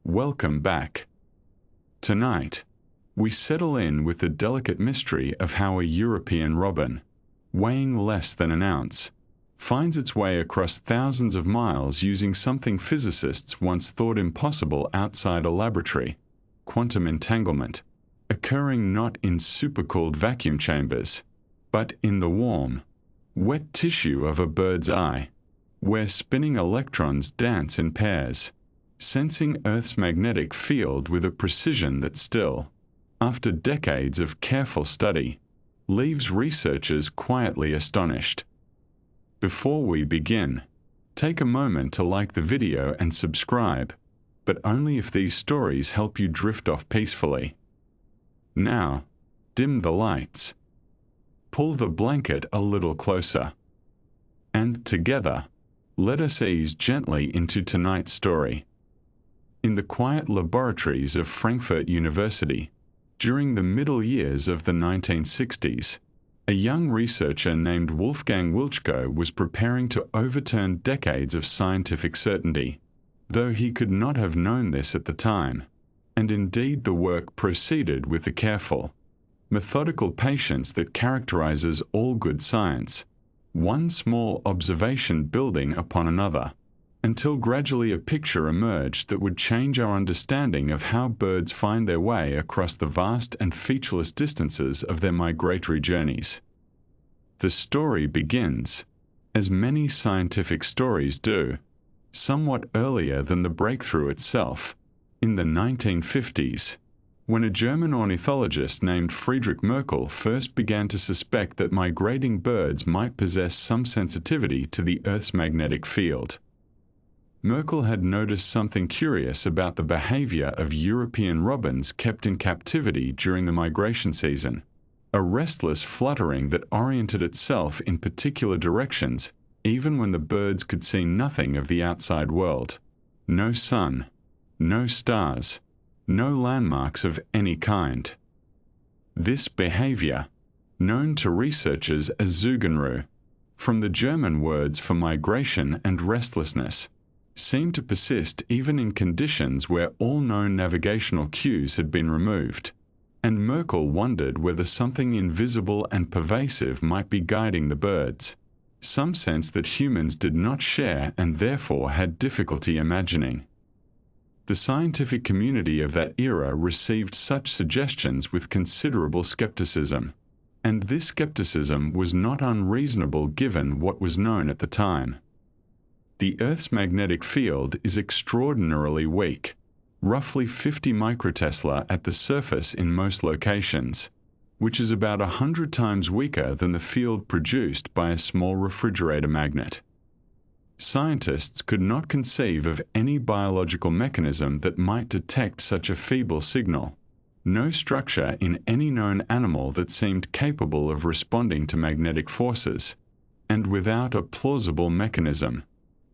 Welcome back. Tonight, we settle in with the delicate mystery of how a European robin, weighing less than an ounce, finds its way across thousands of miles using something physicists once thought impossible outside a laboratory: quantum entanglement, occurring not in supercooled vacuum chambers, but in the warm, wet tissue of a bird's eye, where spinning electrons dance in pairs, sensing Earth's magnetic field with a precision that still, after decades of careful study, leaves researchers quietly astonished. Before we begin, take a moment to like the video and subscribe, but only if these stories help you drift off peacefully. Now, dim the lights. Pull the blanket a little closer. And together, let us ease gently into tonight's story. In the quiet laboratories of Frankfurt University, during the middle years of the 1960s, a young researcher named Wolfgang Wiltschko was preparing to overturn decades of scientific certainty, though he could not have known this at the time. And indeed the work proceeded with the careful, methodical patience that characterizes all good science, one small observation building upon another, until gradually a picture emerged that would change our understanding of how birds find their way across the vast and featureless distances of their migratory journeys. The story begins, as many scientific stories do, somewhat earlier than the breakthrough itself, in the 1950s, when a German ornithologist named Friedrich Merkel first began to suspect that migrating birds might possess some sensitivity to the Earth's magnetic field. Merkel had noticed something curious about the behavior of European robins kept in captivity during the migration season, a restless fluttering that oriented itself in particular directions even when the birds could see nothing of the outside world. No sun, no stars, no landmarks of any kind. This behavior, known to researchers as Zugenruhe, from the German words for migration and restlessness, seemed to persist even in conditions where all known navigational cues had been removed, and Merkel wondered whether something invisible and pervasive might be guiding the birds, some sense that humans did not share and therefore had difficulty imagining. The scientific community of that era received such suggestions with considerable skepticism, and this skepticism was not unreasonable given what was known at the time. The Earth's magnetic field is extraordinarily weak, roughly 50 microtesla at the surface in most locations, which is about 100 times weaker than the field produced by a small refrigerator magnet. Scientists could not conceive of any biological mechanism that might detect such a feeble signal, no structure in any known animal that seemed capable of responding to magnetic forces, and without a plausible mechanism.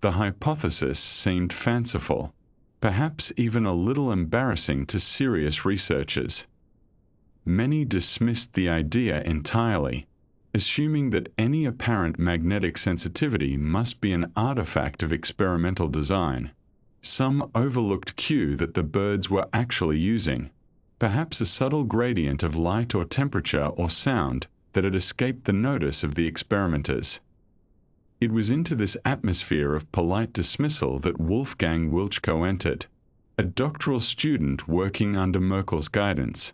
The hypothesis seemed fanciful, perhaps even a little embarrassing to serious researchers. Many dismissed the idea entirely, assuming that any apparent magnetic sensitivity must be an artifact of experimental design, some overlooked cue that the birds were actually using, perhaps a subtle gradient of light or temperature or sound that had escaped the notice of the experimenters. It was into this atmosphere of polite dismissal that Wolfgang Wiltschko entered, a doctoral student working under Merkel's guidance,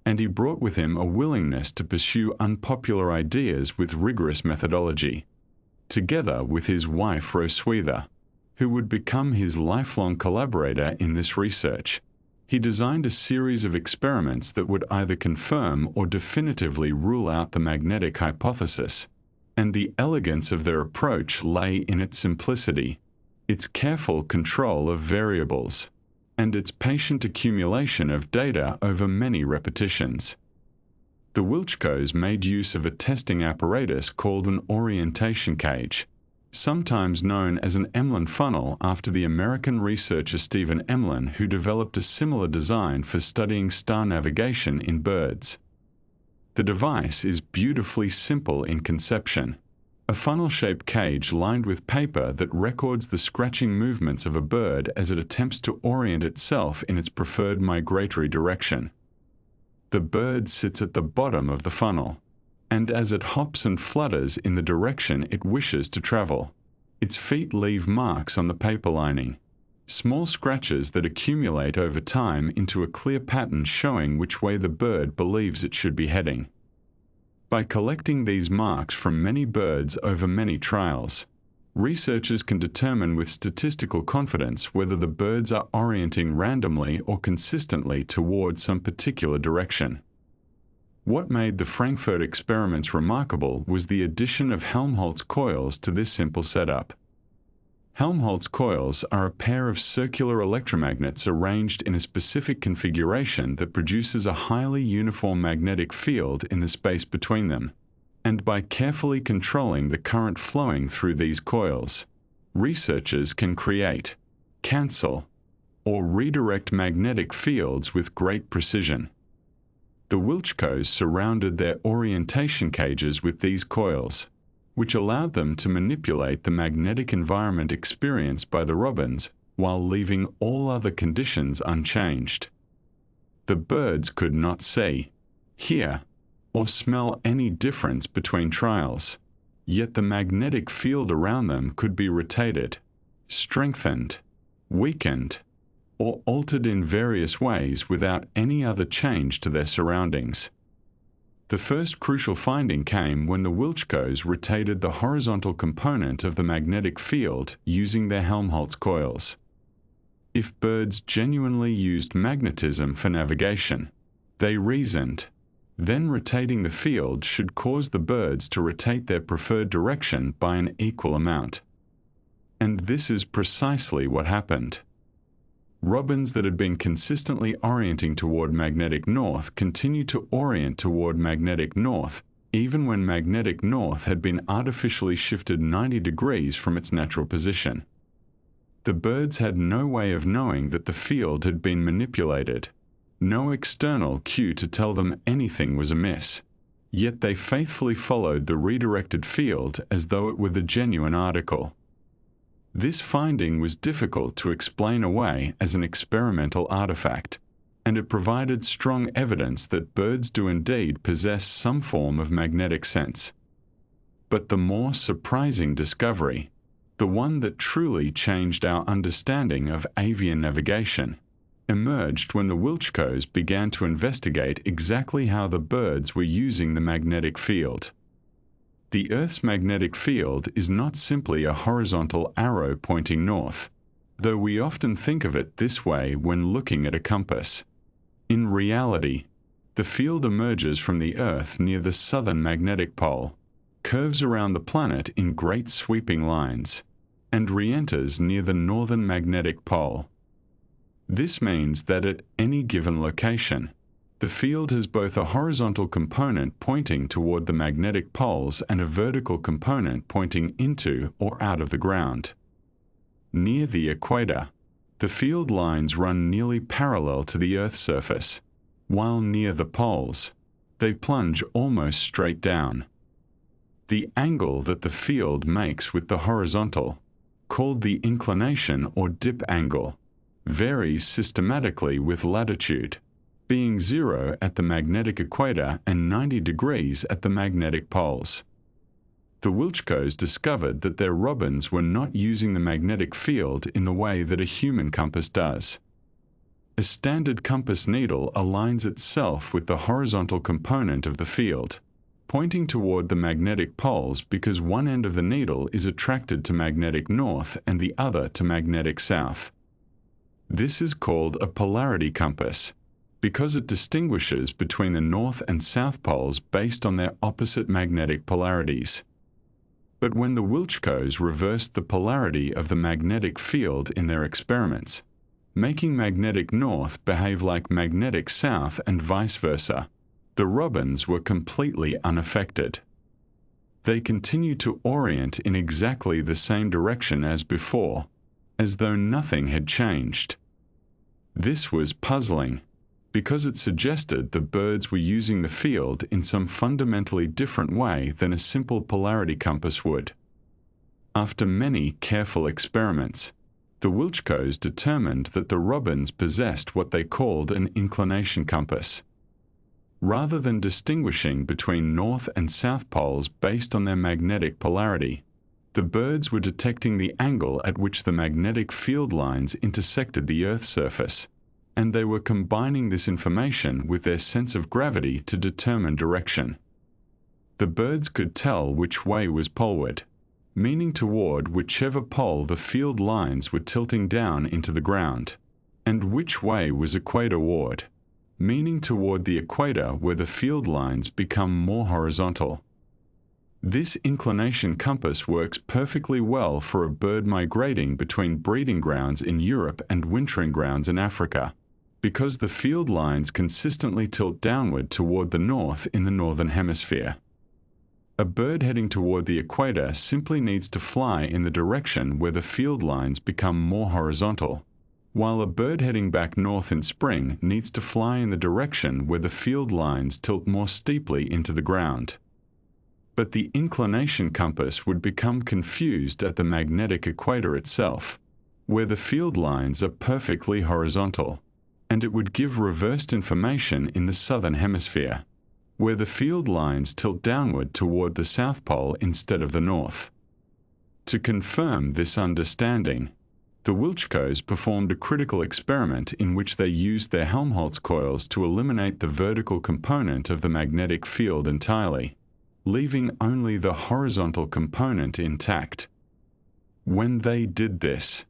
and he brought with him a willingness to pursue unpopular ideas with rigorous methodology, together with his wife Roswitha, who would become his lifelong collaborator in this research. He designed a series of experiments that would either confirm or definitively rule out the magnetic hypothesis, and the elegance of their approach lay in its simplicity, its careful control of variables, and its patient accumulation of data over many repetitions. The Wiltschkos made use of a testing apparatus called an orientation cage, sometimes known as an Emlyn funnel after the American researcher Stephen Emlyn, who developed a similar design for studying star navigation in birds. The device is beautifully simple in conception. a funnel-shaped cage lined with paper that records the scratching movements of a bird as it attempts to orient itself in its preferred migratory direction. The bird sits at the bottom of the funnel, and as it hops and flutters in the direction it wishes to travel, its feet leave marks on the paper lining, small scratches that accumulate over time into a clear pattern showing which way the bird believes it should be heading. By collecting these marks from many birds over many trials, researchers can determine with statistical confidence whether the birds are orienting randomly or consistently toward some particular direction. What made the Frankfurt experiments remarkable was the addition of Helmholtz coils to this simple setup. Helmholtz coils are a pair of circular electromagnets arranged in a specific configuration that produces a highly uniform magnetic field in the space between them, and by carefully controlling the current flowing through these coils, researchers can create, cancel, or redirect magnetic fields with great precision. The Wilczkos surrounded their orientation cages with these coils, which allowed them to manipulate the magnetic environment experienced by the robins while leaving all other conditions unchanged. The birds could not see, hear, or smell any difference between trials, yet the magnetic field around them could be rotated, strengthened, weakened, or altered in various ways without any other change to their surroundings. The first crucial finding came when the Wilczkos rotated the horizontal component of the magnetic field using their Helmholtz coils. If birds genuinely used magnetism for navigation, they reasoned, then rotating the field should cause the birds to rotate their preferred direction by an equal amount. And this is precisely what happened. Robins that had been consistently orienting toward magnetic north continued to orient toward magnetic north, even when magnetic north had been artificially shifted 90 degrees from its natural position. The birds had no way of knowing that the field had been manipulated, no external cue to tell them anything was amiss, yet they faithfully followed the redirected field as though it were the genuine article. This finding was difficult to explain away as an experimental artifact, and it provided strong evidence that birds do indeed possess some form of magnetic sense. But the more surprising discovery, the one that truly changed our understanding of avian navigation, emerged when the Wilczkos began to investigate exactly how the birds were using the magnetic field. The Earth's magnetic field is not simply a horizontal arrow pointing north, though we often think of it this way when looking at a compass. In reality, the field emerges from the Earth near the southern magnetic pole, curves around the planet in great sweeping lines, and re-enters near the northern magnetic pole. This means that at any given location, the field has both a horizontal component pointing toward the magnetic poles and a vertical component pointing into or out of the ground. Near the equator, the field lines run nearly parallel to the Earth's surface, while near the poles, they plunge almost straight down. The angle that the field makes with the horizontal, called the inclination or dip angle, varies systematically with latitude, being 0 at the magnetic equator and 90 degrees at the magnetic poles. The Wilczkos discovered that their robins were not using the magnetic field in the way that a human compass does. A standard compass needle aligns itself with the horizontal component of the field, pointing toward the magnetic poles because one end of the needle is attracted to magnetic north and the other to magnetic south. This is called a polarity compass, because it distinguishes between the north and south poles based on their opposite magnetic polarities. But when the Wilczkos reversed the polarity of the magnetic field in their experiments, making magnetic north behave like magnetic south and vice versa, the robins were completely unaffected. They continued to orient in exactly the same direction as before, as though nothing had changed. This was puzzling, because it suggested the birds were using the field in some fundamentally different way than a simple polarity compass would. After many careful experiments, the Wilczkos determined that the robins possessed what they called an inclination compass. Rather than distinguishing between north and south poles based on their magnetic polarity, the birds were detecting the angle at which the magnetic field lines intersected the Earth's surface, and they were combining this information with their sense of gravity to determine direction. The birds could tell which way was poleward, meaning toward whichever pole the field lines were tilting down into the ground, and which way was equatorward, meaning toward the equator where the field lines become more horizontal. This inclination compass works perfectly well for a bird migrating between breeding grounds in Europe and wintering grounds in Africa, because the field lines consistently tilt downward toward the north in the northern hemisphere. A bird heading toward the equator simply needs to fly in the direction where the field lines become more horizontal, while a bird heading back north in spring needs to fly in the direction where the field lines tilt more steeply into the ground. But the inclination compass would become confused at the magnetic equator itself, where the field lines are perfectly horizontal, and it would give reversed information in the southern hemisphere, where the field lines tilt downward toward the South Pole instead of the north. To confirm this understanding, the Wilczkos performed a critical experiment in which they used their Helmholtz coils to eliminate the vertical component of the magnetic field entirely, leaving only the horizontal component intact. When they did this,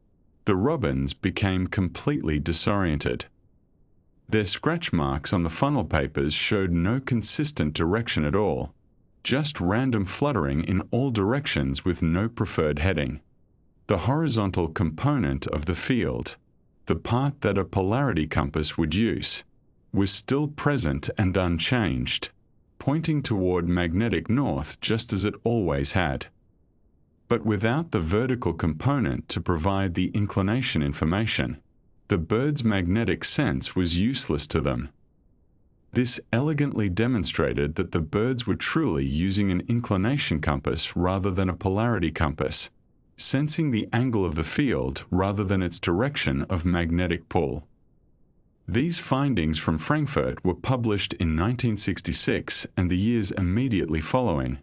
the robins became completely disoriented. Their scratch marks on the funnel papers showed no consistent direction at all, just random fluttering in all directions with no preferred heading. The horizontal component of the field, the part that a polarity compass would use, was still present and unchanged, pointing toward magnetic north just as it always had. But without the vertical component to provide the inclination information, the bird's magnetic sense was useless to them. This elegantly demonstrated that the birds were truly using an inclination compass rather than a polarity compass, sensing the angle of the field rather than its direction of magnetic pull. These findings from Frankfurt were published in 1966 and the years immediately following,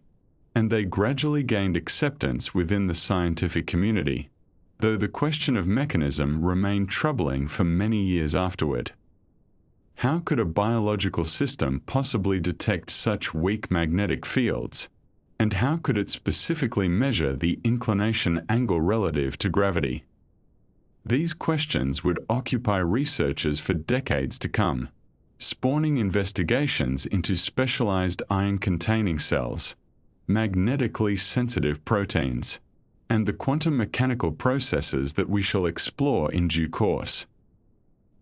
and they gradually gained acceptance within the scientific community, though the question of mechanism remained troubling for many years afterward. How could a biological system possibly detect such weak magnetic fields? And how could it specifically measure the inclination angle relative to gravity? These questions would occupy researchers for decades to come, spawning investigations into specialized ion-containing cells, magnetically sensitive proteins, and the quantum mechanical processes that we shall explore in due course.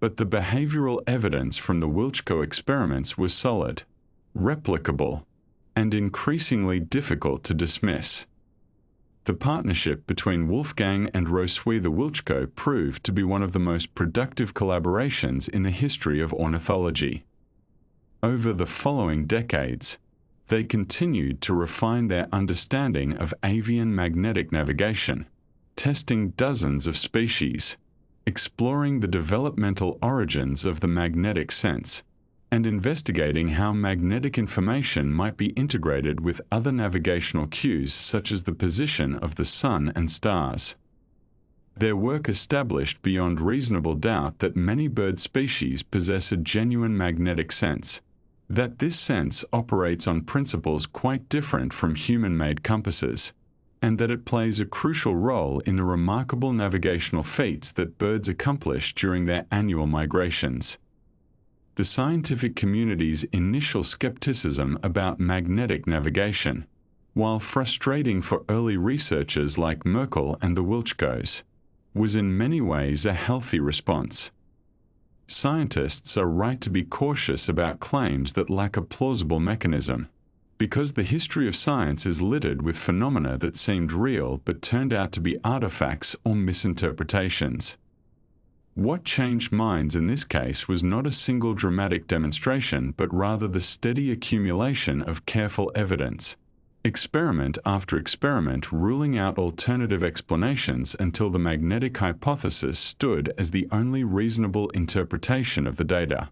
But the behavioral evidence from the Wilczko experiments was solid, replicable, and increasingly difficult to dismiss. The partnership between Wolfgang and Roswitha Wilczko proved to be one of the most productive collaborations in the history of ornithology. Over the following decades, they continued to refine their understanding of avian magnetic navigation, testing dozens of species, exploring the developmental origins of the magnetic sense, and investigating how magnetic information might be integrated with other navigational cues such as the position of the sun and stars. Their work established beyond reasonable doubt that many bird species possess a genuine magnetic sense, that this sense operates on principles quite different from human-made compasses, and that it plays a crucial role in the remarkable navigational feats that birds accomplish during their annual migrations. The scientific community's initial skepticism about magnetic navigation, while frustrating for early researchers like Merkel and the Wilczkos, was in many ways a healthy response. Scientists are right to be cautious about claims that lack a plausible mechanism, because the history of science is littered with phenomena that seemed real but turned out to be artifacts or misinterpretations. What changed minds in this case was not a single dramatic demonstration, but rather the steady accumulation of careful evidence, experiment after experiment ruling out alternative explanations until the magnetic hypothesis stood as the only reasonable interpretation of the data.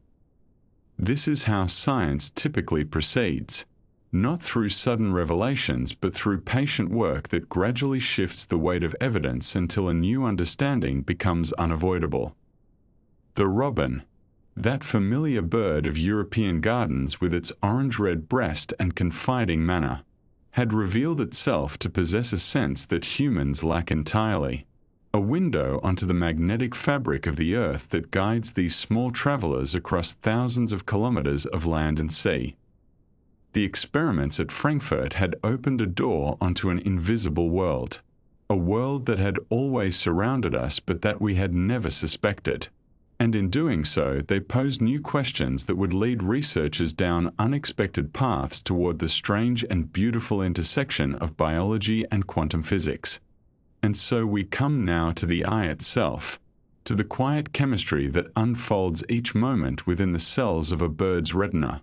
This is how science typically proceeds, not through sudden revelations but through patient work that gradually shifts the weight of evidence until a new understanding becomes unavoidable. The robin, that familiar bird of European gardens with its orange-red breast and confiding manner, had revealed itself to possess a sense that humans lack entirely, a window onto the magnetic fabric of the earth that guides these small travelers across thousands of kilometers of land and sea. The experiments at Frankfurt had opened a door onto an invisible world, a world that had always surrounded us but that we had never suspected. And in doing so, they posed new questions that would lead researchers down unexpected paths toward the strange and beautiful intersection of biology and quantum physics. And so we come now to the eye itself, to the quiet chemistry that unfolds each moment within the cells of a bird's retina,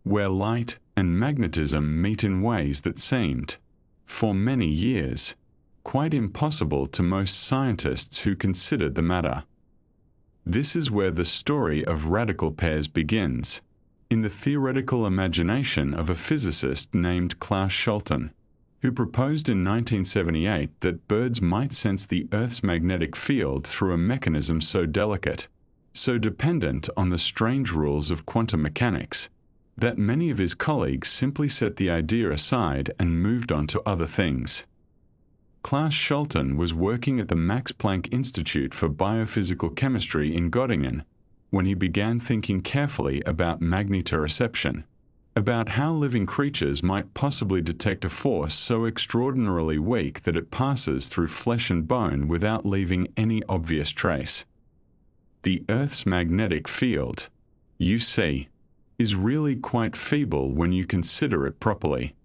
where light and magnetism meet in ways that seemed, for many years, quite impossible to most scientists who considered the matter. This is where the story of radical pairs begins, in the theoretical imagination of a physicist named Klaus Scholten, who proposed in 1978 that birds might sense the Earth's magnetic field through a mechanism so delicate, so dependent on the strange rules of quantum mechanics, that many of his colleagues simply set the idea aside and moved on to other things. Klaus Scholten was working at the Max Planck Institute for Biophysical Chemistry in Göttingen when he began thinking carefully about magnetoreception, about how living creatures might possibly detect a force so extraordinarily weak that it passes through flesh and bone without leaving any obvious trace. The Earth's magnetic field, you see, is really quite feeble when you consider it properly.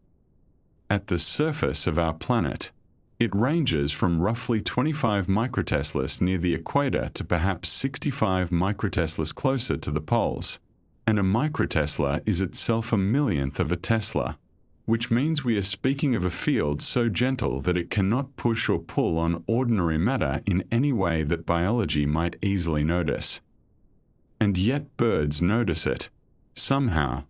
At the surface of our planet, it ranges from roughly 25 microteslas near the equator to perhaps 65 microteslas closer to the poles, and a microtesla is itself a millionth of a Tesla, which means we are speaking of a field so gentle that it cannot push or pull on ordinary matter in any way that biology might easily notice. And yet birds notice it, somehow,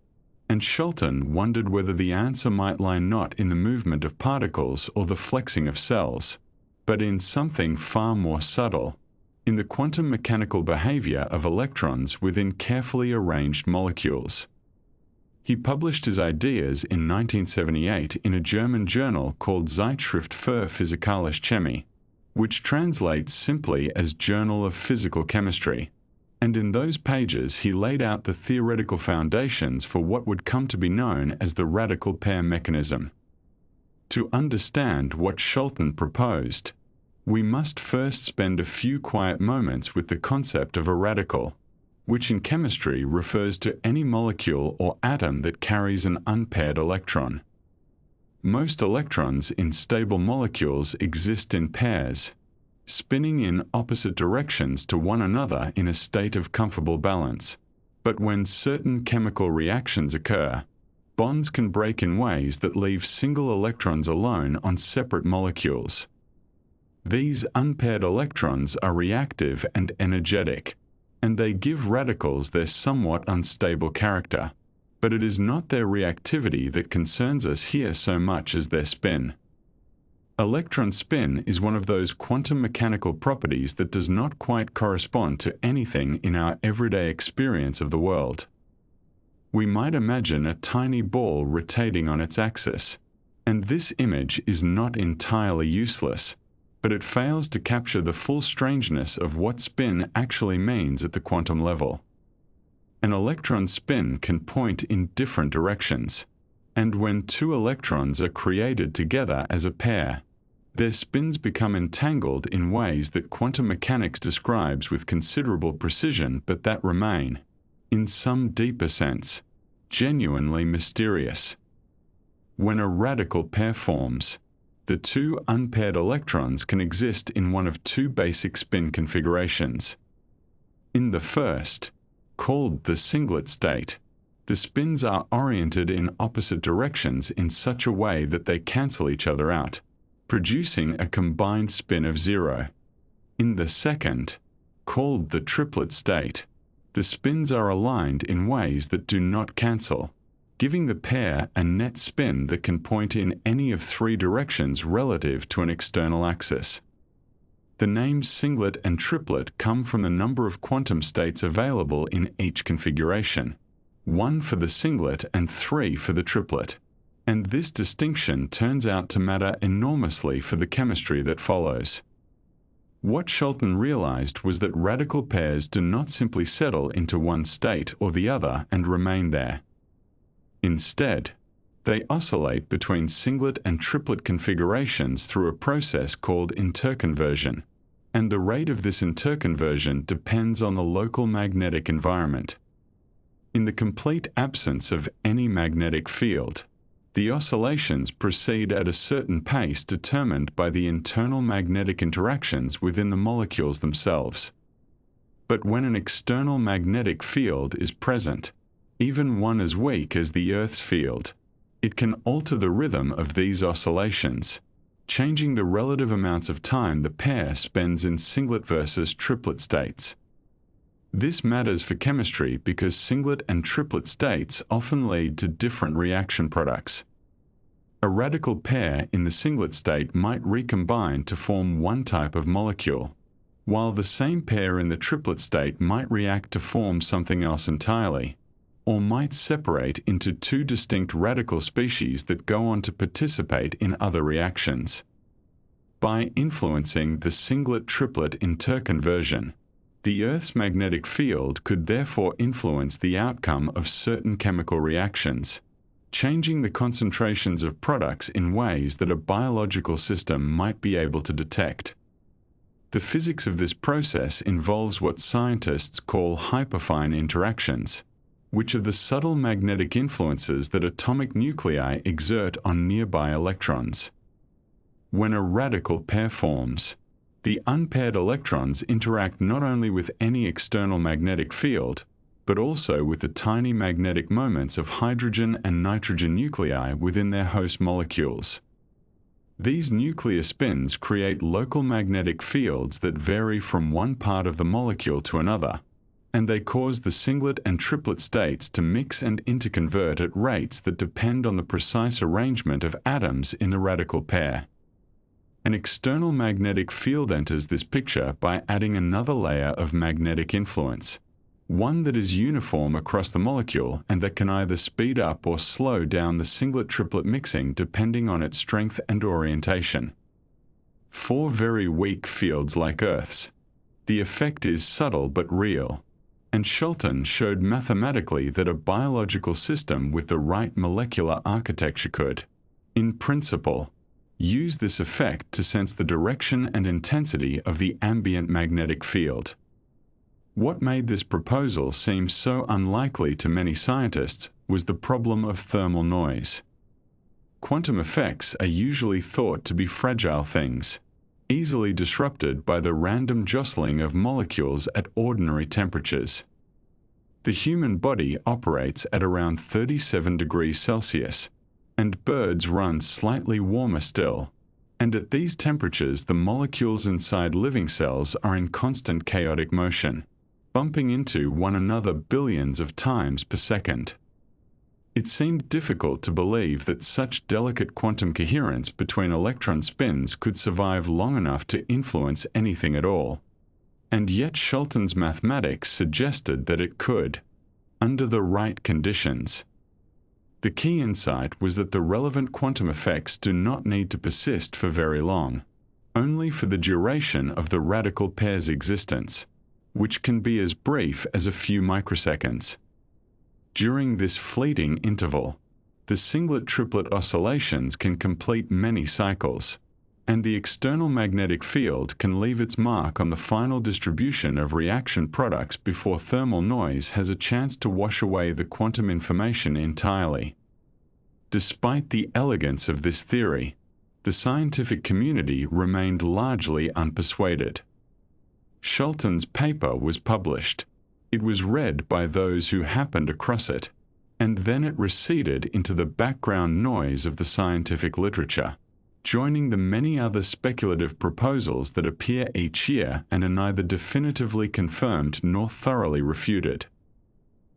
and Scholten wondered whether the answer might lie not in the movement of particles or the flexing of cells, but in something far more subtle, in the quantum mechanical behavior of electrons within carefully arranged molecules. He published his ideas in 1978 in a German journal called Zeitschrift für Physikalische Chemie, which translates simply as Journal of Physical Chemistry. And in those pages he laid out the theoretical foundations for what would come to be known as the radical pair mechanism. To understand what Scholten proposed, we must first spend a few quiet moments with the concept of a radical, which in chemistry refers to any molecule or atom that carries an unpaired electron. Most electrons in stable molecules exist in pairs, spinning in opposite directions to one another in a state of comfortable balance. But when certain chemical reactions occur, bonds can break in ways that leave single electrons alone on separate molecules. These unpaired electrons are reactive and energetic, and they give radicals their somewhat unstable character. But it is not their reactivity that concerns us here so much as their spin. Electron spin is one of those quantum mechanical properties that does not quite correspond to anything in our everyday experience of the world. We might imagine a tiny ball rotating on its axis, and this image is not entirely useless, but it fails to capture the full strangeness of what spin actually means at the quantum level. An electron spin can point in different directions, and when two electrons are created together as a pair, their spins become entangled in ways that quantum mechanics describes with considerable precision but that remain, in some deeper sense, genuinely mysterious. When a radical pair forms, the two unpaired electrons can exist in one of two basic spin configurations. In the first, called the singlet state, the spins are oriented in opposite directions in such a way that they cancel each other out, producing a combined spin of 0. In the second, called the triplet state, the spins are aligned in ways that do not cancel, giving the pair a net spin that can point in any of 3 directions relative to an external axis. The names singlet and triplet come from the number of quantum states available in each configuration, 1 for the singlet and 3 for the triplet. And this distinction turns out to matter enormously for the chemistry that follows. What Scholten realized was that radical pairs do not simply settle into one state or the other and remain there. Instead, they oscillate between singlet and triplet configurations through a process called interconversion, and the rate of this interconversion depends on the local magnetic environment. In the complete absence of any magnetic field, the oscillations proceed at a certain pace determined by the internal magnetic interactions within the molecules themselves. But when an external magnetic field is present, even one as weak as the Earth's field, it can alter the rhythm of these oscillations, changing the relative amounts of time the pair spends in singlet versus triplet states. This matters for chemistry because singlet and triplet states often lead to different reaction products. A radical pair in the singlet state might recombine to form one type of molecule, while the same pair in the triplet state might react to form something else entirely, or might separate into 2 distinct radical species that go on to participate in other reactions. By influencing the singlet-triplet interconversion, the Earth's magnetic field could therefore influence the outcome of certain chemical reactions, changing the concentrations of products in ways that a biological system might be able to detect. The physics of this process involves what scientists call hyperfine interactions, which are the subtle magnetic influences that atomic nuclei exert on nearby electrons. When a radical pair forms, the unpaired electrons interact not only with any external magnetic field, but also with the tiny magnetic moments of hydrogen and nitrogen nuclei within their host molecules. These nuclear spins create local magnetic fields that vary from one part of the molecule to another, and they cause the singlet and triplet states to mix and interconvert at rates that depend on the precise arrangement of atoms in the radical pair. An external magnetic field enters this picture by adding another layer of magnetic influence, one that is uniform across the molecule and that can either speed up or slow down the singlet-triplet mixing depending on its strength and orientation. For very weak fields like Earth's, the effect is subtle but real, and Scholten showed mathematically that a biological system with the right molecular architecture could, in principle, use this effect to sense the direction and intensity of the ambient magnetic field. What made this proposal seem so unlikely to many scientists was the problem of thermal noise. Quantum effects are usually thought to be fragile things, easily disrupted by the random jostling of molecules at ordinary temperatures. The human body operates at around 37 degrees Celsius, and birds run slightly warmer still, and at these temperatures the molecules inside living cells are in constant chaotic motion, bumping into one another billions of times per second. It seemed difficult to believe that such delicate quantum coherence between electron spins could survive long enough to influence anything at all. And yet Scholten's mathematics suggested that it could, under the right conditions. The key insight was that the relevant quantum effects do not need to persist for very long, only for the duration of the radical pair's existence, which can be as brief as a few microseconds. During this fleeting interval, the singlet-triplet oscillations can complete many cycles, and the external magnetic field can leave its mark on the final distribution of reaction products before thermal noise has a chance to wash away the quantum information entirely. Despite the elegance of this theory, the scientific community remained largely unpersuaded. Shelton's paper was published. It was read by those who happened across it, and then it receded into the background noise of the scientific literature, joining the many other speculative proposals that appear each year and are neither definitively confirmed nor thoroughly refuted.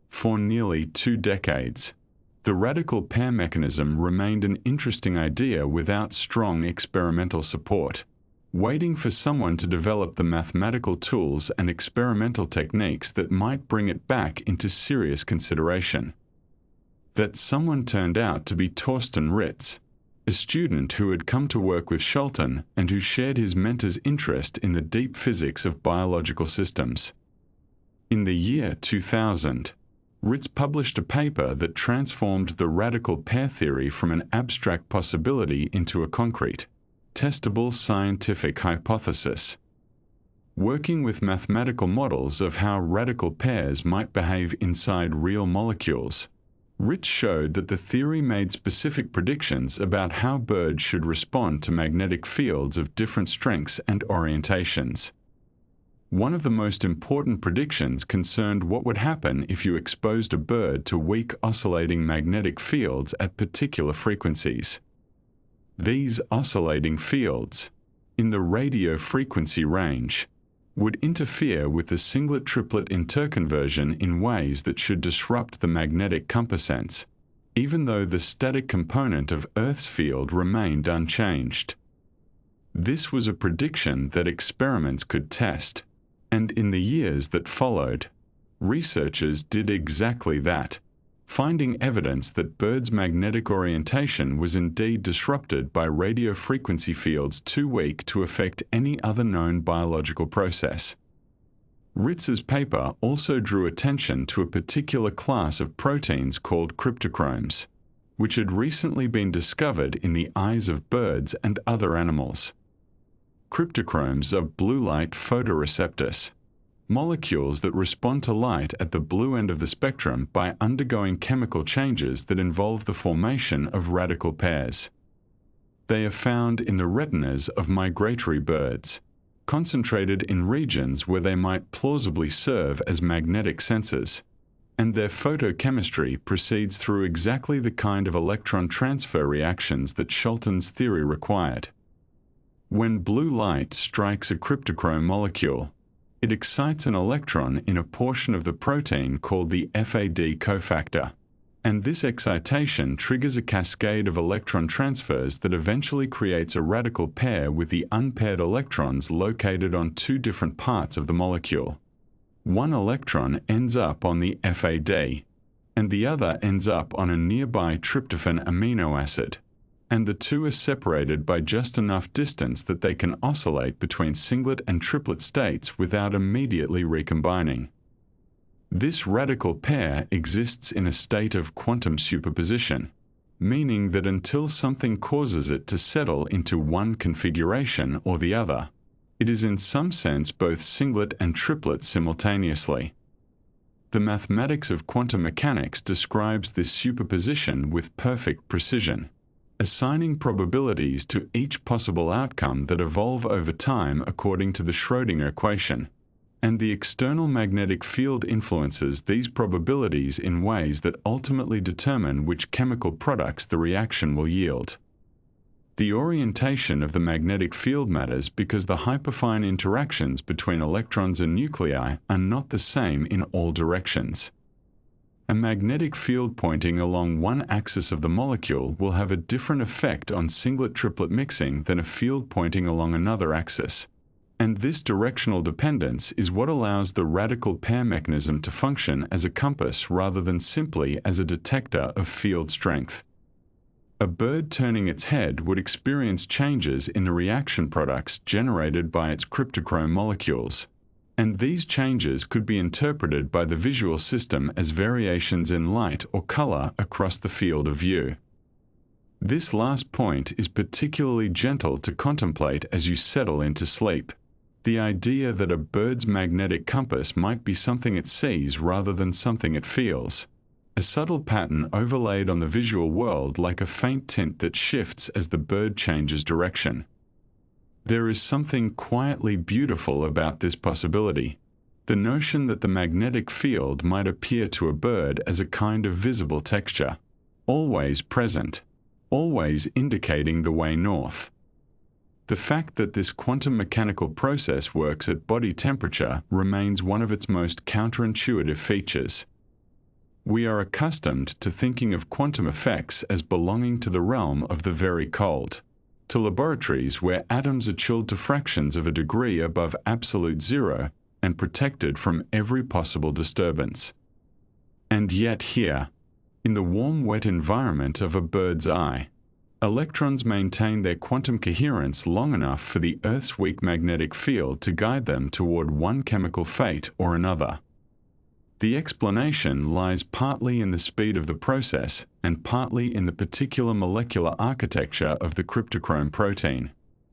For nearly 2 decades, the radical pair mechanism remained an interesting idea without strong experimental support, waiting for someone to develop the mathematical tools and experimental techniques that might bring it back into serious consideration. That someone turned out to be Torsten Ritz, a student who had come to work with Shelton and who shared his mentor's interest in the deep physics of biological systems. In the year 2000, Ritz published a paper that transformed the radical pair theory from an abstract possibility into a concrete, testable scientific hypothesis. Working with mathematical models of how radical pairs might behave inside real molecules, Ritz showed that the theory made specific predictions about how birds should respond to magnetic fields of different strengths and orientations. One of the most important predictions concerned what would happen if you exposed a bird to weak oscillating magnetic fields at particular frequencies. These oscillating fields, in the radio frequency range, would interfere with the singlet-triplet interconversion in ways that should disrupt the magnetic compassence, even though the static component of Earth's field remained unchanged. This was a prediction that experiments could test, and in the years that followed, researchers did exactly that, finding evidence that birds' magnetic orientation was indeed disrupted by radio frequency fields too weak to affect any other known biological process. Ritz's paper also drew attention to a particular class of proteins called cryptochromes, which had recently been discovered in the eyes of birds and other animals. Cryptochromes are blue light photoreceptors, molecules that respond to light at the blue end of the spectrum by undergoing chemical changes that involve the formation of radical pairs. They are found in the retinas of migratory birds, concentrated in regions where they might plausibly serve as magnetic sensors, and their photochemistry proceeds through exactly the kind of electron transfer reactions that Shelton's theory required. When blue light strikes a cryptochrome molecule, it excites an electron in a portion of the protein called the FAD cofactor, and this excitation triggers a cascade of electron transfers that eventually creates a radical pair with the unpaired electrons located on 2 different parts of the molecule. One electron ends up on the FAD, and the other ends up on a nearby tryptophan amino acid, and the two are separated by just enough distance that they can oscillate between singlet and triplet states without immediately recombining. This radical pair exists in a state of quantum superposition, meaning that until something causes it to settle into one configuration or the other, it is in some sense both singlet and triplet simultaneously. The mathematics of quantum mechanics describes this superposition with perfect precision, assigning probabilities to each possible outcome that evolve over time according to the Schrödinger equation, and the external magnetic field influences these probabilities in ways that ultimately determine which chemical products the reaction will yield. The orientation of the magnetic field matters because the hyperfine interactions between electrons and nuclei are not the same in all directions. A magnetic field pointing along one axis of the molecule will have a different effect on singlet-triplet mixing than a field pointing along another axis, and this directional dependence is what allows the radical pair mechanism to function as a compass rather than simply as a detector of field strength. A bird turning its head would experience changes in the reaction products generated by its cryptochrome molecules, and these changes could be interpreted by the visual system as variations in light or color across the field of view. This last point is particularly gentle to contemplate as you settle into sleep. The idea that a bird's magnetic compass might be something it sees rather than something it feels, a subtle pattern overlaid on the visual world like a faint tint that shifts as the bird changes direction. There is something quietly beautiful about this possibility. The notion that the magnetic field might appear to a bird as a kind of visible texture, always present, always indicating the way north. The fact that this quantum mechanical process works at body temperature remains one of its most counterintuitive features. We are accustomed to thinking of quantum effects as belonging to the realm of the very cold, to laboratories where atoms are chilled to fractions of a degree above absolute zero and protected from every possible disturbance. And yet here, in the warm, wet environment of a bird's eye, electrons maintain their quantum coherence long enough for the Earth's weak magnetic field to guide them toward one chemical fate or another. The explanation lies partly in the speed of the process and partly in the particular molecular architecture of the cryptochrome protein,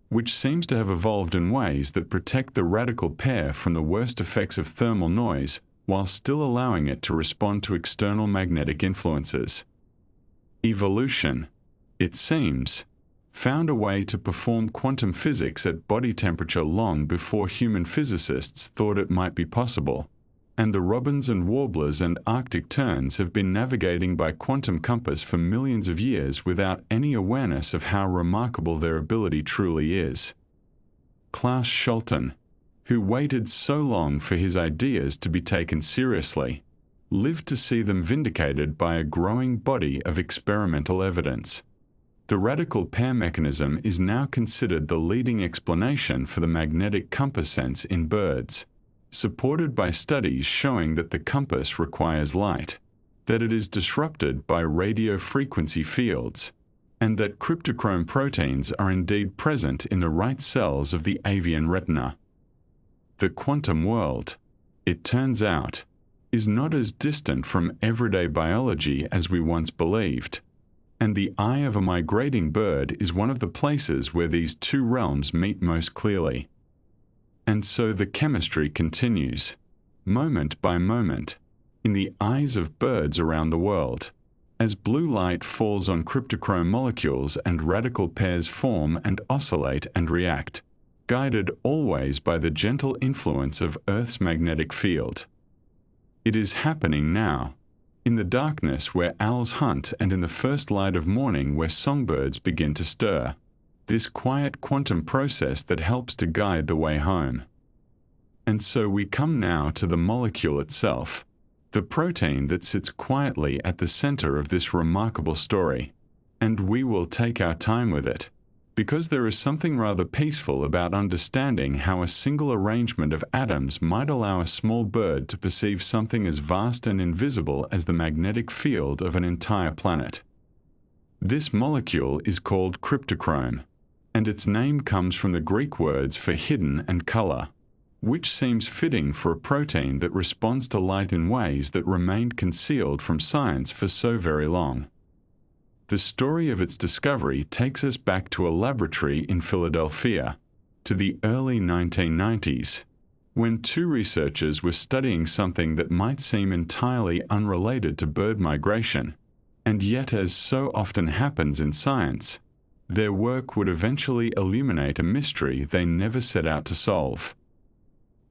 which seems to have evolved in ways that protect the radical pair from the worst effects of thermal noise while still allowing it to respond to external magnetic influences. Evolution, it seems, found a way to perform quantum physics at body temperature long before human physicists thought it might be possible, and the robins and warblers and Arctic terns have been navigating by quantum compass for millions of years without any awareness of how remarkable their ability truly is. Klaus Scholten, who waited so long for his ideas to be taken seriously, lived to see them vindicated by a growing body of experimental evidence. The radical pair mechanism is now considered the leading explanation for the magnetic compass sense in birds, supported by studies showing that the compass requires light, that it is disrupted by radio frequency fields, and that cryptochrome proteins are indeed present in the right cells of the avian retina. The quantum world, it turns out, is not as distant from everyday biology as we once believed, and the eye of a migrating bird is one of the places where these two realms meet most clearly. And so the chemistry continues, moment by moment, in the eyes of birds around the world, as blue light falls on cryptochrome molecules and radical pairs form and oscillate and react, guided always by the gentle influence of Earth's magnetic field. It is happening now, in the darkness where owls hunt and in the first light of morning where songbirds begin to stir. This quiet quantum process that helps to guide the way home. And so we come now to the molecule itself, the protein that sits quietly at the center of this remarkable story. And we will take our time with it, because there is something rather peaceful about understanding how a single arrangement of atoms might allow a small bird to perceive something as vast and invisible as the magnetic field of an entire planet. This molecule is called cryptochrome, and its name comes from the Greek words for hidden and color, which seems fitting for a protein that responds to light in ways that remained concealed from science for so very long. The story of its discovery takes us back to a laboratory in Philadelphia, to the early 1990s, when two researchers were studying something that might seem entirely unrelated to bird migration, and yet, as so often happens in science, their work would eventually illuminate a mystery they never set out to solve.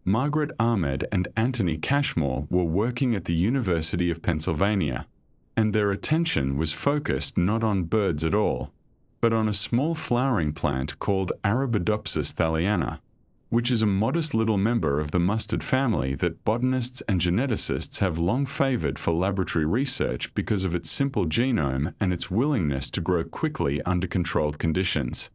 Margaret Ahmed and Anthony Cashmore were working at the University of Pennsylvania, and their attention was focused not on birds at all, but on a small flowering plant called Arabidopsis thaliana, which is a modest little member of the mustard family that botanists and geneticists have long favored for laboratory research because of its simple genome and its willingness to grow quickly under controlled conditions.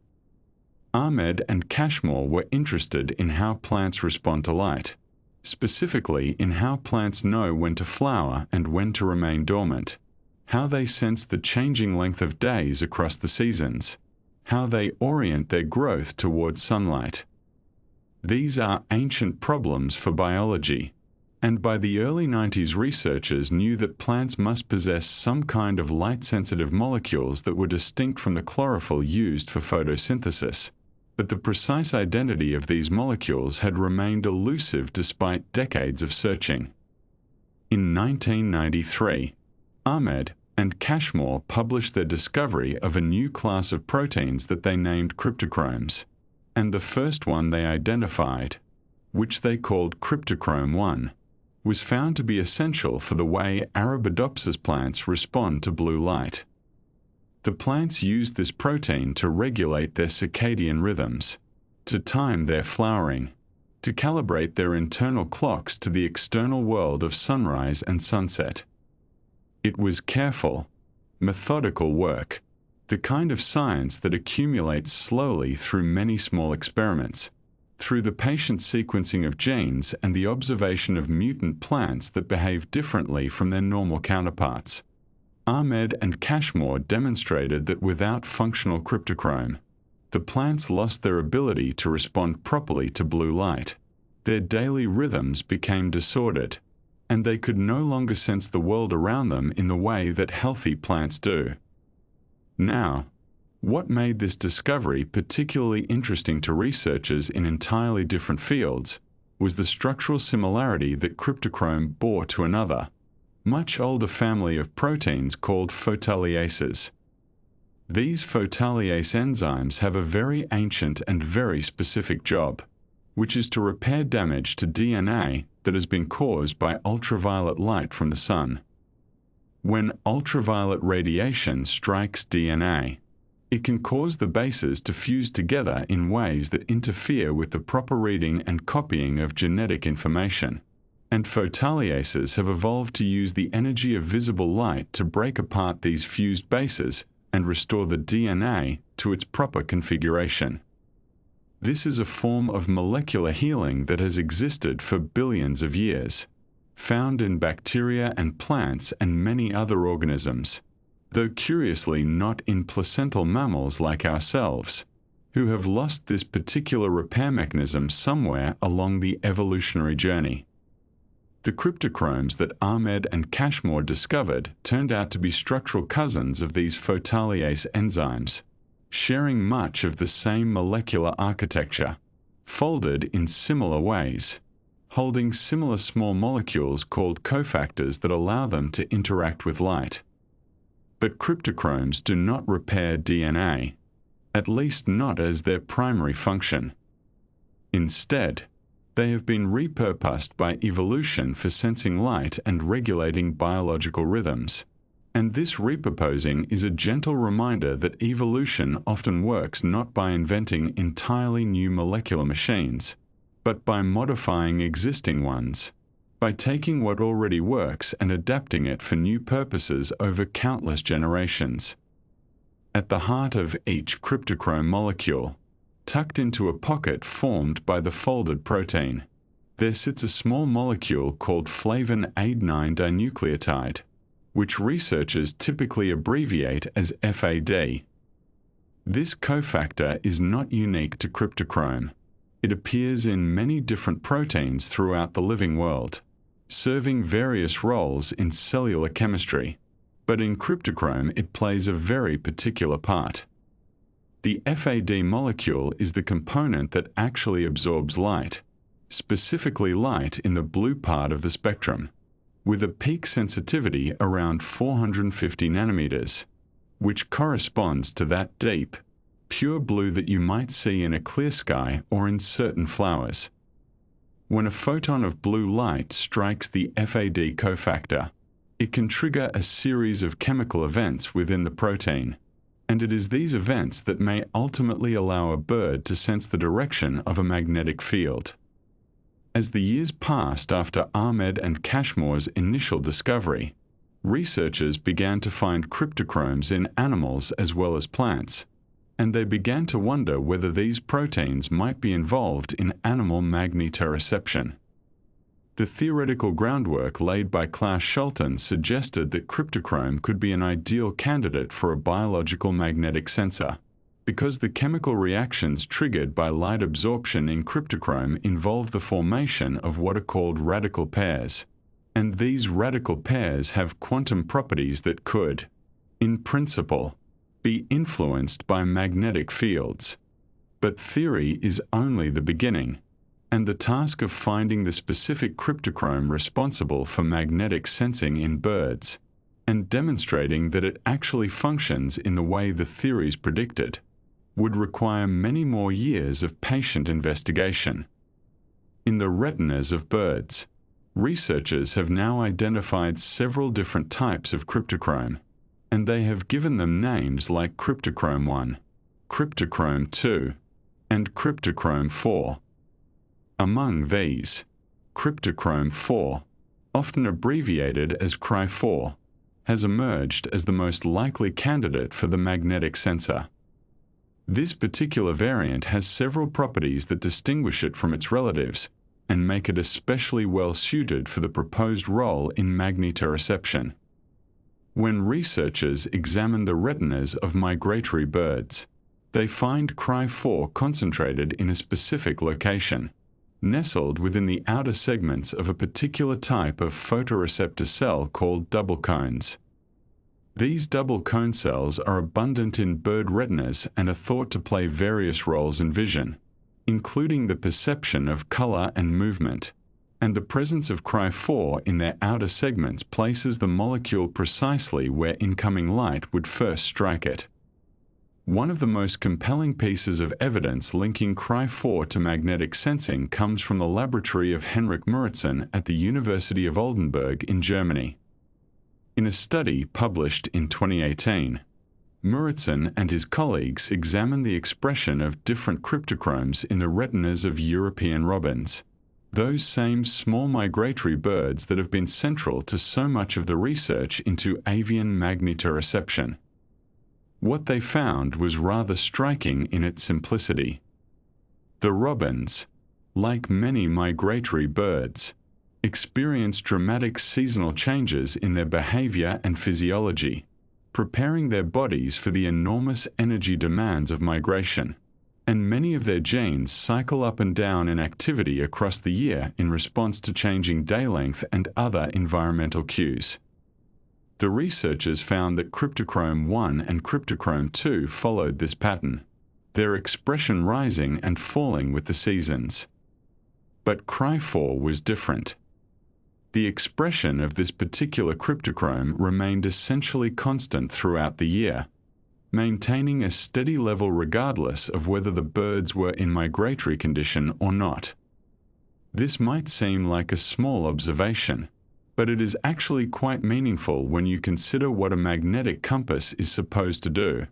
Ahmed and Cashmore were interested in how plants respond to light, specifically in how plants know when to flower and when to remain dormant, how they sense the changing length of days across the seasons, how they orient their growth towards sunlight. These are ancient problems for biology, and by the early 90s researchers knew that plants must possess some kind of light-sensitive molecules that were distinct from the chlorophyll used for photosynthesis, but the precise identity of these molecules had remained elusive despite decades of searching. In 1993, Ahmed and Cashmore published their discovery of a new class of proteins that they named cryptochromes, and the first one they identified, which they called cryptochrome 1, was found to be essential for the way Arabidopsis plants respond to blue light. The plants use this protein to regulate their circadian rhythms, to time their flowering, to calibrate their internal clocks to the external world of sunrise and sunset. It was careful, methodical work, the kind of science that accumulates slowly through many small experiments, through the patient sequencing of genes and the observation of mutant plants that behave differently from their normal counterparts. Ahmed and Cashmore demonstrated that without functional cryptochrome, the plants lost their ability to respond properly to blue light. Their daily rhythms became disordered, and they could no longer sense the world around them in the way that healthy plants do. Now, what made this discovery particularly interesting to researchers in entirely different fields was the structural similarity that cryptochrome bore to another, much older family of proteins called photolyases. These photolase enzymes have a very ancient and very specific job, which is to repair damage to DNA that has been caused by ultraviolet light from the sun. When ultraviolet radiation strikes DNA, it can cause the bases to fuse together in ways that interfere with the proper reading and copying of genetic information. And photolyases have evolved to use the energy of visible light to break apart these fused bases and restore the DNA to its proper configuration. This is a form of molecular healing that has existed for billions of years, found in bacteria and plants and many other organisms, though curiously not in placental mammals like ourselves, who have lost this particular repair mechanism somewhere along the evolutionary journey. The cryptochromes that Ahmed and Cashmore discovered turned out to be structural cousins of these photolase enzymes, sharing much of the same molecular architecture, folded in similar ways, holding similar small molecules called cofactors that allow them to interact with light. But cryptochromes do not repair DNA, at least not as their primary function. Instead, they have been repurposed by evolution for sensing light and regulating biological rhythms. And this repurposing is a gentle reminder that evolution often works not by inventing entirely new molecular machines, but by modifying existing ones, by taking what already works and adapting it for new purposes over countless generations. At the heart of each cryptochrome molecule, tucked into a pocket formed by the folded protein, there sits a small molecule called flavin adenine dinucleotide, which researchers typically abbreviate as FAD. This cofactor is not unique to cryptochrome. It appears in many different proteins throughout the living world, serving various roles in cellular chemistry, but in cryptochrome it plays a very particular part. The FAD molecule is the component that actually absorbs light, specifically light in the blue part of the spectrum, with a peak sensitivity around 450 nanometers, which corresponds to that deep, pure blue that you might see in a clear sky or in certain flowers. When a photon of blue light strikes the FAD cofactor, it can trigger a series of chemical events within the protein, and it is these events that may ultimately allow a bird to sense the direction of a magnetic field. As the years passed after Ahmed and Cashmore's initial discovery, researchers began to find cryptochromes in animals as well as plants, and they began to wonder whether these proteins might be involved in animal magnetoreception. The theoretical groundwork laid by Klaus Scholten suggested that cryptochrome could be an ideal candidate for a biological magnetic sensor, because the chemical reactions triggered by light absorption in cryptochrome involve the formation of what are called radical pairs, and these radical pairs have quantum properties that could, in principle, be influenced by magnetic fields. But theory is only the beginning, and the task of finding the specific cryptochrome responsible for magnetic sensing in birds, and demonstrating that it actually functions in the way the theories predicted, would require many more years of patient investigation. In the retinas of birds, researchers have now identified several different types of cryptochrome, and they have given them names like cryptochrome 1, cryptochrome 2, and cryptochrome 4. Among these, cryptochrome 4, often abbreviated as Cry4, has emerged as the most likely candidate for the magnetic sensor. This particular variant has several properties that distinguish it from its relatives and make it especially well suited for the proposed role in magnetoreception. When researchers examine the retinas of migratory birds, they find Cry4 concentrated in a specific location, nestled within the outer segments of a particular type of photoreceptor cell called double cones. These double cone cells are abundant in bird retinas and are thought to play various roles in vision, including the perception of color and movement, and the presence of Cry4 in their outer segments places the molecule precisely where incoming light would first strike it. One of the most compelling pieces of evidence linking Cry4 to magnetic sensing comes from the laboratory of Henrik Moritzen at the University of Oldenburg in Germany. In a study published in 2018, Moritzen and his colleagues examined the expression of different cryptochromes in the retinas of European robins, those same small migratory birds that have been central to so much of the research into avian magnetoreception. What they found was rather striking in its simplicity. The robins, like many migratory birds, experience dramatic seasonal changes in their behavior and physiology, preparing their bodies for the enormous energy demands of migration, and many of their genes cycle up and down in activity across the year in response to changing day length and other environmental cues. The researchers found that cryptochrome 1 and cryptochrome 2 followed this pattern, their expression rising and falling with the seasons. But Cry4 was different. The expression of this particular cryptochrome remained essentially constant throughout the year, maintaining a steady level regardless of whether the birds were in migratory condition or not. This might seem like a small observation, but it is actually quite meaningful when you consider what a magnetic compass is supposed to do.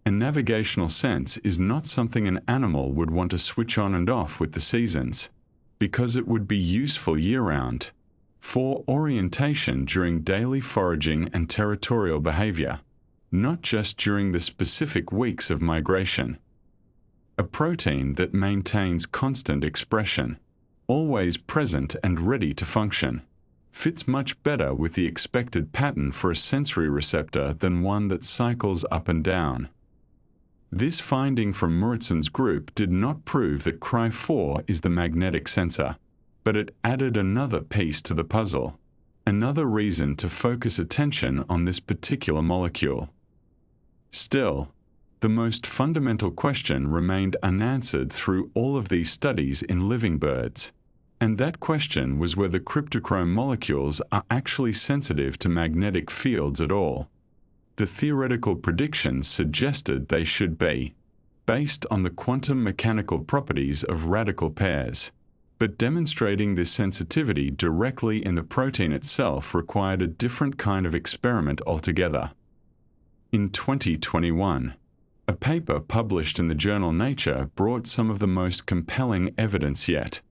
A navigational sense is not something an animal would want to switch on and off with the seasons, because it would be useful year-round, for orientation during daily foraging and territorial behavior, not just during the specific weeks of migration. A protein that maintains constant expression, always present and ready to function, fits much better with the expected pattern for a sensory receptor than one that cycles up and down. This finding from Moritzen's group did not prove that Cry4 is the magnetic sensor, but it added another piece to the puzzle, another reason to focus attention on this particular molecule. Still, the most fundamental question remained unanswered through all of these studies in living birds, and that question was whether cryptochrome molecules are actually sensitive to magnetic fields at all. The theoretical predictions suggested they should be, based on the quantum mechanical properties of radical pairs, but demonstrating this sensitivity directly in the protein itself required a different kind of experiment altogether. In 2021, a paper published in the journal Nature brought some of the most compelling evidence yet.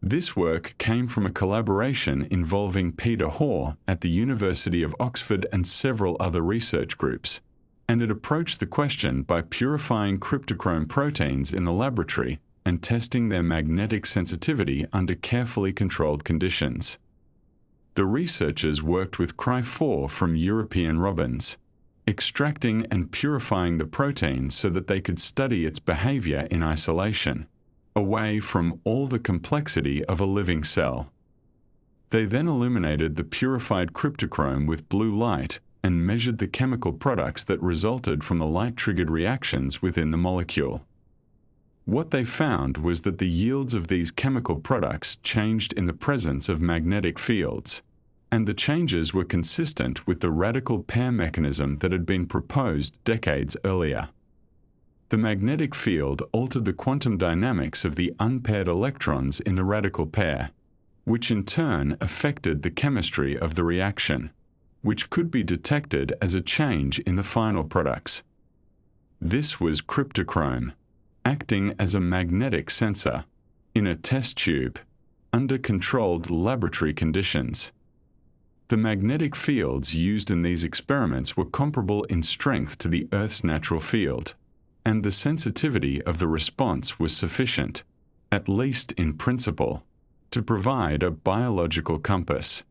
This work came from a collaboration involving Peter Hoare at the University of Oxford and several other research groups, and it approached the question by purifying cryptochrome proteins in the laboratory and testing their magnetic sensitivity under carefully controlled conditions. The researchers worked with Cry4 from European robins, extracting and purifying the protein so that they could study its behavior in isolation, away from all the complexity of a living cell. They then illuminated the purified cryptochrome with blue light and measured the chemical products that resulted from the light-triggered reactions within the molecule. What they found was that the yields of these chemical products changed in the presence of magnetic fields, and the changes were consistent with the radical pair mechanism that had been proposed decades earlier. The magnetic field altered the quantum dynamics of the unpaired electrons in the radical pair, which in turn affected the chemistry of the reaction, which could be detected as a change in the final products. This was cryptochrome, acting as a magnetic sensor, in a test tube, under controlled laboratory conditions. The magnetic fields used in these experiments were comparable in strength to the Earth's natural field, and the sensitivity of the response was sufficient, at least in principle, to provide a biological compass.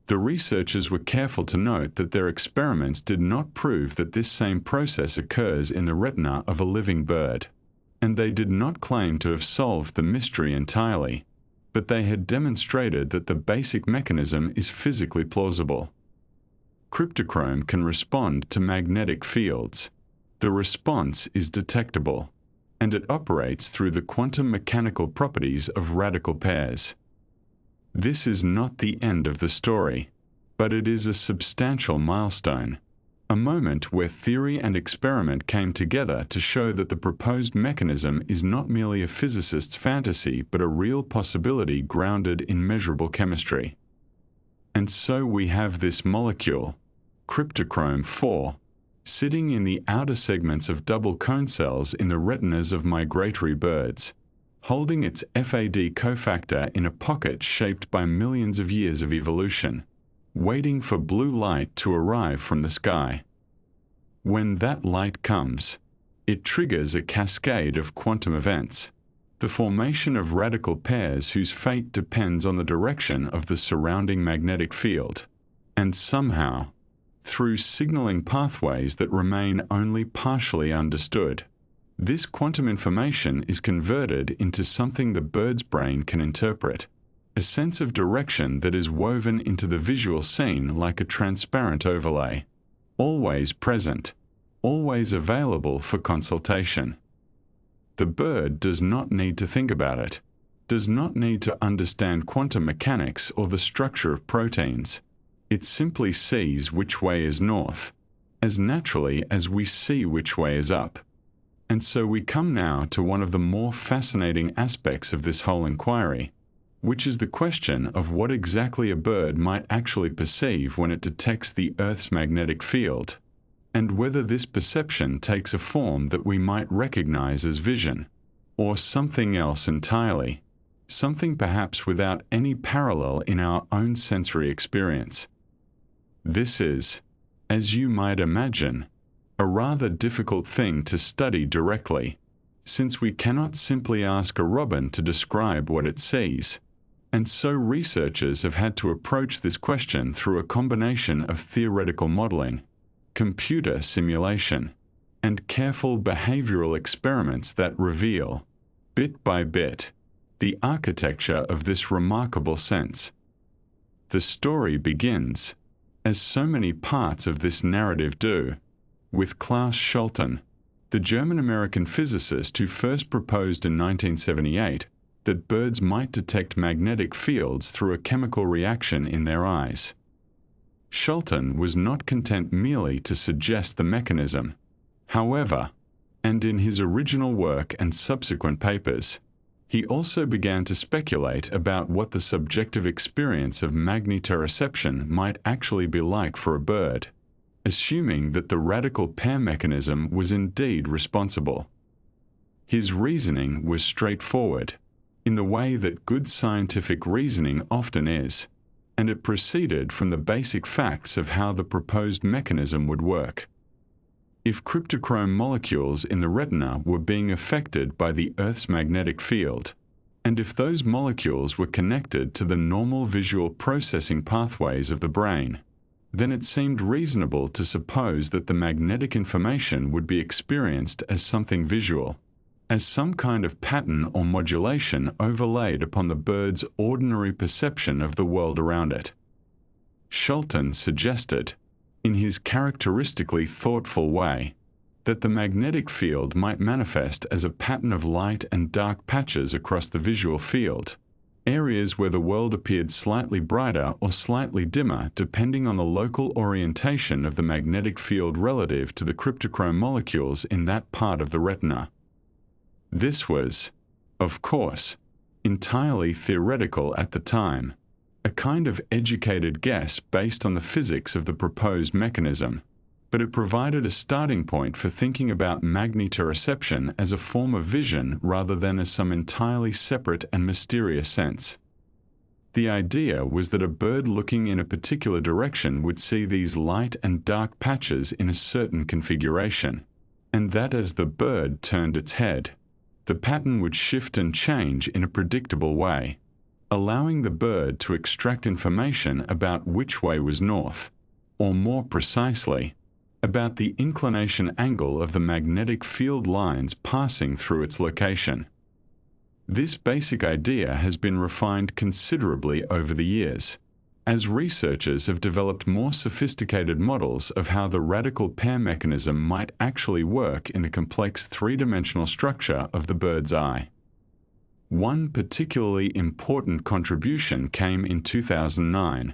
The researchers were careful to note that their experiments did not prove that this same process occurs in the retina of a living bird, and they did not claim to have solved the mystery entirely, but they had demonstrated that the basic mechanism is physically plausible. Cryptochrome can respond to magnetic fields. The response is detectable, and it operates through the quantum mechanical properties of radical pairs. This is not the end of the story, but it is a substantial milestone, a moment where theory and experiment came together to show that the proposed mechanism is not merely a physicist's fantasy but a real possibility grounded in measurable chemistry. And so we have this molecule, cryptochrome 4, sitting in the outer segments of double cone cells in the retinas of migratory birds, holding its FAD cofactor in a pocket shaped by millions of years of evolution, waiting for blue light to arrive from the sky. When that light comes, it triggers a cascade of quantum events, the formation of radical pairs whose fate depends on the direction of the surrounding magnetic field, and somehow, through signaling pathways that remain only partially understood, this quantum information is converted into something the bird's brain can interpret, a sense of direction that is woven into the visual scene like a transparent overlay, always present, always available for consultation. The bird does not need to think about it, does not need to understand quantum mechanics or the structure of proteins. It simply sees which way is north, as naturally as we see which way is up. And so we come now to one of the more fascinating aspects of this whole inquiry, which is the question of what exactly a bird might actually perceive when it detects the Earth's magnetic field, and whether this perception takes a form that we might recognize as vision, or something else entirely, something perhaps without any parallel in our own sensory experience. This is, as you might imagine, a rather difficult thing to study directly, since we cannot simply ask a robin to describe what it sees, and so researchers have had to approach this question through a combination of theoretical modeling, computer simulation, and careful behavioral experiments that reveal, bit by bit, the architecture of this remarkable sense. The story begins, as so many parts of this narrative do, with Klaus Scholten, the German-American physicist who first proposed in 1978 that birds might detect magnetic fields through a chemical reaction in their eyes. Scholten was not content merely to suggest the mechanism. However, and in his original work and subsequent papers, he also began to speculate about what the subjective experience of magnetoreception might actually be like for a bird, assuming that the radical pair mechanism was indeed responsible. His reasoning was straightforward, in the way that good scientific reasoning often is, and it proceeded from the basic facts of how the proposed mechanism would work. If cryptochrome molecules in the retina were being affected by the Earth's magnetic field, and if those molecules were connected to the normal visual processing pathways of the brain, then it seemed reasonable to suppose that the magnetic information would be experienced as something visual, as some kind of pattern or modulation overlaid upon the bird's ordinary perception of the world around it. Scholten suggested, in his characteristically thoughtful way, that the magnetic field might manifest as a pattern of light and dark patches across the visual field, areas where the world appeared slightly brighter or slightly dimmer depending on the local orientation of the magnetic field relative to the cryptochrome molecules in that part of the retina. This was, of course, entirely theoretical at the time, a kind of educated guess based on the physics of the proposed mechanism, but it provided a starting point for thinking about magnetoreception as a form of vision rather than as some entirely separate and mysterious sense. The idea was that a bird looking in a particular direction would see these light and dark patches in a certain configuration, and that as the bird turned its head, the pattern would shift and change in a predictable way, allowing the bird to extract information about which way was north, or more precisely, about the inclination angle of the magnetic field lines passing through its location. This basic idea has been refined considerably over the years, as researchers have developed more sophisticated models of how the radical pair mechanism might actually work in the complex three-dimensional structure of the bird's eye. One particularly important contribution came in 2009,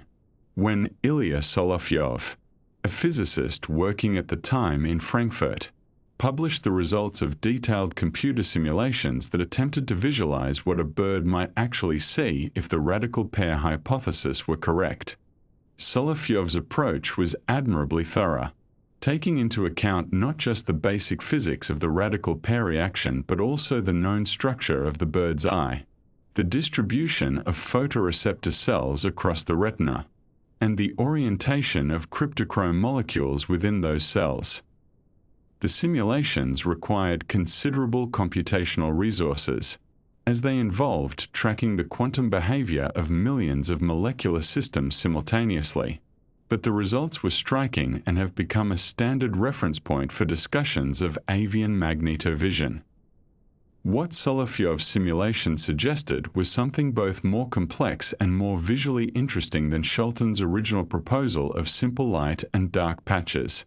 when Ilya Solovyov, a physicist working at the time in Frankfurt, published the results of detailed computer simulations that attempted to visualize what a bird might actually see if the radical pair hypothesis were correct. Solovyov's approach was admirably thorough, taking into account not just the basic physics of the radical pair reaction but also the known structure of the bird's eye, the distribution of photoreceptor cells across the retina, and the orientation of cryptochrome molecules within those cells. The simulations required considerable computational resources, as they involved tracking the quantum behavior of millions of molecular systems simultaneously, but the results were striking and have become a standard reference point for discussions of avian magnetovision. What Solovyov's simulation suggested was something both more complex and more visually interesting than Schulten's original proposal of simple light and dark patches.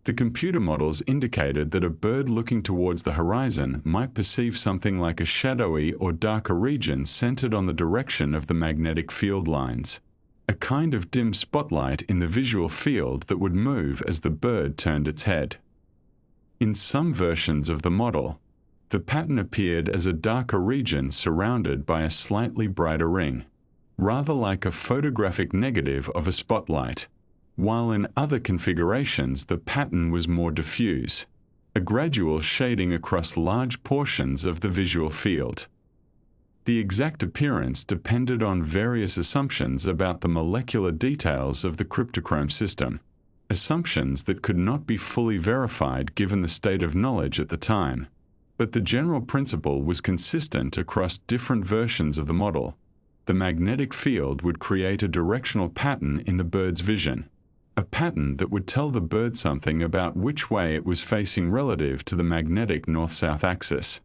The computer models indicated that a bird looking towards the horizon might perceive something like a shadowy or darker region centered on the direction of the magnetic field lines, a kind of dim spotlight in the visual field that would move as the bird turned its head. In some versions of the model, the pattern appeared as a darker region surrounded by a slightly brighter ring, rather like a photographic negative of a spotlight, while in other configurations the pattern was more diffuse, a gradual shading across large portions of the visual field. The exact appearance depended on various assumptions about the molecular details of the cryptochrome system, assumptions that could not be fully verified given the state of knowledge at the time, but the general principle was consistent across different versions of the model. The magnetic field would create a directional pattern in the bird's vision, a pattern that would tell the bird something about which way it was facing relative to the magnetic north-south axis.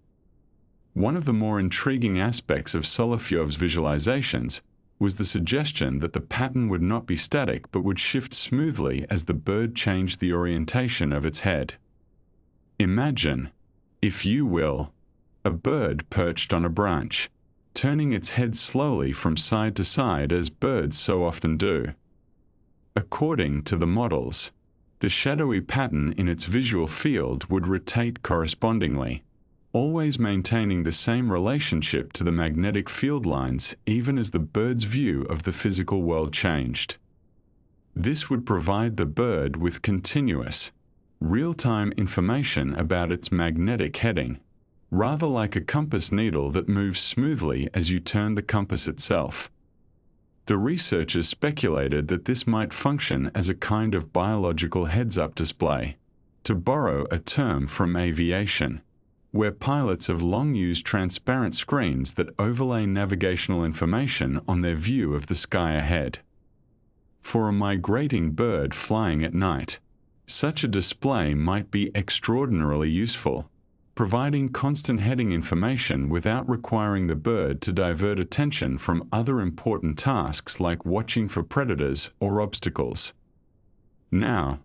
One of the more intriguing aspects of Solovyov's visualizations was the suggestion that the pattern would not be static but would shift smoothly as the bird changed the orientation of its head. Imagine, if you will, a bird perched on a branch, turning its head slowly from side to side as birds so often do. According to the models, the shadowy pattern in its visual field would rotate correspondingly, always maintaining the same relationship to the magnetic field lines even as the bird's view of the physical world changed. This would provide the bird with continuous, real-time information about its magnetic heading, rather like a compass needle that moves smoothly as you turn the compass itself. The researchers speculated that this might function as a kind of biological heads-up display, to borrow a term from aviation, where pilots have long used transparent screens that overlay navigational information on their view of the sky ahead. For a migrating bird flying at night, such a display might be extraordinarily useful, providing constant heading information without requiring the bird to divert attention from other important tasks like watching for predators or obstacles. Now,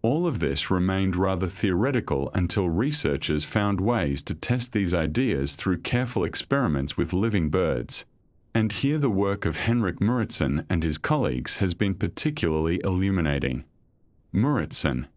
all of this remained rather theoretical until researchers found ways to test these ideas through careful experiments with living birds, And here the work of Henrik Moritzen and his colleagues has been particularly illuminating. Moritzen,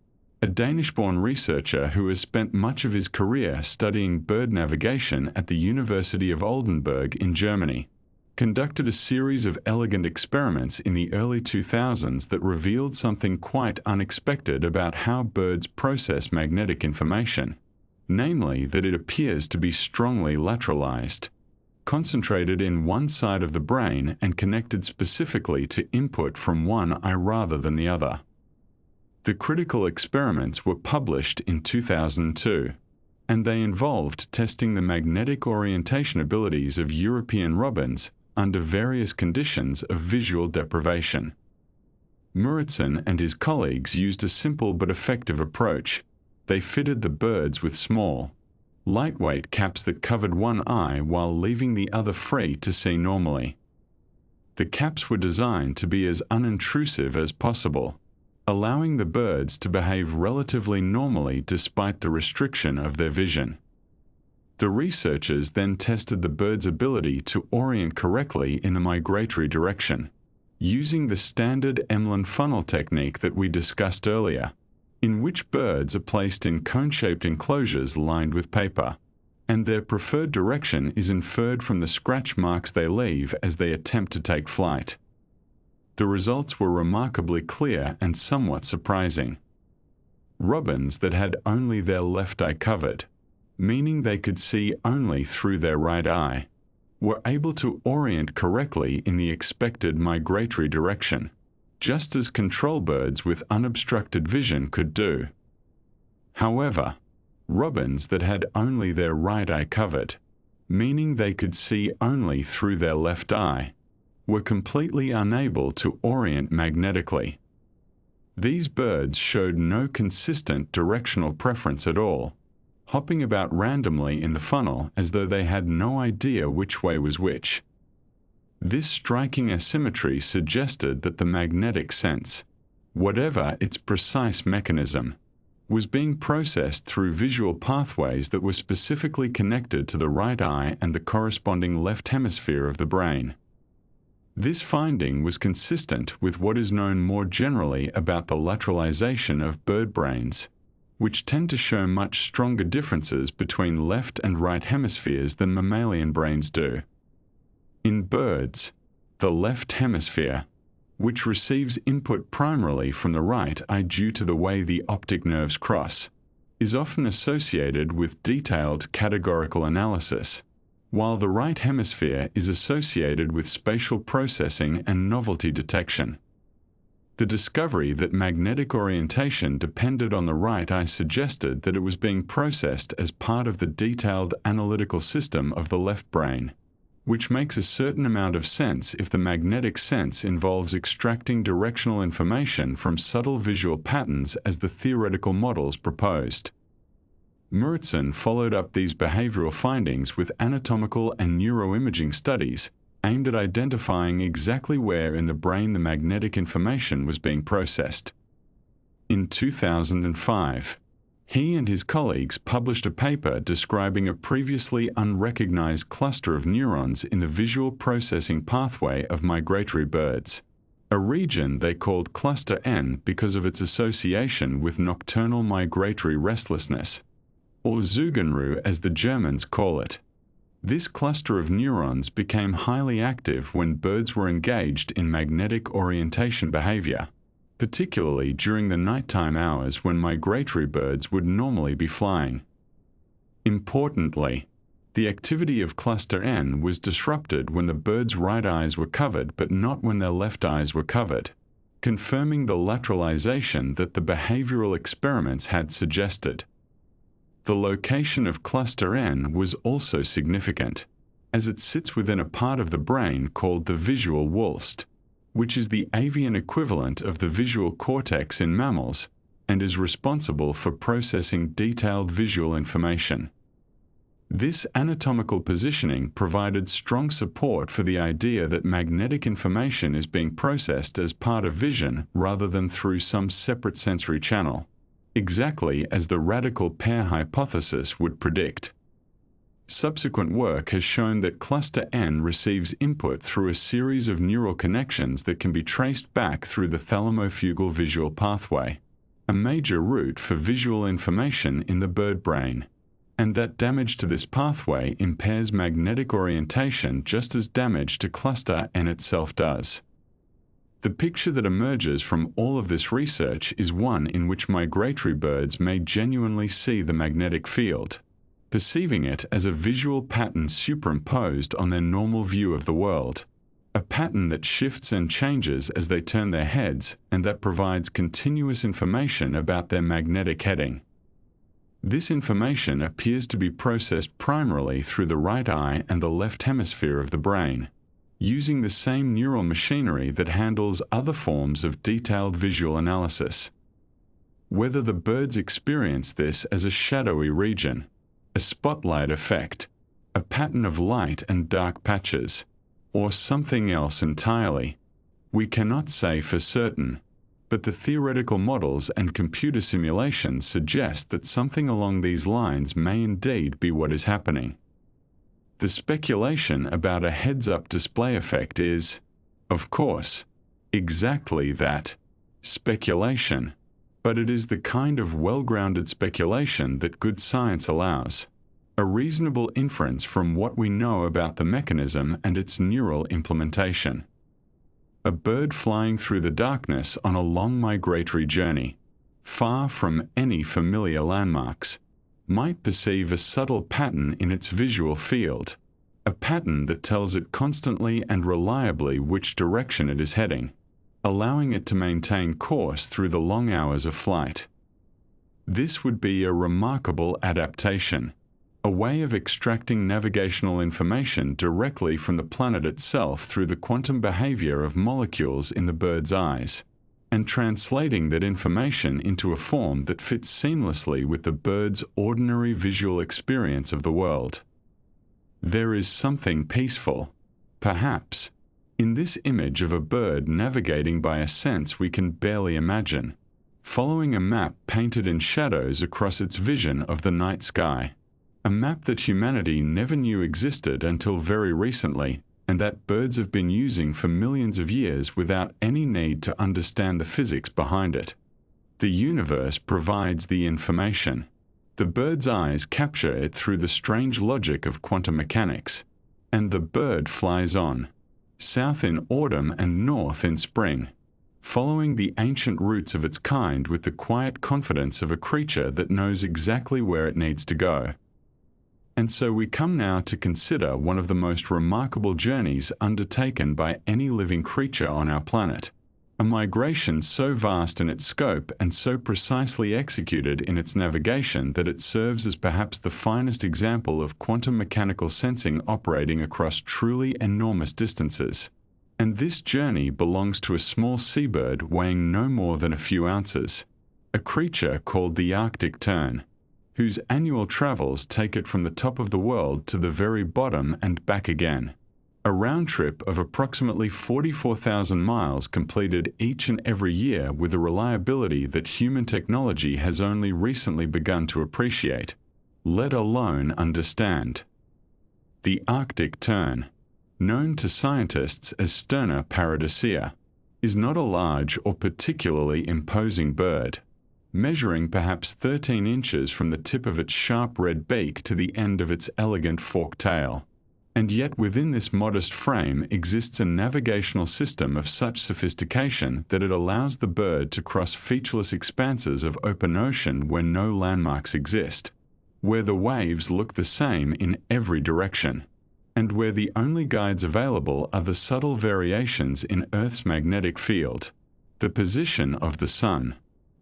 a Danish-born researcher who has spent much of his career studying bird navigation at the University of Oldenburg in Germany, conducted a series of elegant experiments in the early 2000s that revealed something quite unexpected about how birds process magnetic information, namely that it appears to be strongly lateralized, concentrated in one side of the brain and connected specifically to input from one eye rather than the other. The critical experiments were published in 2002, and they involved testing the magnetic orientation abilities of European robins under various conditions of visual deprivation. Moritzen and his colleagues used a simple but effective approach. They fitted the birds with small, lightweight caps that covered one eye while leaving the other free to see normally. The caps were designed to be as unintrusive as possible, allowing the birds to behave relatively normally despite the restriction of their vision. The researchers then tested the bird's ability to orient correctly in the migratory direction, using the standard Emlyn funnel technique that we discussed earlier, in which birds are placed in cone-shaped enclosures lined with paper, and their preferred direction is inferred from the scratch marks they leave as they attempt to take flight. The results were remarkably clear and somewhat surprising. Robins that had only their left eye covered, meaning they could see only through their right eye, were able to orient correctly in the expected migratory direction, just as control birds with unobstructed vision could do. However, robins that had only their right eye covered, meaning they could see only through their left eye, were completely unable to orient magnetically. These birds showed no consistent directional preference at all, hopping about randomly in the funnel as though they had no idea which way was which. This striking asymmetry suggested that the magnetic sense, whatever its precise mechanism, was being processed through visual pathways that were specifically connected to the right eye and the corresponding left hemisphere of the brain. This finding was consistent with what is known more generally about the lateralization of bird brains, which tend to show much stronger differences between left and right hemispheres than mammalian brains do. In birds, the left hemisphere, which receives input primarily from the right eye due to the way the optic nerves cross, is often associated with detailed categorical analysis, while the right hemisphere is associated with spatial processing and novelty detection. The discovery that magnetic orientation depended on the right eye suggested that it was being processed as part of the detailed analytical system of the left brain, which makes a certain amount of sense if the magnetic sense involves extracting directional information from subtle visual patterns as the theoretical models proposed. Moritzen followed up these behavioral findings with anatomical and neuroimaging studies aimed at identifying exactly where in the brain the magnetic information was being processed. In 2005, he and his colleagues published a paper describing a previously unrecognized cluster of neurons in the visual processing pathway of migratory birds, a region they called Cluster N because of its association with nocturnal migratory restlessness, or Zugenruhe as the Germans call it. This cluster of neurons became highly active when birds were engaged in magnetic orientation behavior, particularly during the nighttime hours when migratory birds would normally be flying. Importantly, the activity of cluster N was disrupted when the birds' right eyes were covered but not when their left eyes were covered, confirming the lateralization that the behavioral experiments had suggested. The location of cluster N was also significant, as it sits within a part of the brain called the visual wulst, which is the avian equivalent of the visual cortex in mammals and is responsible for processing detailed visual information. This anatomical positioning provided strong support for the idea that magnetic information is being processed as part of vision rather than through some separate sensory channel, exactly as the radical pair hypothesis would predict. Subsequent work has shown that cluster N receives input through a series of neural connections that can be traced back through the thalamofugal visual pathway, a major route for visual information in the bird brain, and that damage to this pathway impairs magnetic orientation just as damage to cluster N itself does. The picture that emerges from all of this research is one in which migratory birds may genuinely see the magnetic field, perceiving it as a visual pattern superimposed on their normal view of the world, a pattern that shifts and changes as they turn their heads and that provides continuous information about their magnetic heading. This information appears to be processed primarily through the right eye and the left hemisphere of the brain, using the same neural machinery that handles other forms of detailed visual analysis. Whether the birds experience this as a shadowy region, a spotlight effect, a pattern of light and dark patches, or something else entirely, we cannot say for certain, but the theoretical models and computer simulations suggest that something along these lines may indeed be what is happening. The speculation about a heads-up display effect is, of course, exactly that, speculation, but it is the kind of well-grounded speculation that good science allows, a reasonable inference from what we know about the mechanism and its neural implementation. A bird flying through the darkness on a long migratory journey, far from any familiar landmarks, might perceive a subtle pattern in its visual field, a pattern that tells it constantly and reliably which direction it is heading, allowing it to maintain course through the long hours of flight. This would be a remarkable adaptation, a way of extracting navigational information directly from the planet itself through the quantum behavior of molecules in the bird's eyes, and translating that information into a form that fits seamlessly with the bird's ordinary visual experience of the world. There is something peaceful, perhaps, in this image of a bird navigating by a sense we can barely imagine, following a map painted in shadows across its vision of the night sky, a map that humanity never knew existed until very recently, and that birds have been using for millions of years without any need to understand the physics behind it. The universe provides the information. The bird's eyes capture it through the strange logic of quantum mechanics, and the bird flies on, south in autumn and north in spring, following the ancient roots of its kind with the quiet confidence of a creature that knows exactly where it needs to go. And so we come now to consider one of the most remarkable journeys undertaken by any living creature on our planet, a migration so vast in its scope and so precisely executed in its navigation that it serves as perhaps the finest example of quantum mechanical sensing operating across truly enormous distances. And this journey belongs to a small seabird weighing no more than a few ounces, a creature called the Arctic tern, whose annual travels take it from the top of the world to the very bottom and back again. A round trip of approximately 44,000 miles completed each and every year with a reliability that human technology has only recently begun to appreciate, let alone understand. The Arctic tern, known to scientists as Sterna paradisea, is not a large or particularly imposing bird, measuring perhaps 13 inches from the tip of its sharp red beak to the end of its elegant forked tail. And yet within this modest frame exists a navigational system of such sophistication that it allows the bird to cross featureless expanses of open ocean where no landmarks exist, where the waves look the same in every direction, and where the only guides available are the subtle variations in Earth's magnetic field, the position of the sun,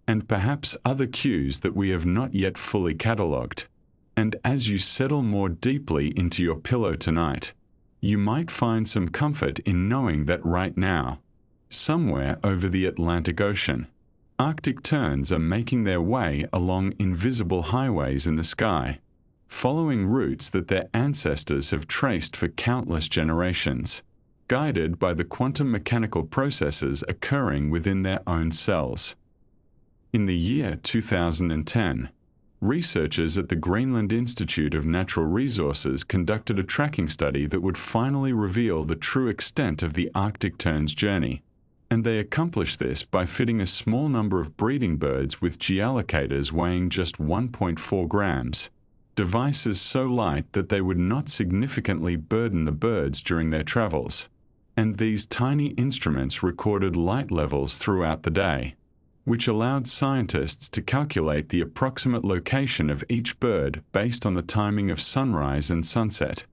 and perhaps other cues that we have not yet fully catalogued. And as you settle more deeply into your pillow tonight, you might find some comfort in knowing that right now, somewhere over the Atlantic Ocean, Arctic terns are making their way along invisible highways in the sky, following routes that their ancestors have traced for countless generations, guided by the quantum mechanical processes occurring within their own cells. In the year 2010, Researchers at the Greenland Institute of Natural Resources conducted a tracking study that would finally reveal the true extent of the Arctic tern's journey, and they accomplished this by fitting a small number of breeding birds with geolocators weighing just 1.4 grams, devices so light that they would not significantly burden the birds during their travels. And these tiny instruments recorded light levels throughout the day, which allowed scientists to calculate the approximate location of each bird based on the timing of sunrise and sunset,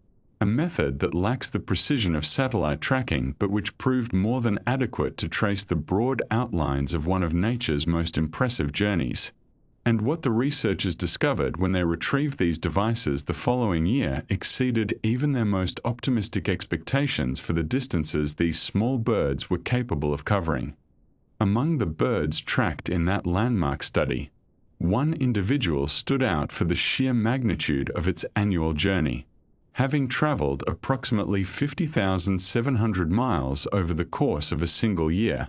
a method that lacks the precision of satellite tracking but which proved more than adequate to trace the broad outlines of one of nature's most impressive journeys. And what the researchers discovered when they retrieved these devices the following year exceeded even their most optimistic expectations for the distances these small birds were capable of covering. Among the birds tracked in that landmark study, one individual stood out for the sheer magnitude of its annual journey, having traveled approximately 50,700 miles over the course of a single year,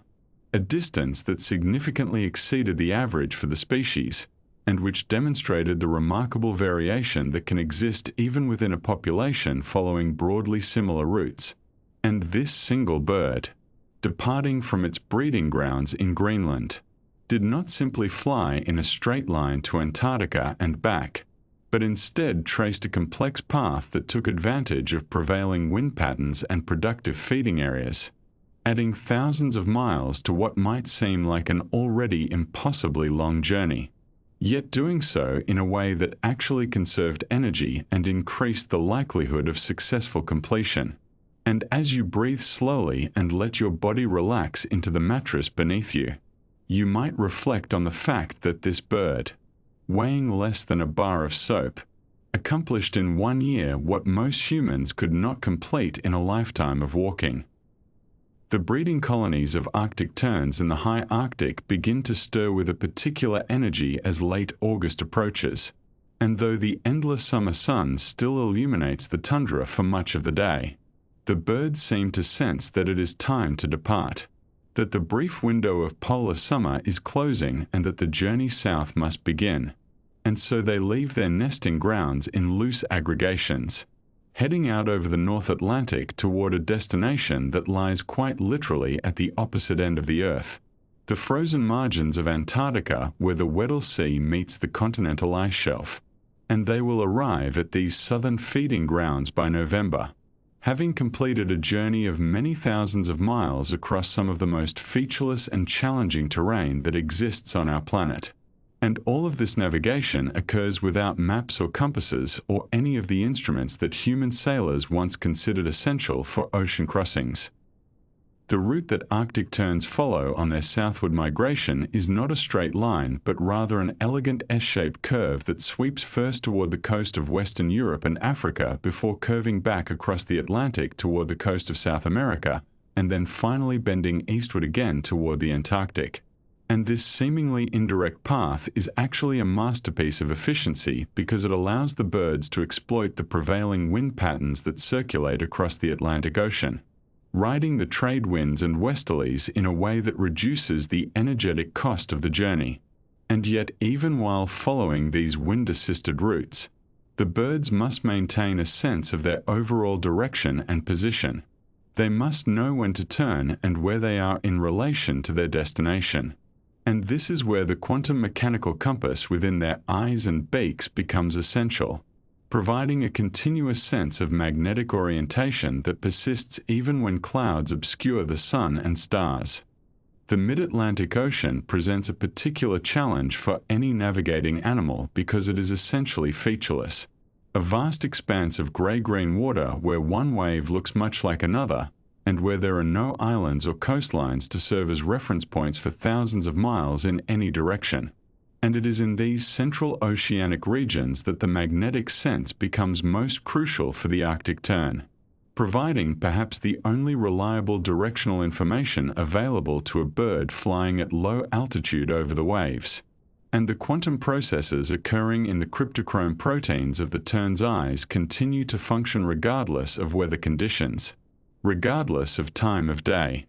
a distance that significantly exceeded the average for the species, and which demonstrated the remarkable variation that can exist even within a population following broadly similar routes. And this single bird, departing from its breeding grounds in Greenland, did not simply fly in a straight line to Antarctica and back, but instead traced a complex path that took advantage of prevailing wind patterns and productive feeding areas, adding thousands of miles to what might seem like an already impossibly long journey, yet doing so in a way that actually conserved energy and increased the likelihood of successful completion. And as you breathe slowly and let your body relax into the mattress beneath you, you might reflect on the fact that this bird, weighing less than a bar of soap, accomplished in 1 year what most humans could not complete in a lifetime of walking. The breeding colonies of Arctic terns in the high Arctic begin to stir with a particular energy as late August approaches, and though the endless summer sun still illuminates the tundra for much of the day, the birds seem to sense that it is time to depart, that the brief window of polar summer is closing and that the journey south must begin, and so they leave their nesting grounds in loose aggregations, heading out over the North Atlantic toward a destination that lies quite literally at the opposite end of the Earth, the frozen margins of Antarctica where the Weddell Sea meets the continental ice shelf, and they will arrive at these southern feeding grounds by November, having completed a journey of many thousands of miles across some of the most featureless and challenging terrain that exists on our planet. And all of this navigation occurs without maps or compasses or any of the instruments that human sailors once considered essential for ocean crossings. The route that Arctic terns follow on their southward migration is not a straight line, but rather an elegant S-shaped curve that sweeps first toward the coast of Western Europe and Africa before curving back across the Atlantic toward the coast of South America, and then finally bending eastward again toward the Antarctic. And this seemingly indirect path is actually a masterpiece of efficiency because it allows the birds to exploit the prevailing wind patterns that circulate across the Atlantic Ocean, riding the trade winds and westerlies in a way that reduces the energetic cost of the journey. And yet, even while following these wind-assisted routes, the birds must maintain a sense of their overall direction and position. They must know when to turn and where they are in relation to their destination. And this is where the quantum mechanical compass within their eyes and beaks becomes essential, providing a continuous sense of magnetic orientation that persists even when clouds obscure the sun and stars. The mid-Atlantic Ocean presents a particular challenge for any navigating animal because it is essentially featureless, a vast expanse of gray-green water where one wave looks much like another, and where there are no islands or coastlines to serve as reference points for thousands of miles in any direction. And it is in these central oceanic regions that the magnetic sense becomes most crucial for the Arctic tern, providing perhaps the only reliable directional information available to a bird flying at low altitude over the waves. And the quantum processes occurring in the cryptochrome proteins of the tern's eyes continue to function regardless of weather conditions, regardless of time of day,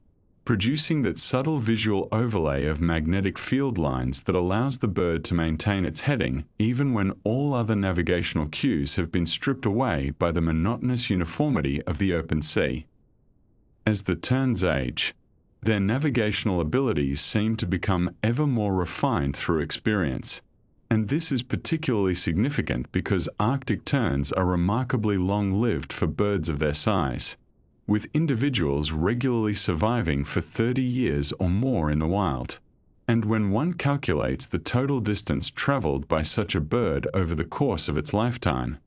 producing that subtle visual overlay of magnetic field lines that allows the bird to maintain its heading even when all other navigational cues have been stripped away by the monotonous uniformity of the open sea. As the terns age, their navigational abilities seem to become ever more refined through experience, and this is particularly significant because Arctic terns are remarkably long-lived for birds of their size, with individuals regularly surviving for 30 years or more in the wild. And when one calculates the total distance traveled by such a bird over the course of its lifetime,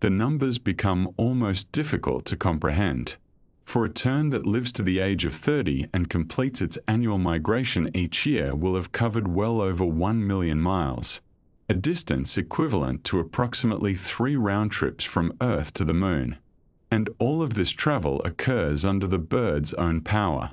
the numbers become almost difficult to comprehend. For a tern that lives to the age of 30 and completes its annual migration each year will have covered well over 1 million miles, a distance equivalent to approximately 3 round trips from Earth to the Moon. And all of this travel occurs under the bird's own power,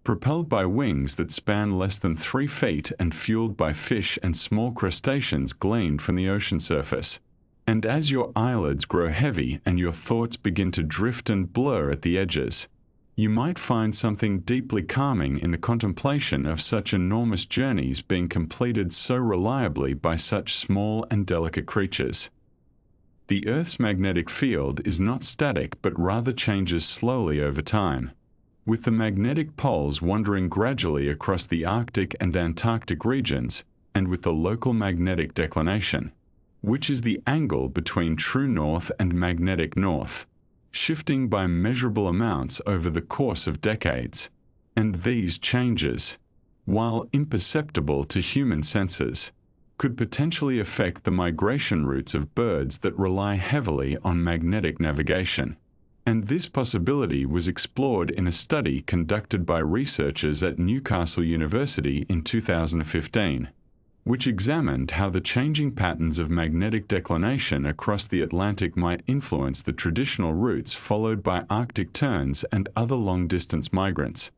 propelled by wings that span less than 3 feet and fueled by fish and small crustaceans gleaned from the ocean surface. And as your eyelids grow heavy and your thoughts begin to drift and blur at the edges, you might find something deeply calming in the contemplation of such enormous journeys being completed so reliably by such small and delicate creatures. The Earth's magnetic field is not static but rather changes slowly over time, with the magnetic poles wandering gradually across the Arctic and Antarctic regions and with the local magnetic declination, which is the angle between true north and magnetic north, shifting by measurable amounts over the course of decades. And these changes, while imperceptible to human senses, could potentially affect the migration routes of birds that rely heavily on magnetic navigation. And this possibility was explored in a study conducted by researchers at Newcastle University in 2015. Which examined how the changing patterns of magnetic declination across the Atlantic might influence the traditional routes followed by Arctic terns and other long-distance migrants.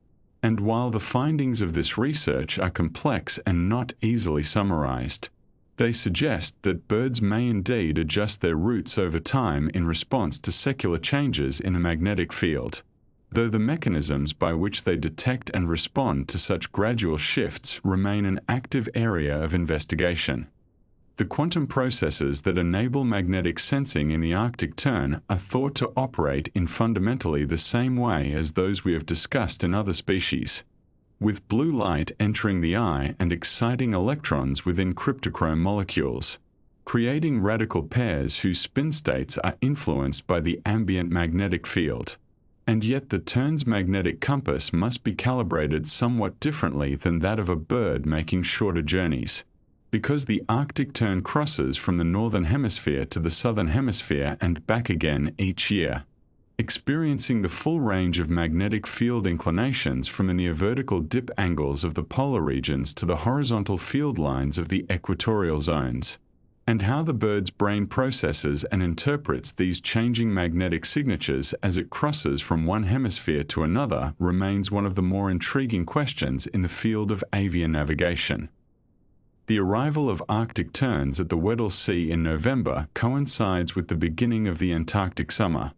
And while the findings of this research are complex and not easily summarized, they suggest that birds may indeed adjust their routes over time in response to secular changes in the magnetic field, though the mechanisms by which they detect and respond to such gradual shifts remain an active area of investigation. The quantum processes that enable magnetic sensing in the Arctic tern are thought to operate in fundamentally the same way as those we have discussed in other species, with blue light entering the eye and exciting electrons within cryptochrome molecules, creating radical pairs whose spin states are influenced by the ambient magnetic field. And yet the tern's magnetic compass must be calibrated somewhat differently than that of a bird making shorter journeys, because the Arctic tern crosses from the northern hemisphere to the southern hemisphere and back again each year, experiencing the full range of magnetic field inclinations from the near-vertical dip angles of the polar regions to the horizontal field lines of the equatorial zones. And how the bird's brain processes and interprets these changing magnetic signatures as it crosses from one hemisphere to another remains one of the more intriguing questions in the field of avian navigation. The arrival of Arctic terns at the Weddell Sea in November coincides with the beginning of the Antarctic summer,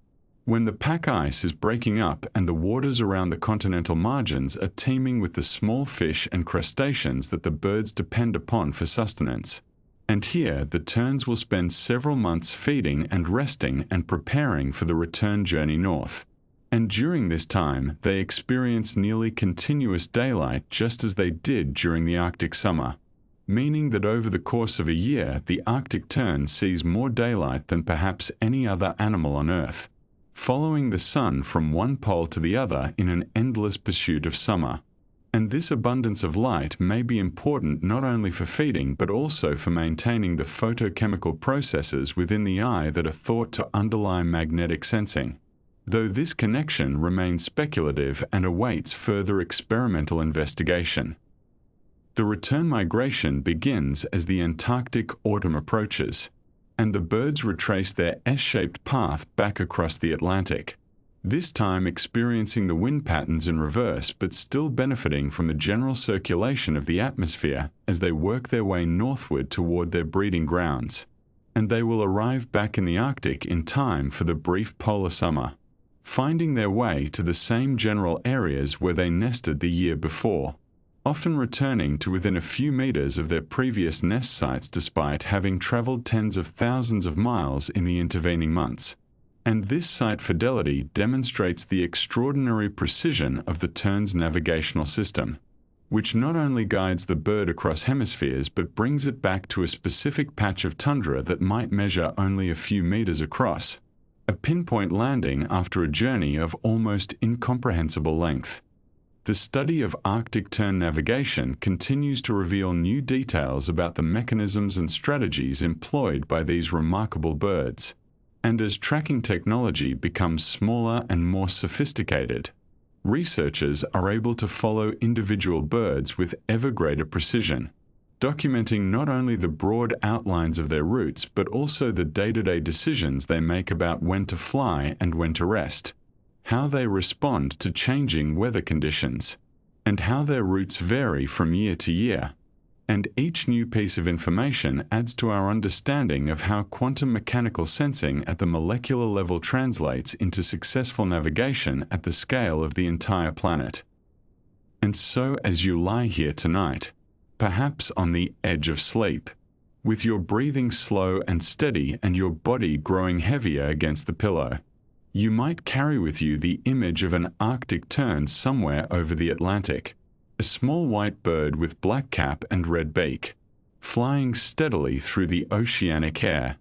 when the pack ice is breaking up and the waters around the continental margins are teeming with the small fish and crustaceans that the birds depend upon for sustenance. And here the terns will spend several months feeding and resting and preparing for the return journey north. And during this time, they experience nearly continuous daylight just as they did during the Arctic summer, meaning that over the course of a year, the Arctic tern sees more daylight than perhaps any other animal on Earth, following the sun from one pole to the other in an endless pursuit of summer. And this abundance of light may be important not only for feeding but also for maintaining the photochemical processes within the eye that are thought to underlie magnetic sensing, though this connection remains speculative and awaits further experimental investigation. The return migration begins as the Antarctic autumn approaches, and the birds retrace their S-shaped path back across the Atlantic, this time experiencing the wind patterns in reverse but still benefiting from the general circulation of the atmosphere as they work their way northward toward their breeding grounds. And they will arrive back in the Arctic in time for the brief polar summer, finding their way to the same general areas where they nested the year before, often returning to within a few meters of their previous nest sites despite having traveled tens of thousands of miles in the intervening months. And this site fidelity demonstrates the extraordinary precision of the Terns navigational system, which not only guides the bird across hemispheres but brings it back to a specific patch of tundra that might measure only a few meters across, a pinpoint landing after a journey of almost incomprehensible length. The study of Arctic tern navigation continues to reveal new details about the mechanisms and strategies employed by these remarkable birds. And as tracking technology becomes smaller and more sophisticated, researchers are able to follow individual birds with ever greater precision, documenting not only the broad outlines of their routes but also the day-to-day decisions they make about when to fly and when to rest, how they respond to changing weather conditions, and how their routes vary from year to year. And each new piece of information adds to our understanding of how quantum mechanical sensing at the molecular level translates into successful navigation at the scale of the entire planet. And so as you lie here tonight, perhaps on the edge of sleep, with your breathing slow and steady and your body growing heavier against the pillow, you might carry with you the image of an Arctic tern somewhere over the Atlantic, a small white bird with black cap and red beak, flying steadily through the oceanic air,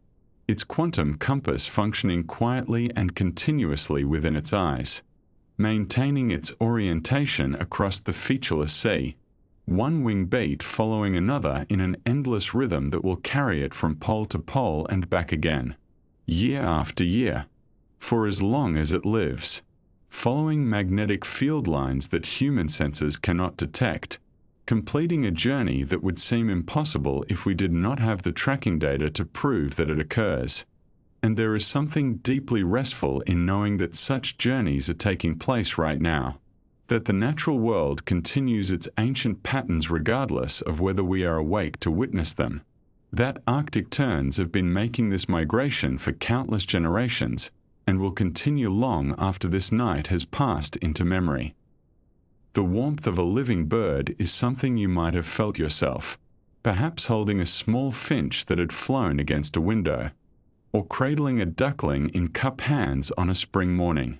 its quantum compass functioning quietly and continuously within its eyes, maintaining its orientation across the featureless sea, one wing beat following another in an endless rhythm that will carry it from pole to pole and back again, year after year, for as long as it lives, following magnetic field lines that human senses cannot detect, completing a journey that would seem impossible if we did not have the tracking data to prove that it occurs. And there is something deeply restful in knowing that such journeys are taking place right now, that the natural world continues its ancient patterns regardless of whether we are awake to witness them, that Arctic terns have been making this migration for countless generations, and will continue long after this night has passed into memory. The warmth of a living bird is something you might have felt yourself, perhaps holding a small finch that had flown against a window, or cradling a duckling in cup hands on a spring morning.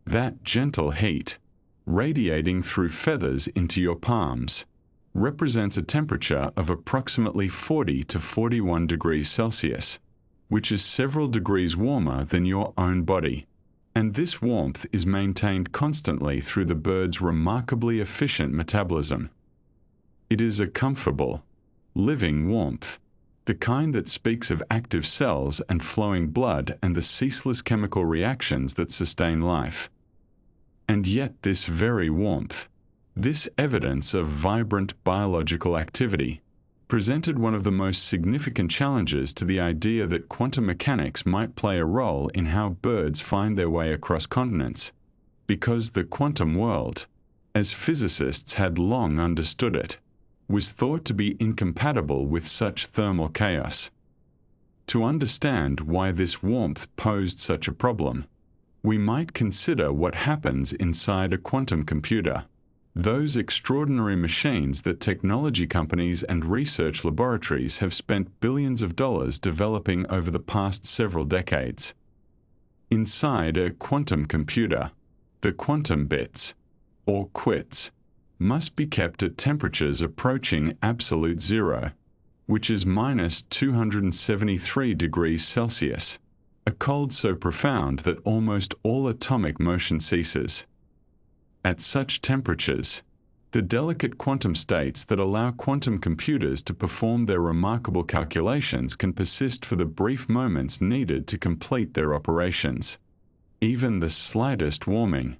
That gentle heat, radiating through feathers into your palms, represents a temperature of approximately 40 to 41 degrees Celsius, which is several degrees warmer than your own body, and this warmth is maintained constantly through the bird's remarkably efficient metabolism. It is a comfortable, living warmth, the kind that speaks of active cells and flowing blood and the ceaseless chemical reactions that sustain life. And yet this very warmth, this evidence of vibrant biological activity, presented one of the most significant challenges to the idea that quantum mechanics might play a role in how birds find their way across continents, because the quantum world, as physicists had long understood it, was thought to be incompatible with such thermal chaos. To understand why this warmth posed such a problem, we might consider what happens inside a quantum computer. Those extraordinary machines that technology companies and research laboratories have spent billions of dollars developing over the past several decades. Inside a quantum computer, the quantum bits, or qubits, must be kept at temperatures approaching absolute zero, which is minus 273 degrees Celsius, a cold so profound that almost all atomic motion ceases. At such temperatures, the delicate quantum states that allow quantum computers to perform their remarkable calculations can persist for the brief moments needed to complete their operations. Even the slightest warming,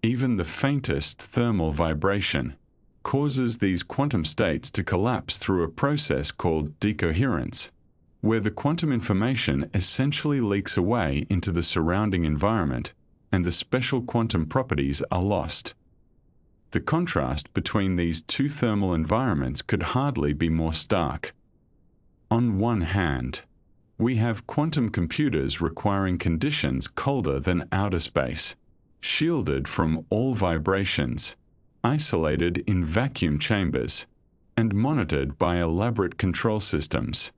even the faintest thermal vibration, causes these quantum states to collapse through a process called decoherence, where the quantum information essentially leaks away into the surrounding environment, and the special quantum properties are lost. The contrast between these two thermal environments could hardly be more stark. On one hand, We have quantum computers requiring conditions colder than outer space, shielded from all vibrations, isolated in vacuum chambers, and monitored by elaborate control systems.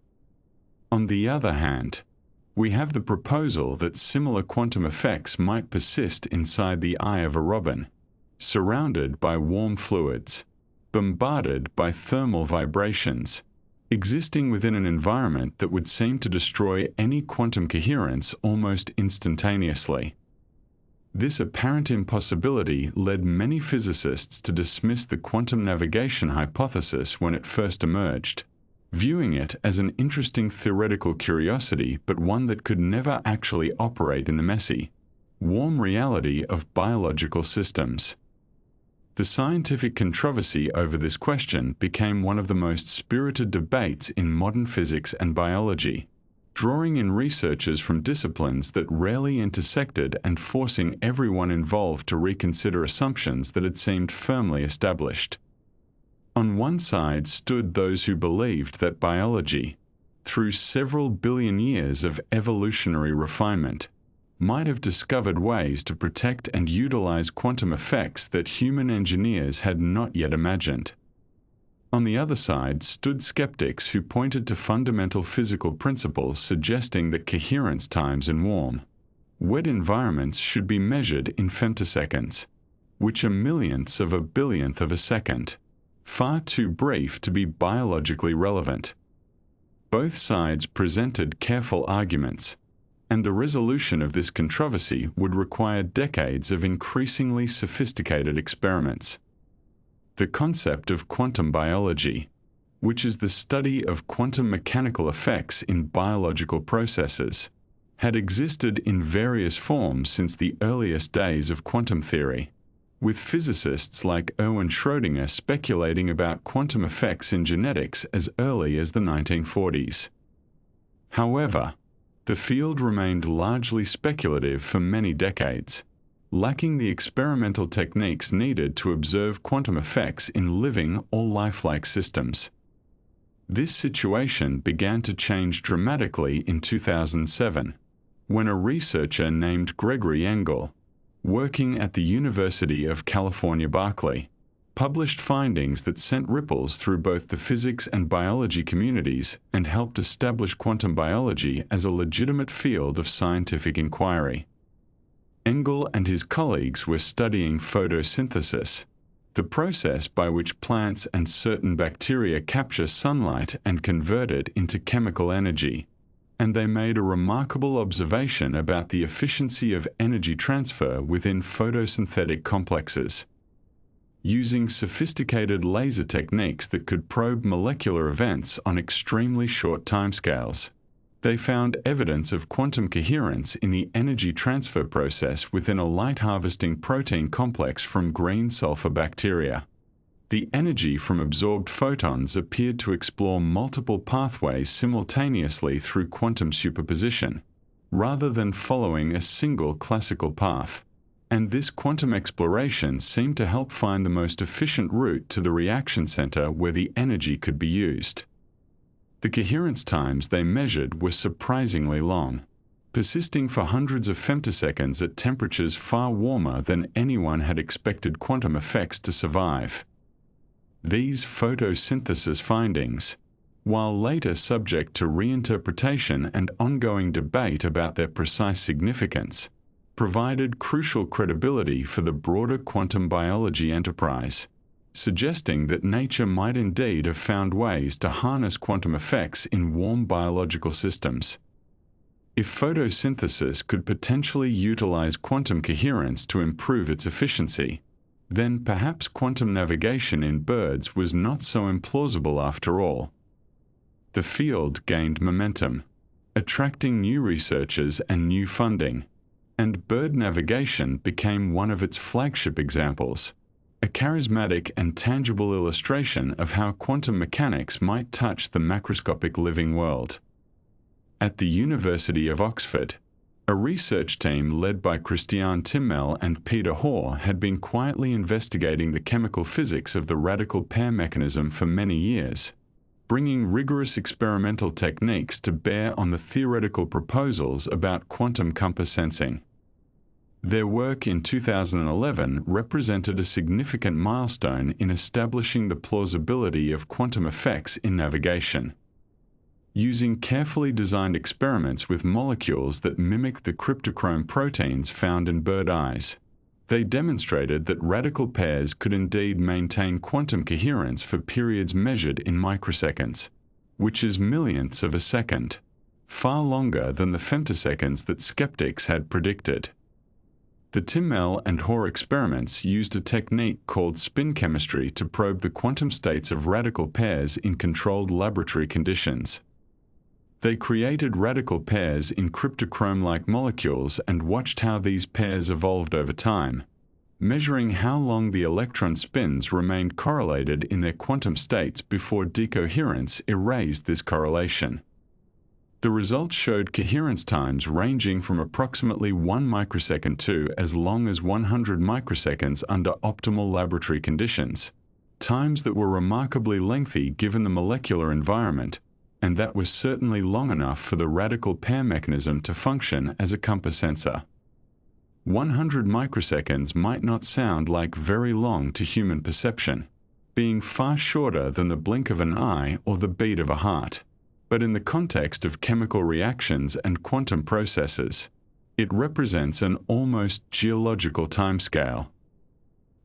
On the other hand, we have the proposal that similar quantum effects might persist inside the eye of a robin, surrounded by warm fluids, bombarded by thermal vibrations, existing within an environment that would seem to destroy any quantum coherence almost instantaneously. This apparent impossibility led many physicists to dismiss the quantum navigation hypothesis when it first emerged, viewing it as an interesting theoretical curiosity but one that could never actually operate in the messy, warm reality of biological systems. The scientific controversy over this question became one of the most spirited debates in modern physics and biology, drawing in researchers from disciplines that rarely intersected and forcing everyone involved to reconsider assumptions that had seemed firmly established. On one side stood those who believed that biology, through several billion years of evolutionary refinement, might have discovered ways to protect and utilize quantum effects that human engineers had not yet imagined. On the other side stood skeptics who pointed to fundamental physical principles suggesting that coherence times in warm, wet environments should be measured in femtoseconds, which are millionths of a billionth of a second, far too brief to be biologically relevant. Both sides presented careful arguments, and the resolution of this controversy would require decades of increasingly sophisticated experiments. The concept of quantum biology, which is the study of quantum mechanical effects in biological processes, had existed in various forms since the earliest days of quantum theory, with physicists like Erwin Schrödinger speculating about quantum effects in genetics as early as the 1940s. However, the field remained largely speculative for many decades, lacking the experimental techniques needed to observe quantum effects in living or lifelike systems. This situation began to change dramatically in 2007, when a researcher named Gregory Engel, working at the University of California, Berkeley, published findings that sent ripples through both the physics and biology communities and helped establish quantum biology as a legitimate field of scientific inquiry. Engel and his colleagues were studying photosynthesis, the process by which plants and certain bacteria capture sunlight and convert it into chemical energy, and they made a remarkable observation about the efficiency of energy transfer within photosynthetic complexes. Using sophisticated laser techniques that could probe molecular events on extremely short timescales, they found evidence of quantum coherence in the energy transfer process within a light-harvesting protein complex from green sulfur bacteria. The energy from absorbed photons appeared to explore multiple pathways simultaneously through quantum superposition, rather than following a single classical path. And this quantum exploration seemed to help find the most efficient route to the reaction center where the energy could be used. The coherence times they measured were surprisingly long, persisting for hundreds of femtoseconds at temperatures far warmer than anyone had expected quantum effects to survive. These photosynthesis findings, while later subject to reinterpretation and ongoing debate about their precise significance, provided crucial credibility for the broader quantum biology enterprise, suggesting that nature might indeed have found ways to harness quantum effects in warm biological systems. If photosynthesis could potentially utilize quantum coherence to improve its efficiency, then perhaps quantum navigation in birds was not so implausible after all. The field gained momentum, attracting new researchers and new funding, and bird navigation became one of its flagship examples, a charismatic and tangible illustration of how quantum mechanics might touch the macroscopic living world. At the University of Oxford, a research team led by Christiaan Timmel and Peter Hoare had been quietly investigating the chemical physics of the radical pair mechanism for many years, bringing rigorous experimental techniques to bear on the theoretical proposals about quantum compass sensing. Their work in 2011 represented a significant milestone in establishing the plausibility of quantum effects in navigation. Using carefully designed experiments with molecules that mimic the cryptochrome proteins found in bird eyes, they demonstrated that radical pairs could indeed maintain quantum coherence for periods measured in microseconds, which is millionths of a second, far longer than the femtoseconds that skeptics had predicted. The Timmel and Hoare experiments used a technique called spin chemistry to probe the quantum states of radical pairs in controlled laboratory conditions. They created radical pairs in cryptochrome-like molecules and watched how these pairs evolved over time, measuring how long the electron spins remained correlated in their quantum states before decoherence erased this correlation. The results showed coherence times ranging from approximately 1 microsecond to as long as 100 microseconds under optimal laboratory conditions, times that were remarkably lengthy given the molecular environment, and that was certainly long enough for the radical pair mechanism to function as a compass sensor. 100 microseconds might not sound like very long to human perception, being far shorter than the blink of an eye or the beat of a heart. But in the context of chemical reactions and quantum processes, it represents an almost geological timescale.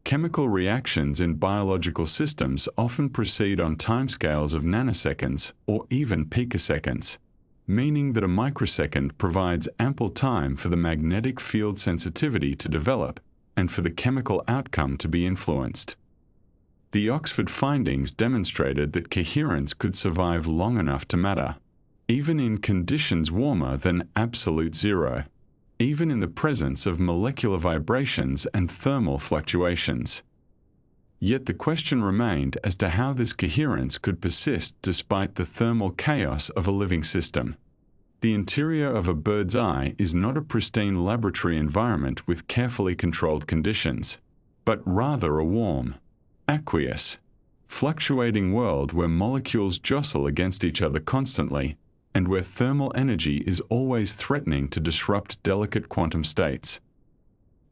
Chemical reactions in biological systems often proceed on timescales of nanoseconds or even picoseconds, meaning that a microsecond provides ample time for the magnetic field sensitivity to develop and for the chemical outcome to be influenced. The Oxford findings demonstrated that coherence could survive long enough to matter, even in conditions warmer than absolute zero, even in the presence of molecular vibrations and thermal fluctuations. Yet the question remained as to how this coherence could persist despite the thermal chaos of a living system. The interior of a bird's eye is not a pristine laboratory environment with carefully controlled conditions, but rather a warm, aqueous, fluctuating world where molecules jostle against each other constantly, and where thermal energy is always threatening to disrupt delicate quantum states.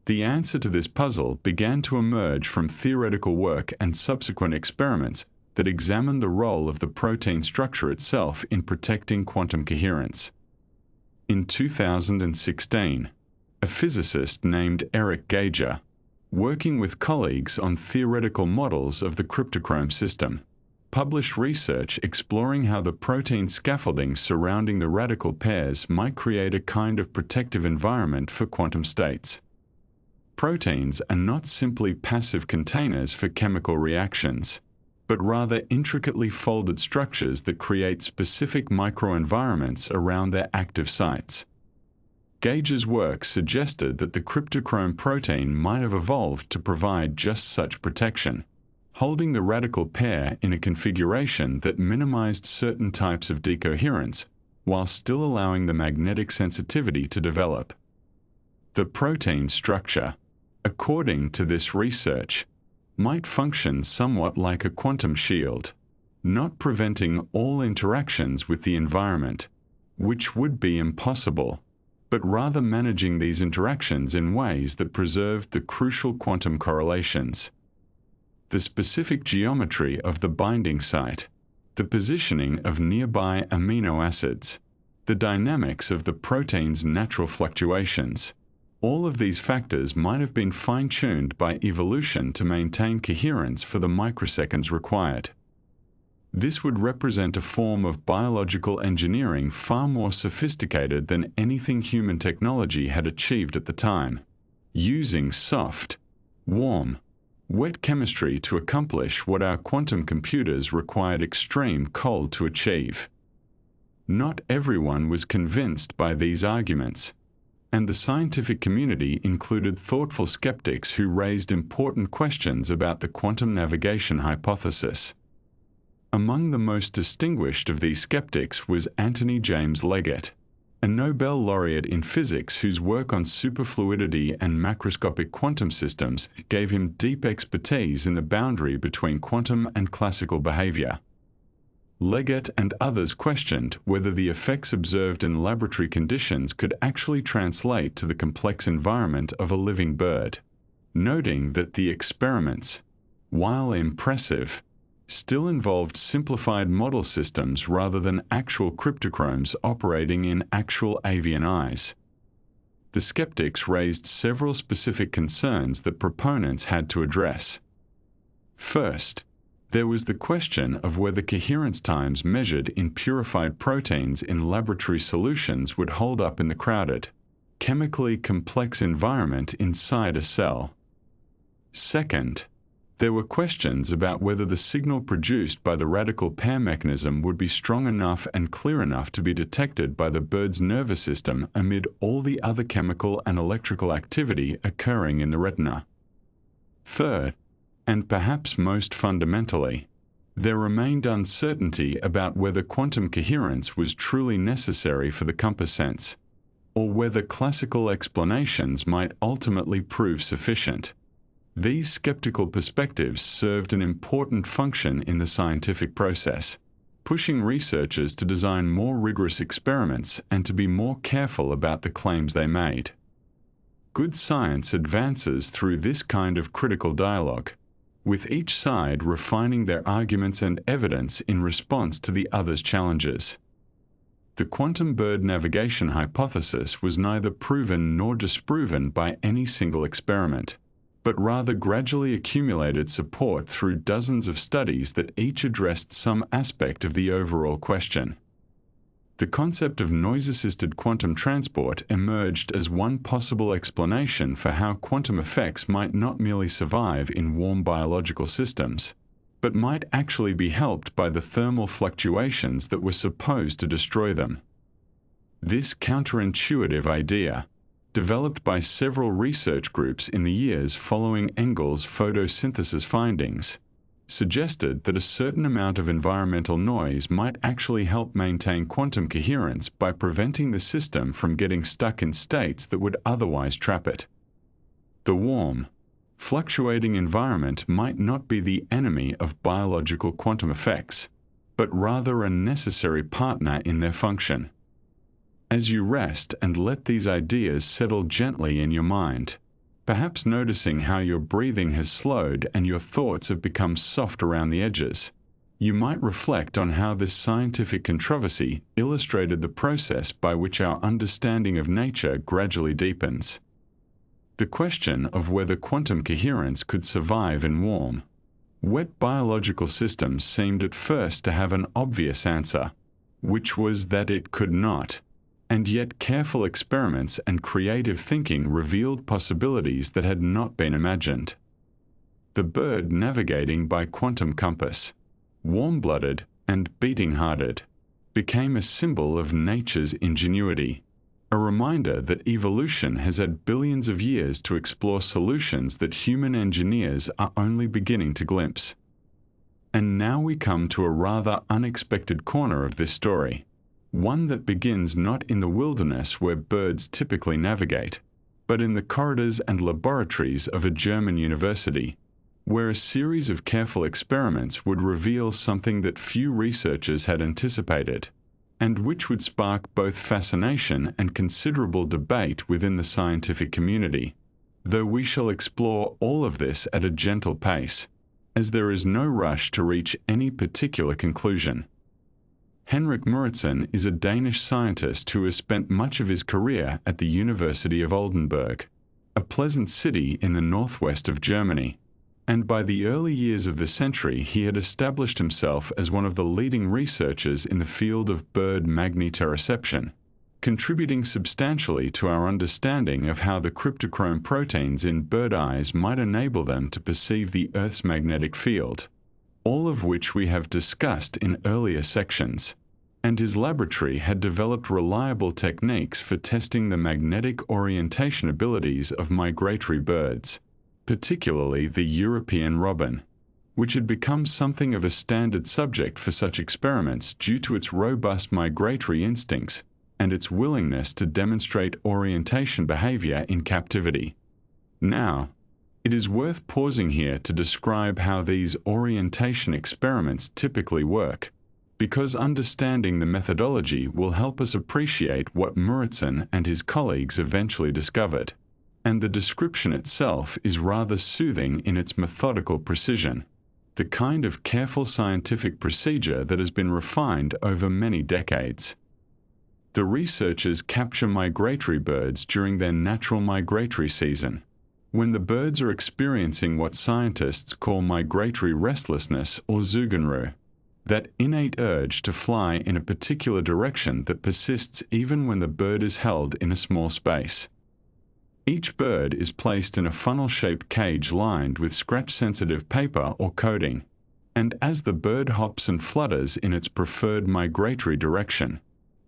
The answer to this puzzle began to emerge from theoretical work and subsequent experiments that examined the role of the protein structure itself in protecting quantum coherence. In 2016, a physicist named Eric Gauger, working with colleagues on theoretical models of the cryptochrome system, published research exploring how the protein scaffolding surrounding the radical pairs might create a kind of protective environment for quantum states. Proteins are not simply passive containers for chemical reactions, but rather intricately folded structures that create specific microenvironments around their active sites. Gauger's work suggested that the cryptochrome protein might have evolved to provide just such protection, holding the radical pair in a configuration that minimized certain types of decoherence while still allowing the magnetic sensitivity to develop. The protein structure, according to this research, might function somewhat like a quantum shield, not preventing all interactions with the environment, which would be impossible, but rather managing these interactions in ways that preserved the crucial quantum correlations. The specific geometry of the binding site, the positioning of nearby amino acids, the dynamics of the protein's natural fluctuations, all of these factors might have been fine-tuned by evolution to maintain coherence for the microseconds required. This would represent a form of biological engineering far more sophisticated than anything human technology had achieved at the time, using soft, warm, wet chemistry to accomplish what our quantum computers required extreme cold to achieve. Not everyone was convinced by these arguments, and the scientific community included thoughtful skeptics who raised important questions about the quantum navigation hypothesis. Among the most distinguished of these skeptics was Anthony James Leggett, a Nobel laureate in physics whose work on superfluidity and macroscopic quantum systems gave him deep expertise in the boundary between quantum and classical behavior. Leggett and others questioned whether the effects observed in laboratory conditions could actually translate to the complex environment of a living bird, noting that the experiments, while impressive, still involved simplified model systems rather than actual cryptochromes operating in actual avian eyes. The skeptics raised several specific concerns that proponents had to address. First, there was the question of whether coherence times measured in purified proteins in laboratory solutions would hold up in the crowded, chemically complex environment inside a cell. Second, there were questions about whether the signal produced by the radical pair mechanism would be strong enough and clear enough to be detected by the bird's nervous system amid all the other chemical and electrical activity occurring in the retina. Third, and perhaps most fundamentally, there remained uncertainty about whether quantum coherence was truly necessary for the compass sense, or whether classical explanations might ultimately prove sufficient. These skeptical perspectives served an important function in the scientific process, pushing researchers to design more rigorous experiments and to be more careful about the claims they made. Good science advances through this kind of critical dialogue, with each side refining their arguments and evidence in response to the other's challenges. The quantum bird navigation hypothesis was neither proven nor disproven by any single experiment, but rather gradually accumulated support through dozens of studies that each addressed some aspect of the overall question. The concept of noise-assisted quantum transport emerged as one possible explanation for how quantum effects might not merely survive in warm biological systems, but might actually be helped by the thermal fluctuations that were supposed to destroy them. This counterintuitive idea, developed by several research groups in the years following Engel's photosynthesis findings, suggested that a certain amount of environmental noise might actually help maintain quantum coherence by preventing the system from getting stuck in states that would otherwise trap it. The warm, fluctuating environment might not be the enemy of biological quantum effects, but rather a necessary partner in their function. As you rest and let these ideas settle gently in your mind, perhaps noticing how your breathing has slowed and your thoughts have become soft around the edges, you might reflect on how this scientific controversy illustrated the process by which our understanding of nature gradually deepens. The question of whether quantum coherence could survive in warm, wet biological systems seemed at first to have an obvious answer, which was that it could not. And yet careful experiments and creative thinking revealed possibilities that had not been imagined. The bird navigating by quantum compass, warm-blooded and beating-hearted, became a symbol of nature's ingenuity, a reminder that evolution has had billions of years to explore solutions that human engineers are only beginning to glimpse. And now we come to a rather unexpected corner of this story. One that begins not in the wilderness where birds typically navigate, but in the corridors and laboratories of a German university, where a series of careful experiments would reveal something that few researchers had anticipated, and which would spark both fascination and considerable debate within the scientific community, though we shall explore all of this at a gentle pace, as there is no rush to reach any particular conclusion. Henrik Moritzen is a Danish scientist who has spent much of his career at the University of Oldenburg, a pleasant city in the northwest of Germany, and by the early years of the century he had established himself as one of the leading researchers in the field of bird magnetoreception, contributing substantially to our understanding of how the cryptochrome proteins in bird eyes might enable them to perceive the Earth's magnetic field, all of which we have discussed in earlier sections, and his laboratory had developed reliable techniques for testing the magnetic orientation abilities of migratory birds, particularly the European robin, which had become something of a standard subject for such experiments due to its robust migratory instincts and its willingness to demonstrate orientation behavior in captivity. Now, it is worth pausing here to describe how these orientation experiments typically work, because understanding the methodology will help us appreciate what Muritzen and his colleagues eventually discovered, and the description itself is rather soothing in its methodical precision, the kind of careful scientific procedure that has been refined over many decades. The researchers capture migratory birds during their natural migratory season, when the birds are experiencing what scientists call migratory restlessness or Zugenruhe, that innate urge to fly in a particular direction that persists even when the bird is held in a small space. Each bird is placed in a funnel-shaped cage lined with scratch-sensitive paper or coating, and as the bird hops and flutters in its preferred migratory direction,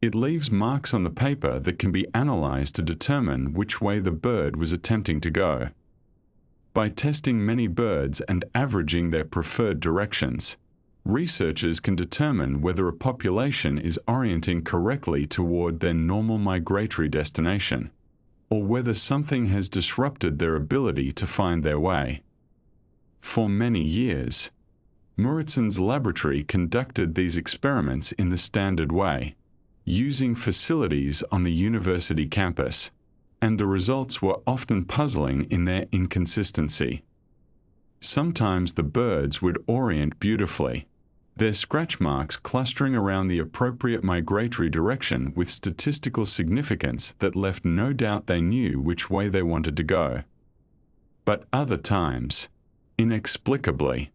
it leaves marks on the paper that can be analyzed to determine which way the bird was attempting to go. By testing many birds and averaging their preferred directions, researchers can determine whether a population is orienting correctly toward their normal migratory destination, or whether something has disrupted their ability to find their way. For many years, Muritzen's laboratory conducted these experiments in the standard way, using facilities on the university campus, and the results were often puzzling in their inconsistency. Sometimes the birds would orient beautifully, their scratch marks clustering around the appropriate migratory direction with statistical significance that left no doubt they knew which way they wanted to go. But other times, inexplicably,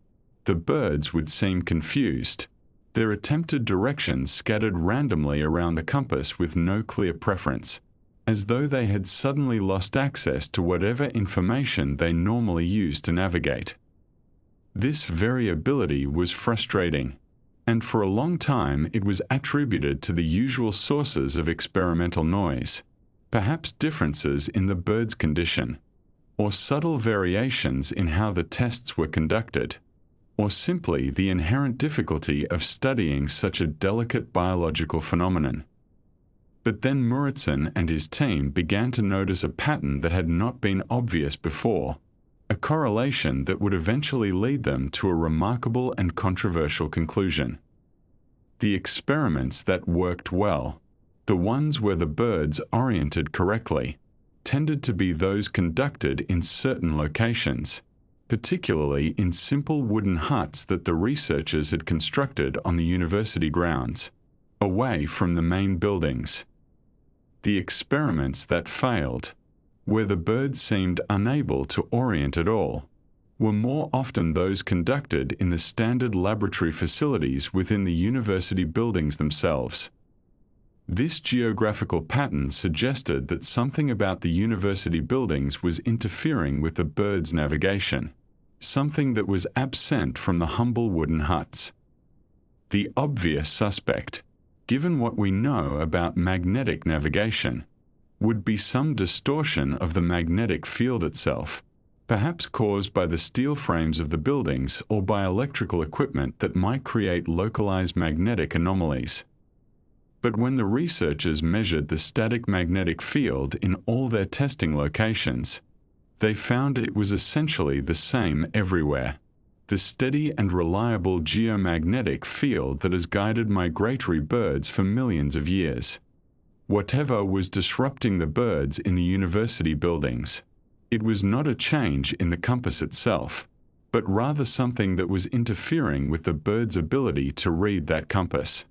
the birds would seem confused, their attempted directions scattered randomly around the compass with no clear preference, as though they had suddenly lost access to whatever information they normally use to navigate. This variability was frustrating, and for a long time it was attributed to the usual sources of experimental noise, perhaps differences in the bird's condition, or subtle variations in how the tests were conducted, or simply the inherent difficulty of studying such a delicate biological phenomenon. But then Muritzen and his team began to notice a pattern that had not been obvious before, a correlation that would eventually lead them to a remarkable and controversial conclusion. The experiments that worked well, the ones where the birds oriented correctly, tended to be those conducted in certain locations, particularly in simple wooden huts that the researchers had constructed on the university grounds, away from the main buildings. The experiments that failed, where the birds seemed unable to orient at all, were more often those conducted in the standard laboratory facilities within the university buildings themselves. This geographical pattern suggested that something about the university buildings was interfering with the birds' navigation, something that was absent from the humble wooden huts. The obvious suspect, given what we know about magnetic navigation, would be some distortion of the magnetic field itself, perhaps caused by the steel frames of the buildings or by electrical equipment that might create localized magnetic anomalies. But when the researchers measured the static magnetic field in all their testing locations, they found it was essentially the same everywhere, the steady and reliable geomagnetic field that has guided migratory birds for millions of years. Whatever was disrupting the birds in the university buildings, it was not a change in the compass itself, but rather something that was interfering with the bird's ability to read that compass.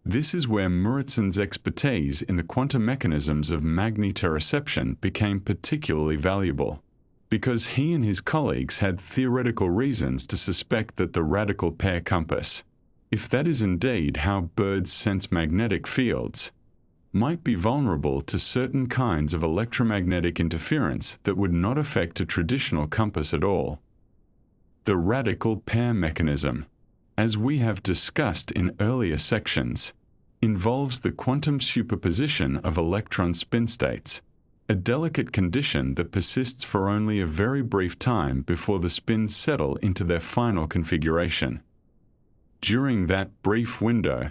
This is where Muritzen's expertise in the quantum mechanisms of magnetoreception became particularly valuable, because he and his colleagues had theoretical reasons to suspect that the radical pair compass, if that is indeed how birds sense magnetic fields, might be vulnerable to certain kinds of electromagnetic interference that would not affect a traditional compass at all. The radical pair mechanism, as we have discussed in earlier sections, involves the quantum superposition of electron spin states, a delicate condition that persists for only a very brief time before the spins settle into their final configuration. During that brief window,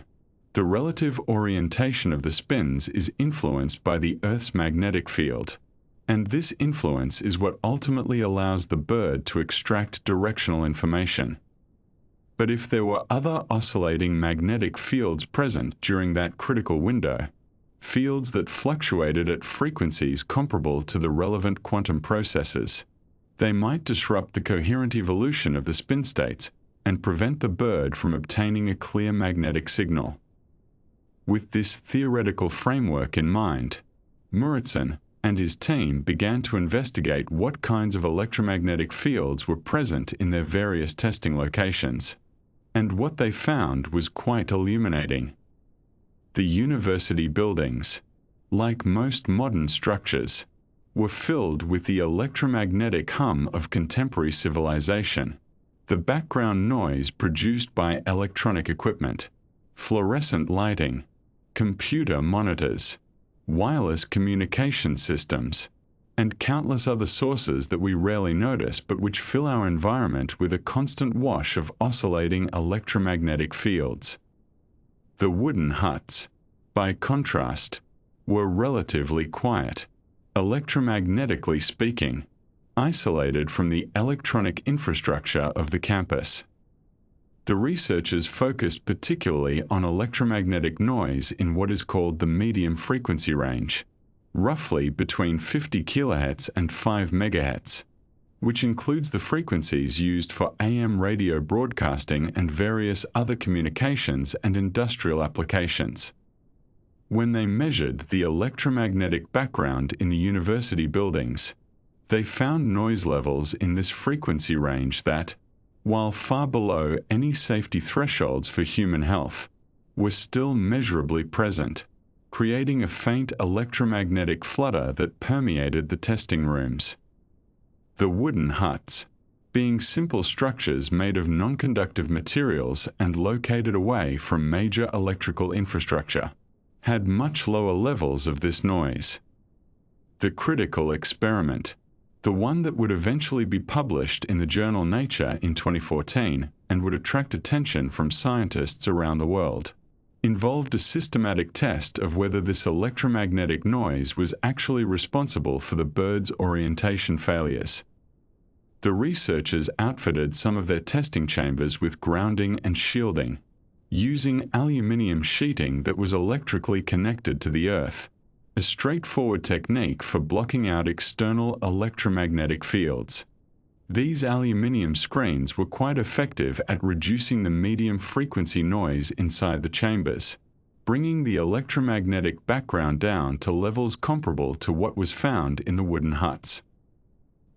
the relative orientation of the spins is influenced by the Earth's magnetic field, and this influence is what ultimately allows the bird to extract directional information. But if there were other oscillating magnetic fields present during that critical window, fields that fluctuated at frequencies comparable to the relevant quantum processes, they might disrupt the coherent evolution of the spin states and prevent the bird from obtaining a clear magnetic signal. With this theoretical framework in mind, Muritzen and his team began to investigate what kinds of electromagnetic fields were present in their various testing locations. And what they found was quite illuminating. The university buildings, like most modern structures, were filled with the electromagnetic hum of contemporary civilization, the background noise produced by electronic equipment, fluorescent lighting, computer monitors, wireless communication systems, and countless other sources that we rarely notice but which fill our environment with a constant wash of oscillating electromagnetic fields. The wooden huts, by contrast, were relatively quiet, electromagnetically speaking, isolated from the electronic infrastructure of the campus. The researchers focused particularly on electromagnetic noise in what is called the medium frequency range, roughly between 50 kHz and 5 MHz, which includes the frequencies used for AM radio broadcasting and various other communications and industrial applications. When they measured the electromagnetic background in the university buildings, they found noise levels in this frequency range that, while far below any safety thresholds for human health, were still measurably present, creating a faint electromagnetic flutter that permeated the testing rooms. The wooden huts, being simple structures made of non-conductive materials and located away from major electrical infrastructure, had much lower levels of this noise. The critical experiment, the one that would eventually be published in the journal Nature in 2014 and would attract attention from scientists around the world, involved a systematic test of whether this electromagnetic noise was actually responsible for the bird's orientation failures. The researchers outfitted some of their testing chambers with grounding and shielding, using aluminium sheeting that was electrically connected to the Earth, a straightforward technique for blocking out external electromagnetic fields. These aluminium screens were quite effective at reducing the medium frequency noise inside the chambers, bringing the electromagnetic background down to levels comparable to what was found in the wooden huts.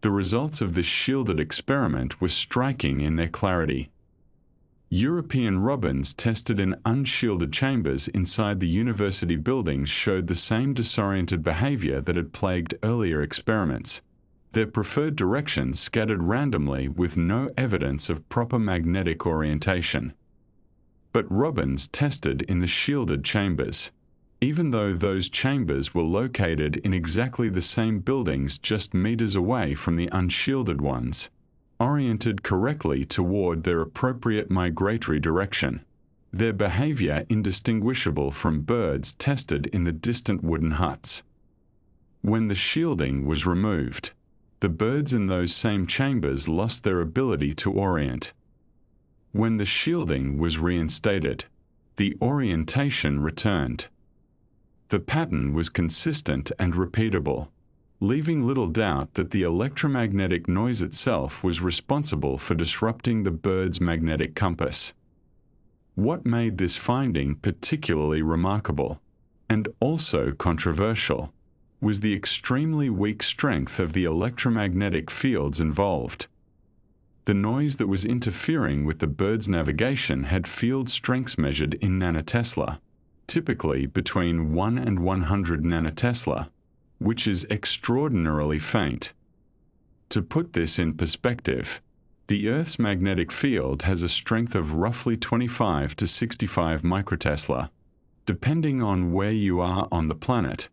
The results of this shielded experiment were striking in their clarity. European robins tested in unshielded chambers inside the university buildings showed the same disoriented behavior that had plagued earlier experiments, their preferred directions scattered randomly with no evidence of proper magnetic orientation. But robins tested in the shielded chambers, even though those chambers were located in exactly the same buildings just meters away from the unshielded ones, oriented correctly toward their appropriate migratory direction, their behavior indistinguishable from birds tested in the distant wooden huts. When the shielding was removed, the birds in those same chambers lost their ability to orient. When the shielding was reinstated, the orientation returned. The pattern was consistent and repeatable, leaving little doubt that the electromagnetic noise itself was responsible for disrupting the bird's magnetic compass. What made this finding particularly remarkable, and also controversial, was the extremely weak strength of the electromagnetic fields involved. The noise that was interfering with the bird's navigation had field strengths measured in nanotesla, typically between 1 and 100 nanotesla, which is extraordinarily faint. To put this in perspective, the Earth's magnetic field has a strength of roughly 25 to 65 microtesla, depending on where you are on the planet,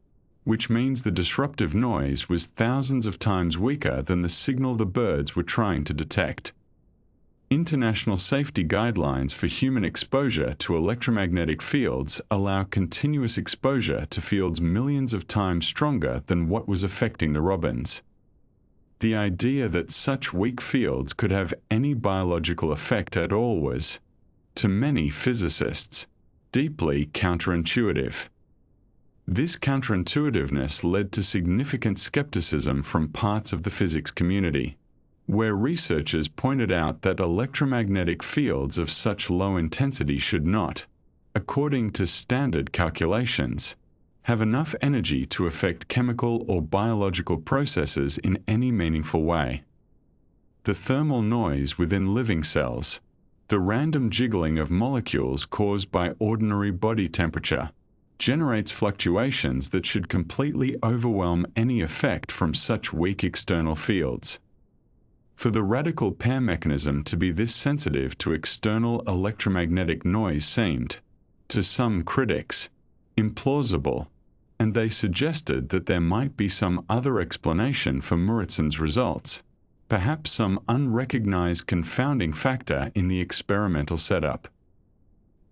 which means the disruptive noise was thousands of times weaker than the signal the birds were trying to detect. International safety guidelines for human exposure to electromagnetic fields allow continuous exposure to fields millions of times stronger than what was affecting the robins. The idea that such weak fields could have any biological effect at all was, to many physicists, deeply counterintuitive. This counterintuitiveness led to significant skepticism from parts of the physics community, where researchers pointed out that electromagnetic fields of such low intensity should not, according to standard calculations, have enough energy to affect chemical or biological processes in any meaningful way. The thermal noise within living cells, the random jiggling of molecules caused by ordinary body temperature, generates fluctuations that should completely overwhelm any effect from such weak external fields. For the radical pair mechanism to be this sensitive to external electromagnetic noise seemed, to some critics, implausible, and they suggested that there might be some other explanation for Muritson's results, perhaps some unrecognized confounding factor in the experimental setup.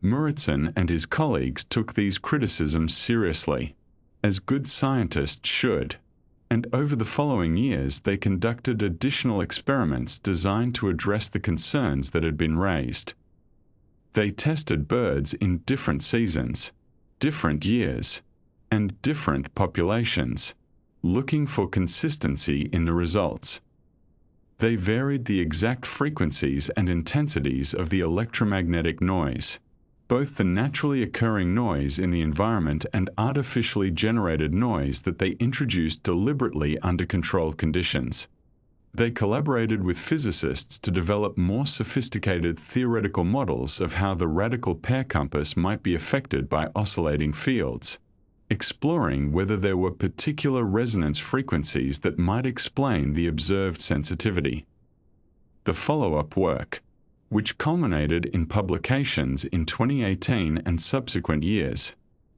Muritson and his colleagues took these criticisms seriously, as good scientists should, and over the following years they conducted additional experiments designed to address the concerns that had been raised. They tested birds in different seasons, different years, and different populations, looking for consistency in the results. They varied the exact frequencies and intensities of the electromagnetic noise, both the naturally occurring noise in the environment and artificially generated noise that they introduced deliberately under controlled conditions. They collaborated with physicists to develop more sophisticated theoretical models of how the radical pair compass might be affected by oscillating fields, exploring whether there were particular resonance frequencies that might explain the observed sensitivity. The follow-up work, which culminated in publications in 2018 and subsequent years,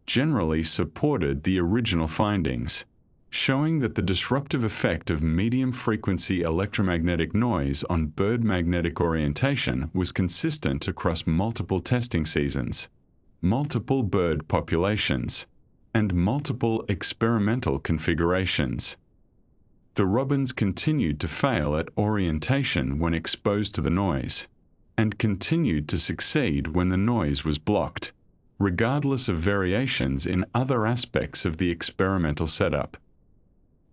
generally supported the original findings, showing that the disruptive effect of medium-frequency electromagnetic noise on bird magnetic orientation was consistent across multiple testing seasons, multiple bird populations, and multiple experimental configurations. The robins continued to fail at orientation when exposed to the noise, and continued to succeed when the noise was blocked, regardless of variations in other aspects of the experimental setup.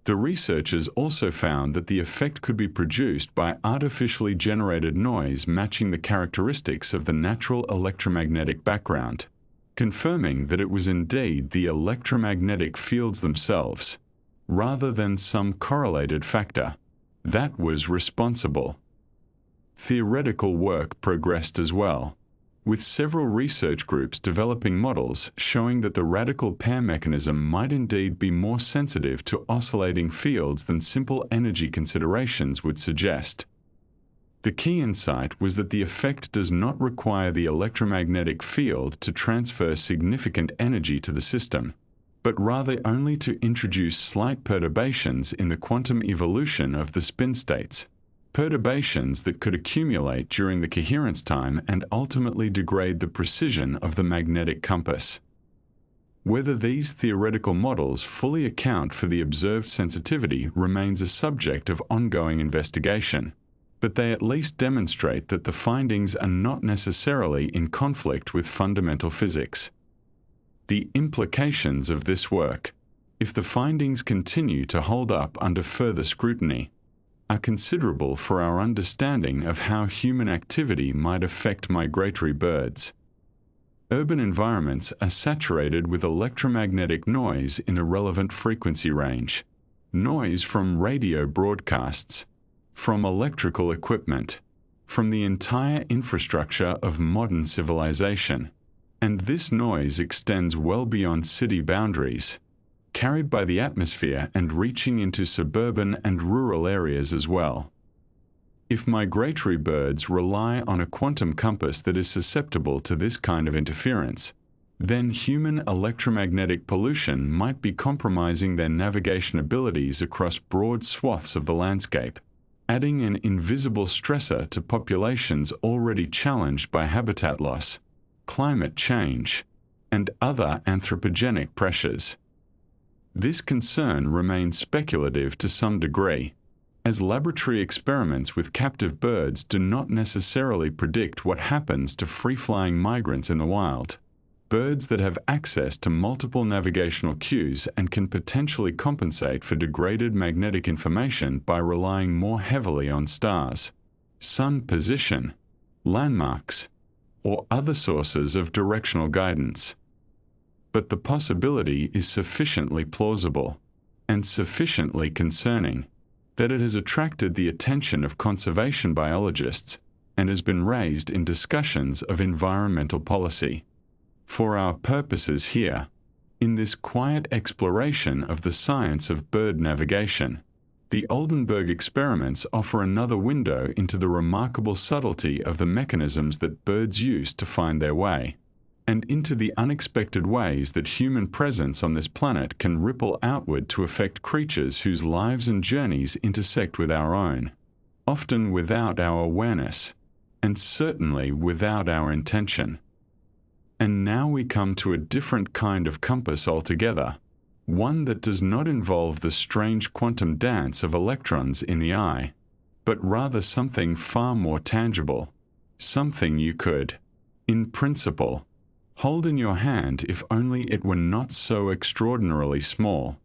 The researchers also found that the effect could be produced by artificially generated noise matching the characteristics of the natural electromagnetic background, confirming that it was indeed the electromagnetic fields themselves, rather than some correlated factor, that was responsible. Theoretical work progressed as well, with several research groups developing models showing that the radical pair mechanism might indeed be more sensitive to oscillating fields than simple energy considerations would suggest. The key insight was that the effect does not require the electromagnetic field to transfer significant energy to the system, but rather only to introduce slight perturbations in the quantum evolution of the spin states, perturbations that could accumulate during the coherence time and ultimately degrade the precision of the magnetic compass. Whether these theoretical models fully account for the observed sensitivity remains a subject of ongoing investigation, but they at least demonstrate that the findings are not necessarily in conflict with fundamental physics. The implications of this work, if the findings continue to hold up under further scrutiny, are considerable for our understanding of how human activity might affect migratory birds. Urban environments are saturated with electromagnetic noise in a relevant frequency range, noise from radio broadcasts, from electrical equipment, from the entire infrastructure of modern civilization, and this noise extends well beyond city boundaries, carried by the atmosphere and reaching into suburban and rural areas as well. If migratory birds rely on a quantum compass that is susceptible to this kind of interference, then human electromagnetic pollution might be compromising their navigation abilities across broad swaths of the landscape, adding an invisible stressor to populations already challenged by habitat loss, climate change, and other anthropogenic pressures. This concern remains speculative to some degree, as laboratory experiments with captive birds do not necessarily predict what happens to free-flying migrants in the wild. Birds that have access to multiple navigational cues and can potentially compensate for degraded magnetic information by relying more heavily on stars, sun position, landmarks, or other sources of directional guidance. But the possibility is sufficiently plausible and sufficiently concerning that it has attracted the attention of conservation biologists and has been raised in discussions of environmental policy. For our purposes here, in this quiet exploration of the science of bird navigation, the Oldenburg experiments offer another window into the remarkable subtlety of the mechanisms that birds use to find their way, and into the unexpected ways that human presence on this planet can ripple outward to affect creatures whose lives and journeys intersect with our own, often without our awareness, and certainly without our intention. And now we come to a different kind of compass altogether, one that does not involve the strange quantum dance of electrons in the eye, but rather something far more tangible, something you could, in principle, hold in your hand if only it were not so extraordinarily small.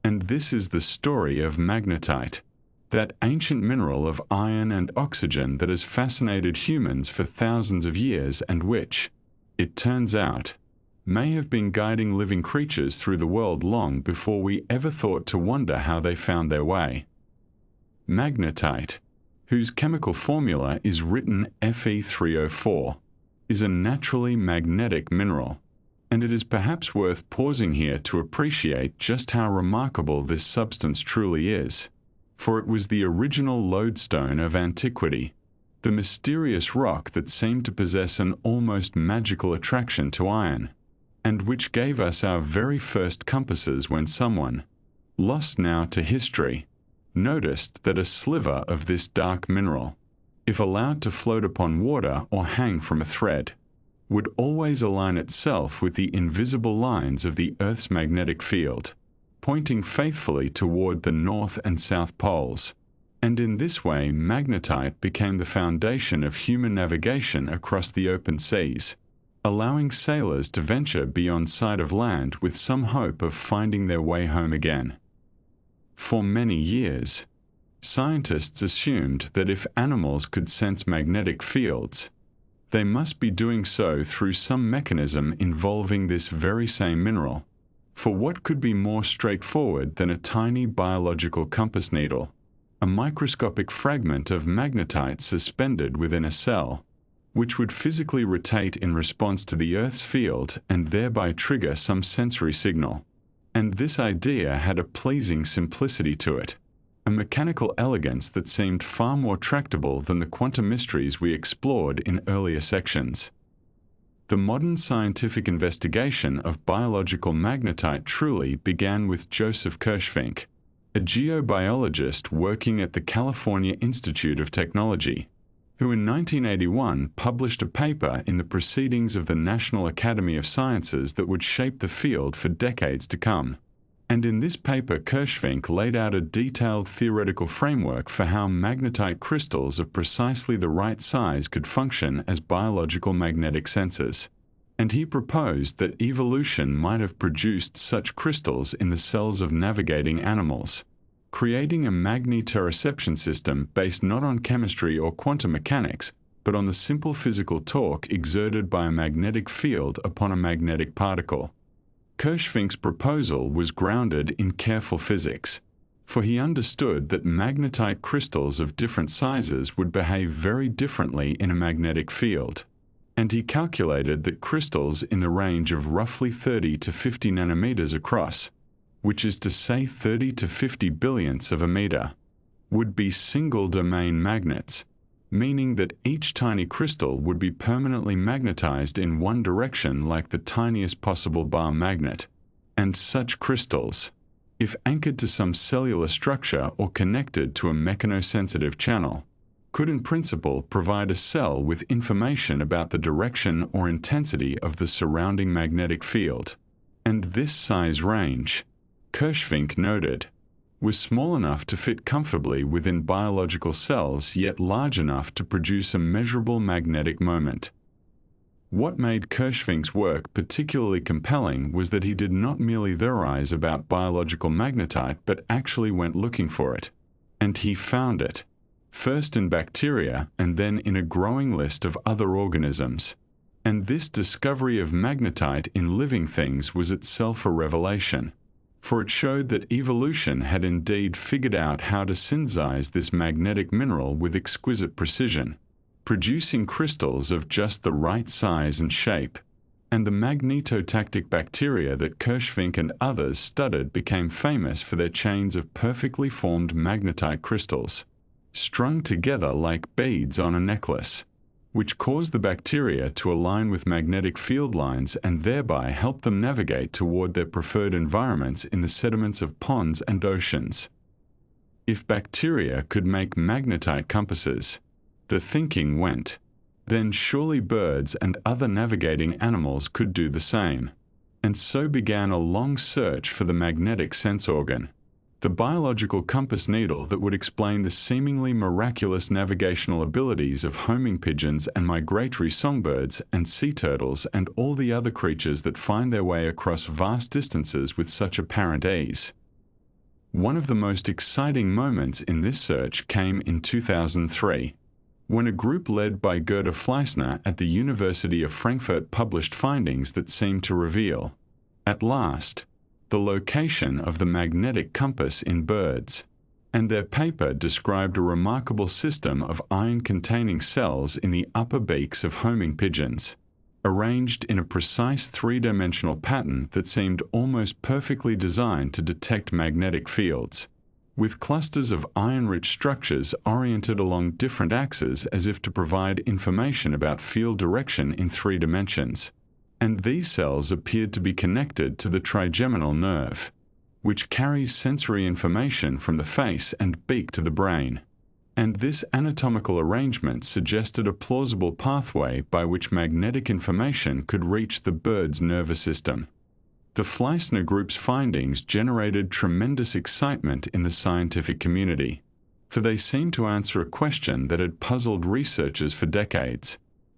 And this is the story of magnetite, that ancient mineral of iron and oxygen that has fascinated humans for thousands of years and which, it turns out, may have been guiding living creatures through the world long before we ever thought to wonder how they found their way. Magnetite, whose chemical formula is written Fe3O4, is a naturally magnetic mineral, and it is perhaps worth pausing here to appreciate just how remarkable this substance truly is, for it was the original lodestone of antiquity, the mysterious rock that seemed to possess an almost magical attraction to iron, and which gave us our very first compasses when someone, lost now to history, noticed that a sliver of this dark mineral, if allowed to float upon water or hang from a thread, would always align itself with the invisible lines of the Earth's magnetic field, pointing faithfully toward the North and South poles. And in this way, magnetite became the foundation of human navigation across the open seas, allowing sailors to venture beyond sight of land with some hope of finding their way home again. For many years, scientists assumed that if animals could sense magnetic fields, they must be doing so through some mechanism involving this very same mineral. For what could be more straightforward than a tiny biological compass needle, a microscopic fragment of magnetite suspended within a cell, which would physically rotate in response to the Earth's field and thereby trigger some sensory signal? And this idea had a pleasing simplicity to it, a mechanical elegance that seemed far more tractable than the quantum mysteries we explored in earlier sections. The modern scientific investigation of biological magnetite truly began with Joseph Kirschvink, a geobiologist working at the California Institute of Technology, who in 1981 published a paper in the Proceedings of the National Academy of Sciences that would shape the field for decades to come. And in this paper, Kirschvink laid out a detailed theoretical framework for how magnetite crystals of precisely the right size could function as biological magnetic sensors. And he proposed that evolution might have produced such crystals in the cells of navigating animals, creating a magnetoreception system based not on chemistry or quantum mechanics, but on the simple physical torque exerted by a magnetic field upon a magnetic particle. Kirschvink's proposal was grounded in careful physics, for he understood that magnetite crystals of different sizes would behave very differently in a magnetic field, and he calculated that crystals in the range of roughly 30 to 50 nanometers across, which is to say 30 to 50 billionths of a meter, would be single-domain magnets, meaning that each tiny crystal would be permanently magnetized in one direction like the tiniest possible bar magnet. And such crystals, if anchored to some cellular structure or connected to a mechanosensitive channel, could in principle provide a cell with information about the direction or intensity of the surrounding magnetic field. And this size range, Kirschvink noted, was small enough to fit comfortably within biological cells, yet large enough to produce a measurable magnetic moment. What made Kirschvink's work particularly compelling was that he did not merely theorize about biological magnetite but actually went looking for it. And he found it, first in bacteria and then in a growing list of other organisms. And this discovery of magnetite in living things was itself a revelation, for it showed that evolution had indeed figured out how to synthesize this magnetic mineral with exquisite precision, producing crystals of just the right size and shape. And the magnetotactic bacteria that Kirschvink and others studied became famous for their chains of perfectly formed magnetite crystals, strung together like beads on a necklace, which caused the bacteria to align with magnetic field lines and thereby help them navigate toward their preferred environments in the sediments of ponds and oceans. If bacteria could make magnetite compasses, the thinking went, then surely birds and other navigating animals could do the same. And so began a long search for the magnetic sense organ, the biological compass needle that would explain the seemingly miraculous navigational abilities of homing pigeons and migratory songbirds and sea turtles and all the other creatures that find their way across vast distances with such apparent ease. One of the most exciting moments in this search came in 2003, when a group led by Gerda Fleissner at the University of Frankfurt published findings that seemed to reveal, at last, the location of the magnetic compass in birds, and their paper described a remarkable system of iron-containing cells in the upper beaks of homing pigeons, arranged in a precise three-dimensional pattern that seemed almost perfectly designed to detect magnetic fields, with clusters of iron-rich structures oriented along different axes as if to provide information about field direction in 3 dimensions. And these cells appeared to be connected to the trigeminal nerve, which carries sensory information from the face and beak to the brain. And this anatomical arrangement suggested a plausible pathway by which magnetic information could reach the bird's nervous system. The Fleissner group's findings generated tremendous excitement in the scientific community, for they seemed to answer a question that had puzzled researchers for decades.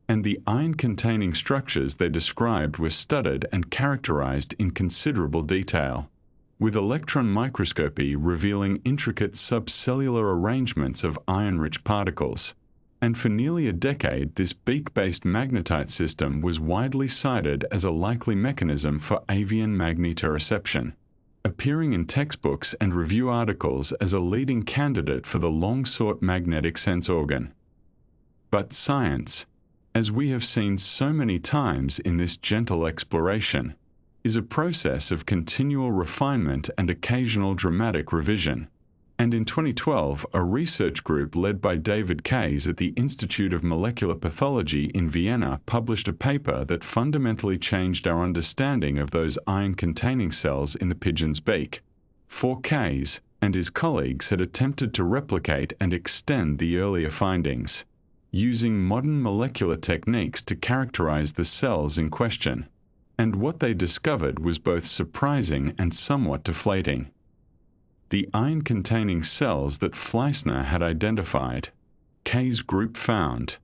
And the iron-containing structures they described were studied and characterized in considerable detail, with electron microscopy revealing intricate subcellular arrangements of iron-rich particles. And for nearly a decade, this beak-based magnetite system was widely cited as a likely mechanism for avian magnetoreception, appearing in textbooks and review articles as a leading candidate for the long-sought magnetic sense organ. But science, as we have seen so many times in this gentle exploration, is a process of continual refinement and occasional dramatic revision. And in 2012, a research group led by David Kays at the Institute of Molecular Pathology in Vienna published a paper that fundamentally changed our understanding of those iron-containing cells in the pigeon's beak. For Kays and his colleagues had attempted to replicate and extend the earlier findings, using modern molecular techniques to characterize the cells in question. And what they discovered was both surprising and somewhat deflating. The iron-containing cells that Fleissner had identified, Kays' group found,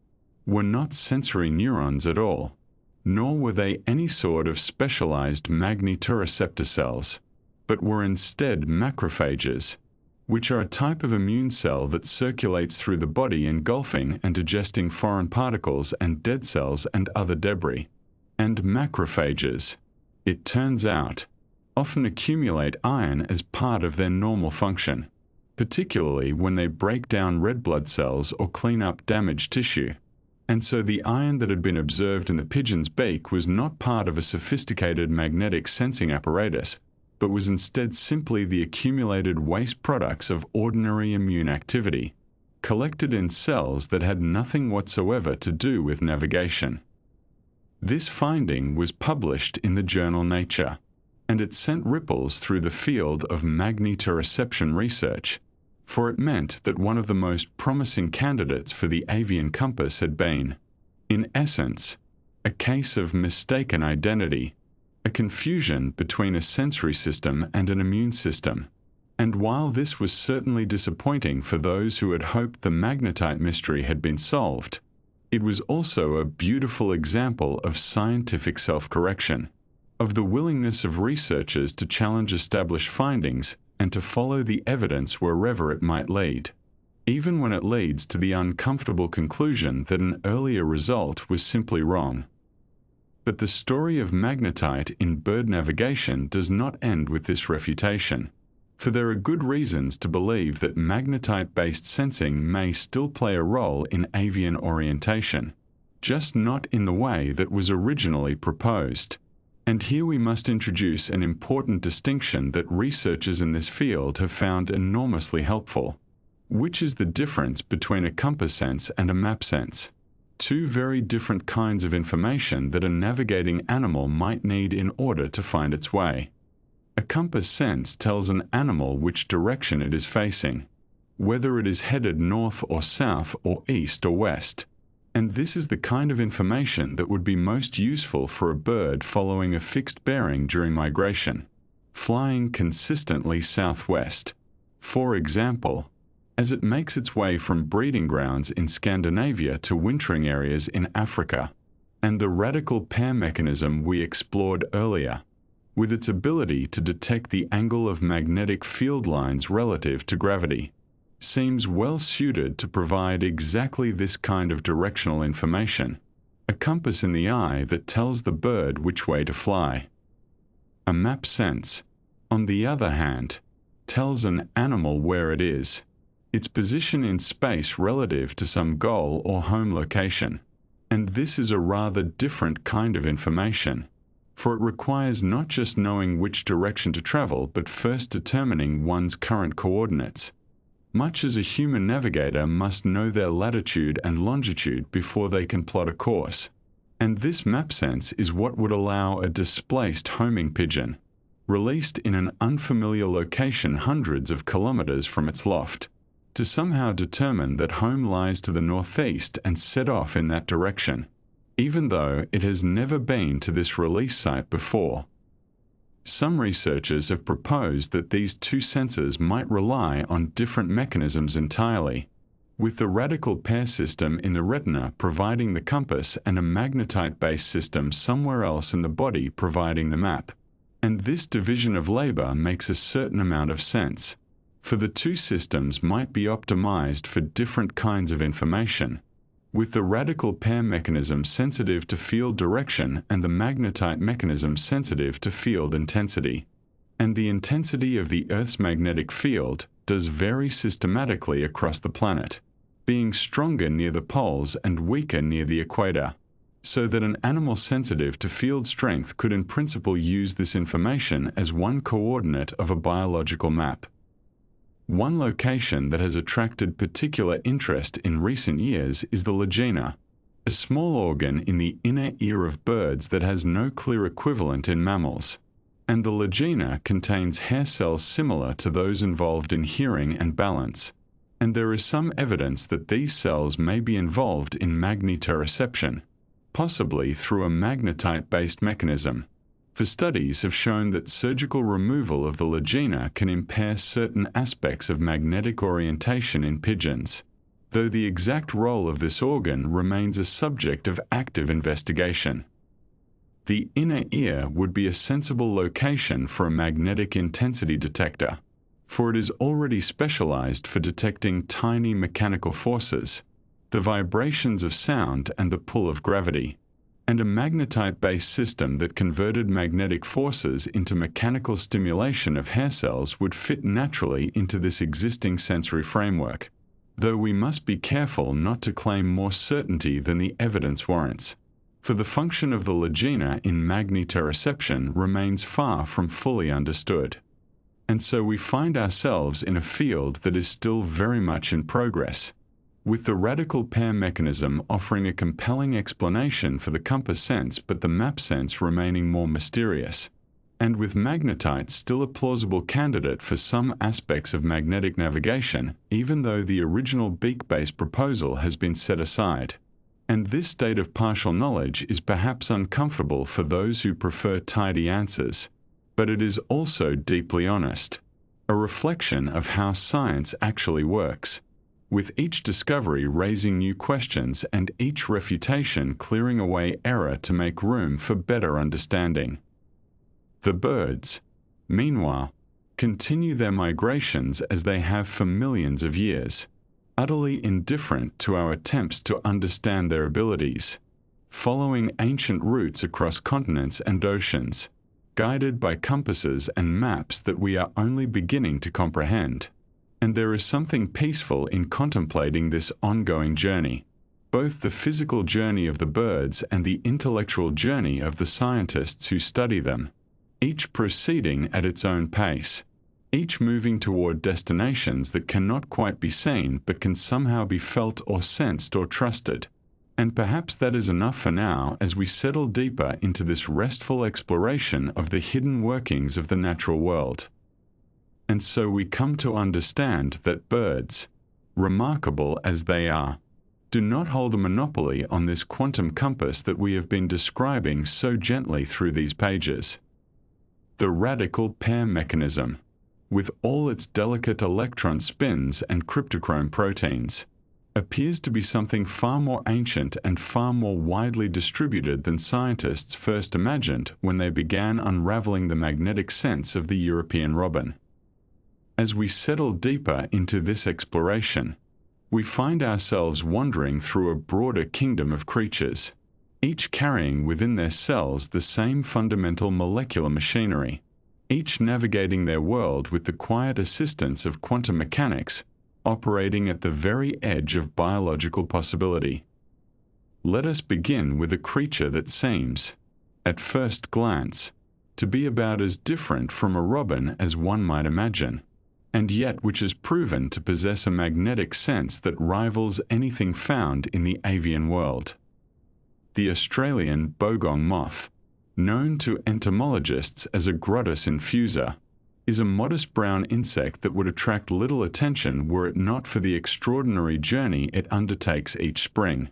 were not sensory neurons at all, nor were they any sort of specialized magnetoreceptor cells, but were instead macrophages, which are a type of immune cell that circulates through the body engulfing and digesting foreign particles and dead cells and other debris. And macrophages, it turns out, often accumulate iron as part of their normal function, particularly when they break down red blood cells or clean up damaged tissue. And so the iron that had been observed in the pigeon's beak was not part of a sophisticated magnetic sensing apparatus, but was instead simply the accumulated waste products of ordinary immune activity, collected in cells that had nothing whatsoever to do with navigation. This finding was published in the journal Nature, and it sent ripples through the field of magnetoreception research, for it meant that one of the most promising candidates for the avian compass had been, in essence, a case of mistaken identity, a confusion between a sensory system and an immune system, And while this was certainly disappointing for those who had hoped the magnetite mystery had been solved, it was also a beautiful example of scientific self-correction, of the willingness of researchers to challenge established findings and to follow the evidence wherever it might lead, even when it leads to the uncomfortable conclusion that an earlier result was simply wrong. But the story of magnetite in bird navigation does not end with this refutation, for there are good reasons to believe that magnetite-based sensing may still play a role in avian orientation, just not in the way that was originally proposed. And here we must introduce an important distinction that researchers in this field have found enormously helpful, which is the difference between a compass sense and a map sense. Two very different kinds of information that a navigating animal might need in order to find its way. A compass sense tells an animal which direction it is facing, whether it is headed north or south or east or west. And this is the kind of information that would be most useful for a bird following a fixed bearing during migration, flying consistently southwest, for example, as it makes its way from breeding grounds in Scandinavia to wintering areas in Africa. And the radical pair mechanism we explored earlier, with its ability to detect the angle of magnetic field lines relative to gravity, seems well suited to provide exactly this kind of directional information, a compass in the eye that tells the bird which way to fly. A map sense, on the other hand, tells an animal where it is, its position in space relative to some goal or home location. And this is a rather different kind of information, for it requires not just knowing which direction to travel, but first determining one's current coordinates, much as a human navigator must know their latitude and longitude before they can plot a course. And this map sense is what would allow a displaced homing pigeon, released in an unfamiliar location hundreds of kilometers from its loft, to somehow determine that home lies to the northeast and set off in that direction, even though it has never been to this release site before. Some researchers have proposed that these two senses might rely on different mechanisms entirely, with the radical pair system in the retina providing the compass and a magnetite-based system somewhere else in the body providing the map. And this division of labor makes a certain amount of sense, for the two systems might be optimized for different kinds of information, with the radical pair mechanism sensitive to field direction and the magnetite mechanism sensitive to field intensity. And the intensity of the Earth's magnetic field does vary systematically across the planet, being stronger near the poles and weaker near the equator, so that an animal sensitive to field strength could in principle use this information as one coordinate of a biological map. One location that has attracted particular interest in recent years is the lagina, a small organ in the inner ear of birds that has no clear equivalent in mammals. And the lagina contains hair cells similar to those involved in hearing and balance. And there is some evidence that these cells may be involved in magnetoreception, possibly through a magnetite-based mechanism. For studies have shown that surgical removal of the lagina can impair certain aspects of magnetic orientation in pigeons, though the exact role of this organ remains a subject of active investigation. The inner ear would be a sensible location for a magnetic intensity detector, for it is already specialized for detecting tiny mechanical forces, the vibrations of sound and the pull of gravity. And a magnetite-based system that converted magnetic forces into mechanical stimulation of hair cells would fit naturally into this existing sensory framework, though we must be careful not to claim more certainty than the evidence warrants, for the function of the lagina in magnetoreception remains far from fully understood. And so we find ourselves in a field that is still very much in progress, with the radical pair mechanism offering a compelling explanation for the compass sense but the map sense remaining more mysterious, and with magnetite still a plausible candidate for some aspects of magnetic navigation, even though the original beak-based proposal has been set aside. And this state of partial knowledge is perhaps uncomfortable for those who prefer tidy answers, but it is also deeply honest. a reflection of how science actually works, with each discovery raising new questions and each refutation clearing away error to make room for better understanding. The birds, meanwhile, continue their migrations as they have for millions of years, utterly indifferent to our attempts to understand their abilities, following ancient routes across continents and oceans, guided by compasses and maps that we are only beginning to comprehend. And there is something peaceful in contemplating this ongoing journey, both the physical journey of the birds and the intellectual journey of the scientists who study them, each proceeding at its own pace, each moving toward destinations that cannot quite be seen but can somehow be felt or sensed or trusted. And perhaps that is enough for now as we settle deeper into this restful exploration of the hidden workings of the natural world. And so we come to understand that birds, remarkable as they are, do not hold a monopoly on this quantum compass that we have been describing so gently through these pages. The radical pair mechanism, with all its delicate electron spins and cryptochrome proteins, appears to be something far more ancient and far more widely distributed than scientists first imagined when they began unraveling the magnetic sense of the European robin. As we settle deeper into this exploration, we find ourselves wandering through a broader kingdom of creatures, each carrying within their cells the same fundamental molecular machinery, each navigating their world with the quiet assistance of quantum mechanics, operating at the very edge of biological possibility. Let us begin with a creature that seems, at first glance, to be about as different from a robin as one might imagine, and yet which is proven to possess a magnetic sense that rivals anything found in the avian world. The Australian bogong moth, known to entomologists as a Grottis infusa, is a modest brown insect that would attract little attention were it not for the extraordinary journey it undertakes each spring.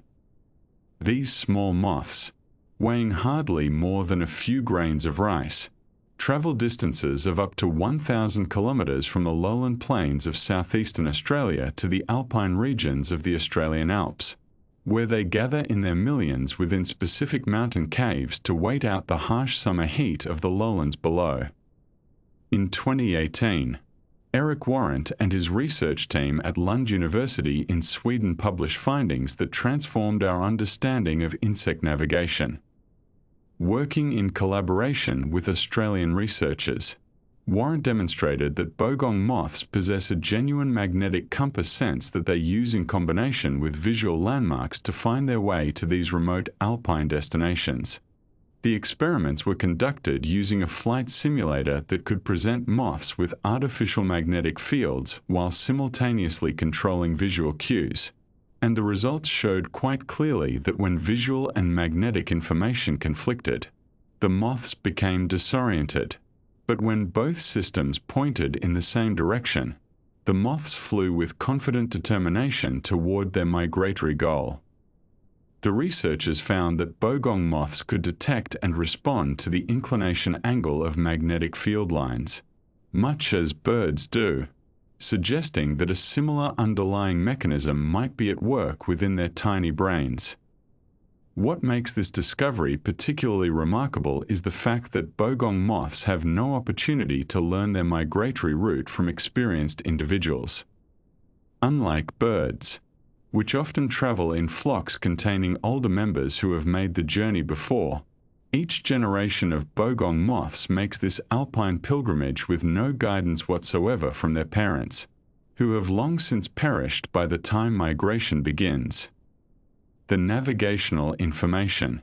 These small moths, weighing hardly more than a few grains of rice, travel distances of up to 1,000 kilometers from the lowland plains of southeastern Australia to the alpine regions of the Australian Alps, where they gather in their millions within specific mountain caves to wait out the harsh summer heat of the lowlands below. In 2018, Eric Warrant and his research team at Lund University in Sweden published findings that transformed our understanding of insect navigation. Working in collaboration with Australian researchers, Warrant demonstrated that bogong moths possess a genuine magnetic compass sense that they use in combination with visual landmarks to find their way to these remote alpine destinations. The experiments were conducted using a flight simulator that could present moths with artificial magnetic fields while simultaneously controlling visual cues, and the results showed quite clearly that when visual and magnetic information conflicted, the moths became disoriented. But when both systems pointed in the same direction, the moths flew with confident determination toward their migratory goal. The researchers found that bogong moths could detect and respond to the inclination angle of magnetic field lines, much as birds do, suggesting that a similar underlying mechanism might be at work within their tiny brains. What makes this discovery particularly remarkable is the fact that bogong moths have no opportunity to learn their migratory route from experienced individuals. Unlike birds, which often travel in flocks containing older members who have made the journey before, each generation of bogong moths makes this alpine pilgrimage with no guidance whatsoever from their parents, who have long since perished by the time migration begins. The navigational information,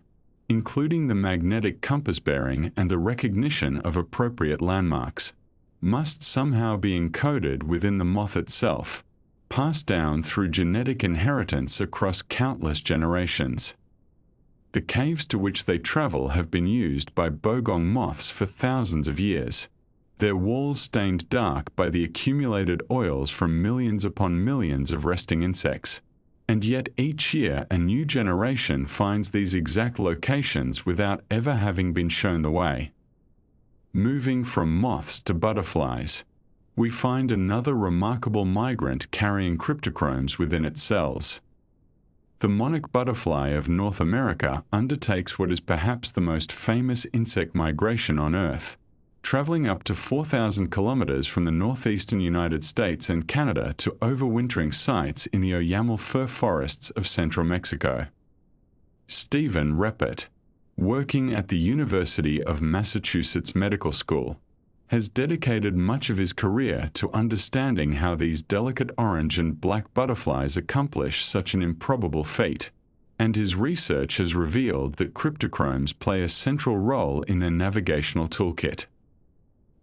including the magnetic compass bearing and the recognition of appropriate landmarks, must somehow be encoded within the moth itself, passed down through genetic inheritance across countless generations. The caves to which they travel have been used by bogong moths for thousands of years, their walls stained dark by the accumulated oils from millions upon millions of resting insects. And yet each year a new generation finds these exact locations without ever having been shown the way. Moving from moths to butterflies, we find another remarkable migrant carrying cryptochromes within its cells. The monarch butterfly of North America undertakes what is perhaps the most famous insect migration on Earth, traveling up to 4,000 kilometers from the northeastern United States and Canada to overwintering sites in the Oyamel fir forests of central Mexico. Stephen Reppert, working at the University of Massachusetts Medical School, has dedicated much of his career to understanding how these delicate orange and black butterflies accomplish such an improbable feat, and his research has revealed that cryptochromes play a central role in their navigational toolkit.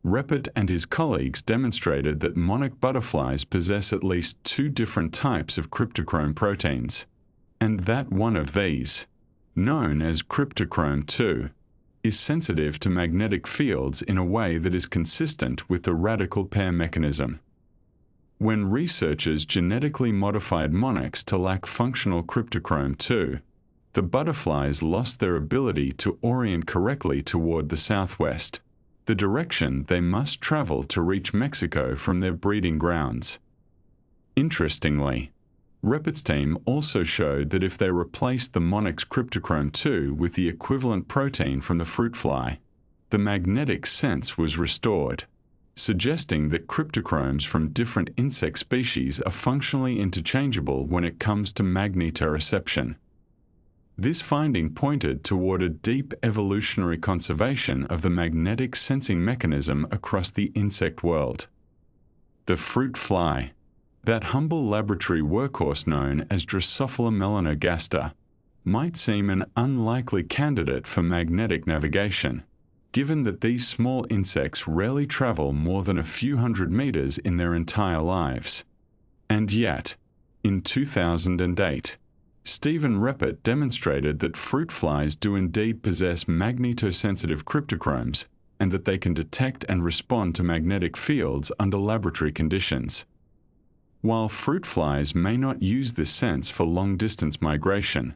Reppert and his colleagues demonstrated that monarch butterflies possess at least two different types of cryptochrome proteins, and that one of these, known as cryptochrome 2, is sensitive to magnetic fields in a way that is consistent with the radical pair mechanism. When researchers genetically modified monarchs to lack functional cryptochrome 2, the butterflies lost their ability to orient correctly toward the southwest, the direction they must travel to reach Mexico from their breeding grounds. Interestingly, Reppert's team also showed that if they replaced the monarch's cryptochrome 2 with the equivalent protein from the fruit fly, the magnetic sense was restored, suggesting that cryptochromes from different insect species are functionally interchangeable when it comes to magnetoreception. This finding pointed toward a deep evolutionary conservation of the magnetic sensing mechanism across the insect world. The fruit fly, that humble laboratory workhorse known as Drosophila melanogaster, might seem an unlikely candidate for magnetic navigation, given that these small insects rarely travel more than a few hundred meters in their entire lives. And yet, in 2008, Stephen Reppert demonstrated that fruit flies do indeed possess magnetosensitive cryptochromes, and that they can detect and respond to magnetic fields under laboratory conditions. While fruit flies may not use this sense for long-distance migration,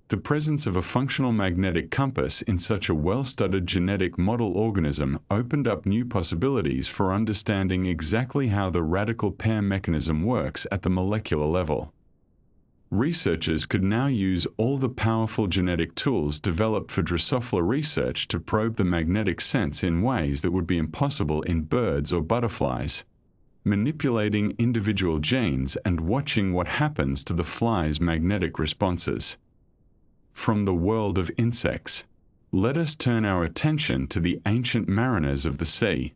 the presence of a functional magnetic compass in such a well-studied genetic model organism opened up new possibilities for understanding exactly how the radical pair mechanism works at the molecular level. Researchers could now use all the powerful genetic tools developed for Drosophila research to probe the magnetic sense in ways that would be impossible in birds or butterflies, manipulating individual genes and watching what happens to the fly's magnetic responses. From the world of insects, let us turn our attention to the ancient mariners of the sea,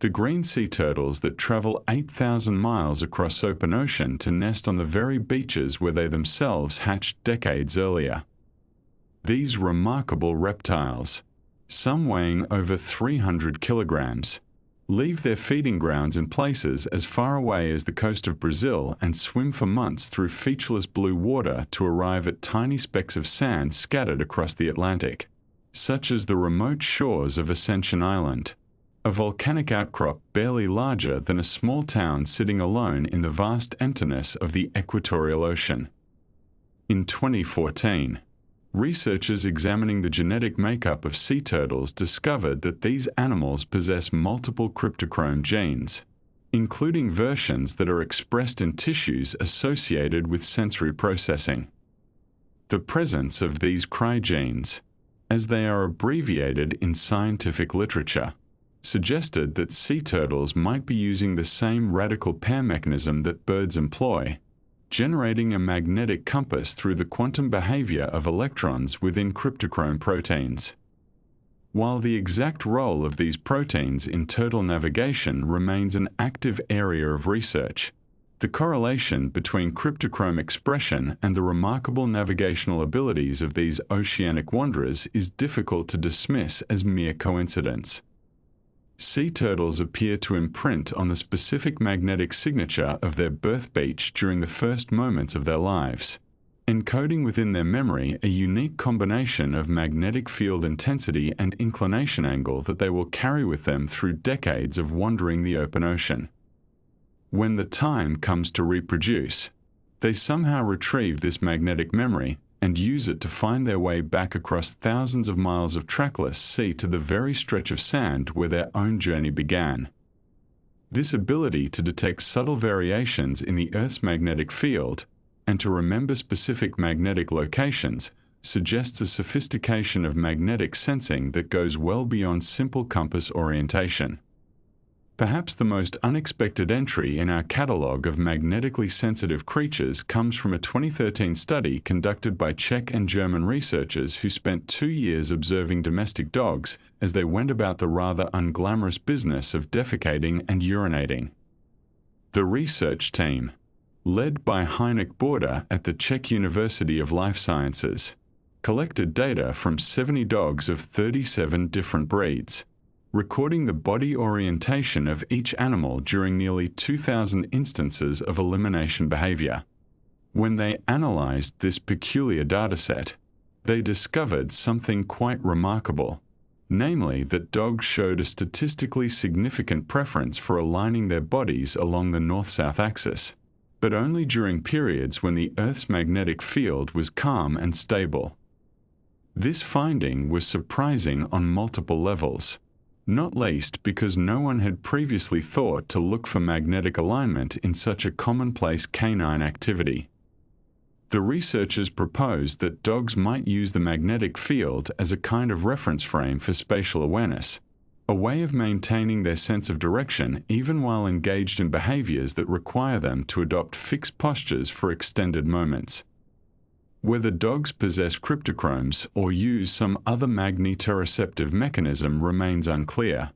the green sea turtles that travel 8,000 miles across open ocean to nest on the very beaches where they themselves hatched decades earlier. These remarkable reptiles, some weighing over 300 kilograms, leave their feeding grounds in places as far away as the coast of Brazil and swim for months through featureless blue water to arrive at tiny specks of sand scattered across the Atlantic, such as the remote shores of Ascension Island, a volcanic outcrop barely larger than a small town sitting alone in the vast emptiness of the equatorial ocean. In 2014, researchers examining the genetic makeup of sea turtles discovered that these animals possess multiple cryptochrome genes, including versions that are expressed in tissues associated with sensory processing. The presence of these crygenes, as they are abbreviated in scientific literature, suggested that sea turtles might be using the same radical pair mechanism that birds employ, generating a magnetic compass through the quantum behavior of electrons within cryptochrome proteins. While the exact role of these proteins in turtle navigation remains an active area of research, the correlation between cryptochrome expression and the remarkable navigational abilities of these oceanic wanderers is difficult to dismiss as mere coincidence. Sea turtles appear to imprint on the specific magnetic signature of their birth beach during the first moments of their lives, encoding within their memory a unique combination of magnetic field intensity and inclination angle that they will carry with them through decades of wandering the open ocean. When the time comes to reproduce, they somehow retrieve this magnetic memory and use it to find their way back across thousands of miles of trackless sea to the very stretch of sand where their own journey began. This ability to detect subtle variations in the Earth's magnetic field and to remember specific magnetic locations suggests a sophistication of magnetic sensing that goes well beyond simple compass orientation. Perhaps the most unexpected entry in our catalogue of magnetically sensitive creatures comes from a 2013 study conducted by Czech and German researchers who spent 2 years observing domestic dogs as they went about the rather unglamorous business of defecating and urinating. The research team, led by Heinrich Border at the Czech University of Life Sciences, collected data from 70 dogs of 37 different breeds, recording the body orientation of each animal during nearly 2,000 instances of elimination behavior. When they analyzed this peculiar dataset, they discovered something quite remarkable, namely that dogs showed a statistically significant preference for aligning their bodies along the north-south axis, but only during periods when the Earth's magnetic field was calm and stable. This finding was surprising on multiple levels, not least because no one had previously thought to look for magnetic alignment in such a commonplace canine activity. The researchers proposed that dogs might use the magnetic field as a kind of reference frame for spatial awareness, a way of maintaining their sense of direction even while engaged in behaviors that require them to adopt fixed postures for extended moments. Whether dogs possess cryptochromes or use some other magnetoreceptive mechanism remains unclear,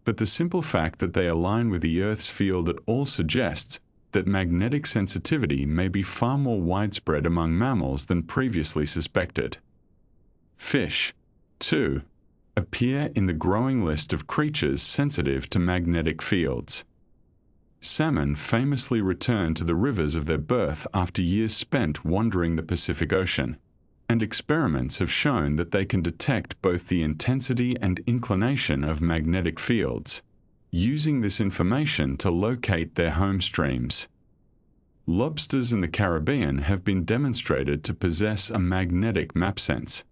but the simple fact that they align with the Earth's field at all suggests that magnetic sensitivity may be far more widespread among mammals than previously suspected. Fish, too, appear in the growing list of creatures sensitive to magnetic fields. Salmon famously return to the rivers of their birth after years spent wandering the Pacific Ocean, and experiments have shown that they can detect both the intensity and inclination of magnetic fields, using this information to locate their home streams. Lobsters in the Caribbean have been demonstrated to possess a magnetic map sense,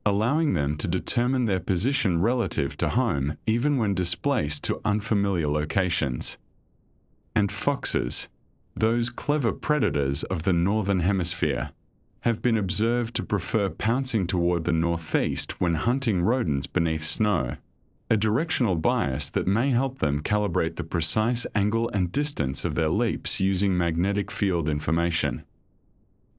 allowing them to determine their position relative to home even when displaced to unfamiliar locations. And foxes, those clever predators of the northern hemisphere, have been observed to prefer pouncing toward the northeast when hunting rodents beneath snow, a directional bias that may help them calibrate the precise angle and distance of their leaps using magnetic field information.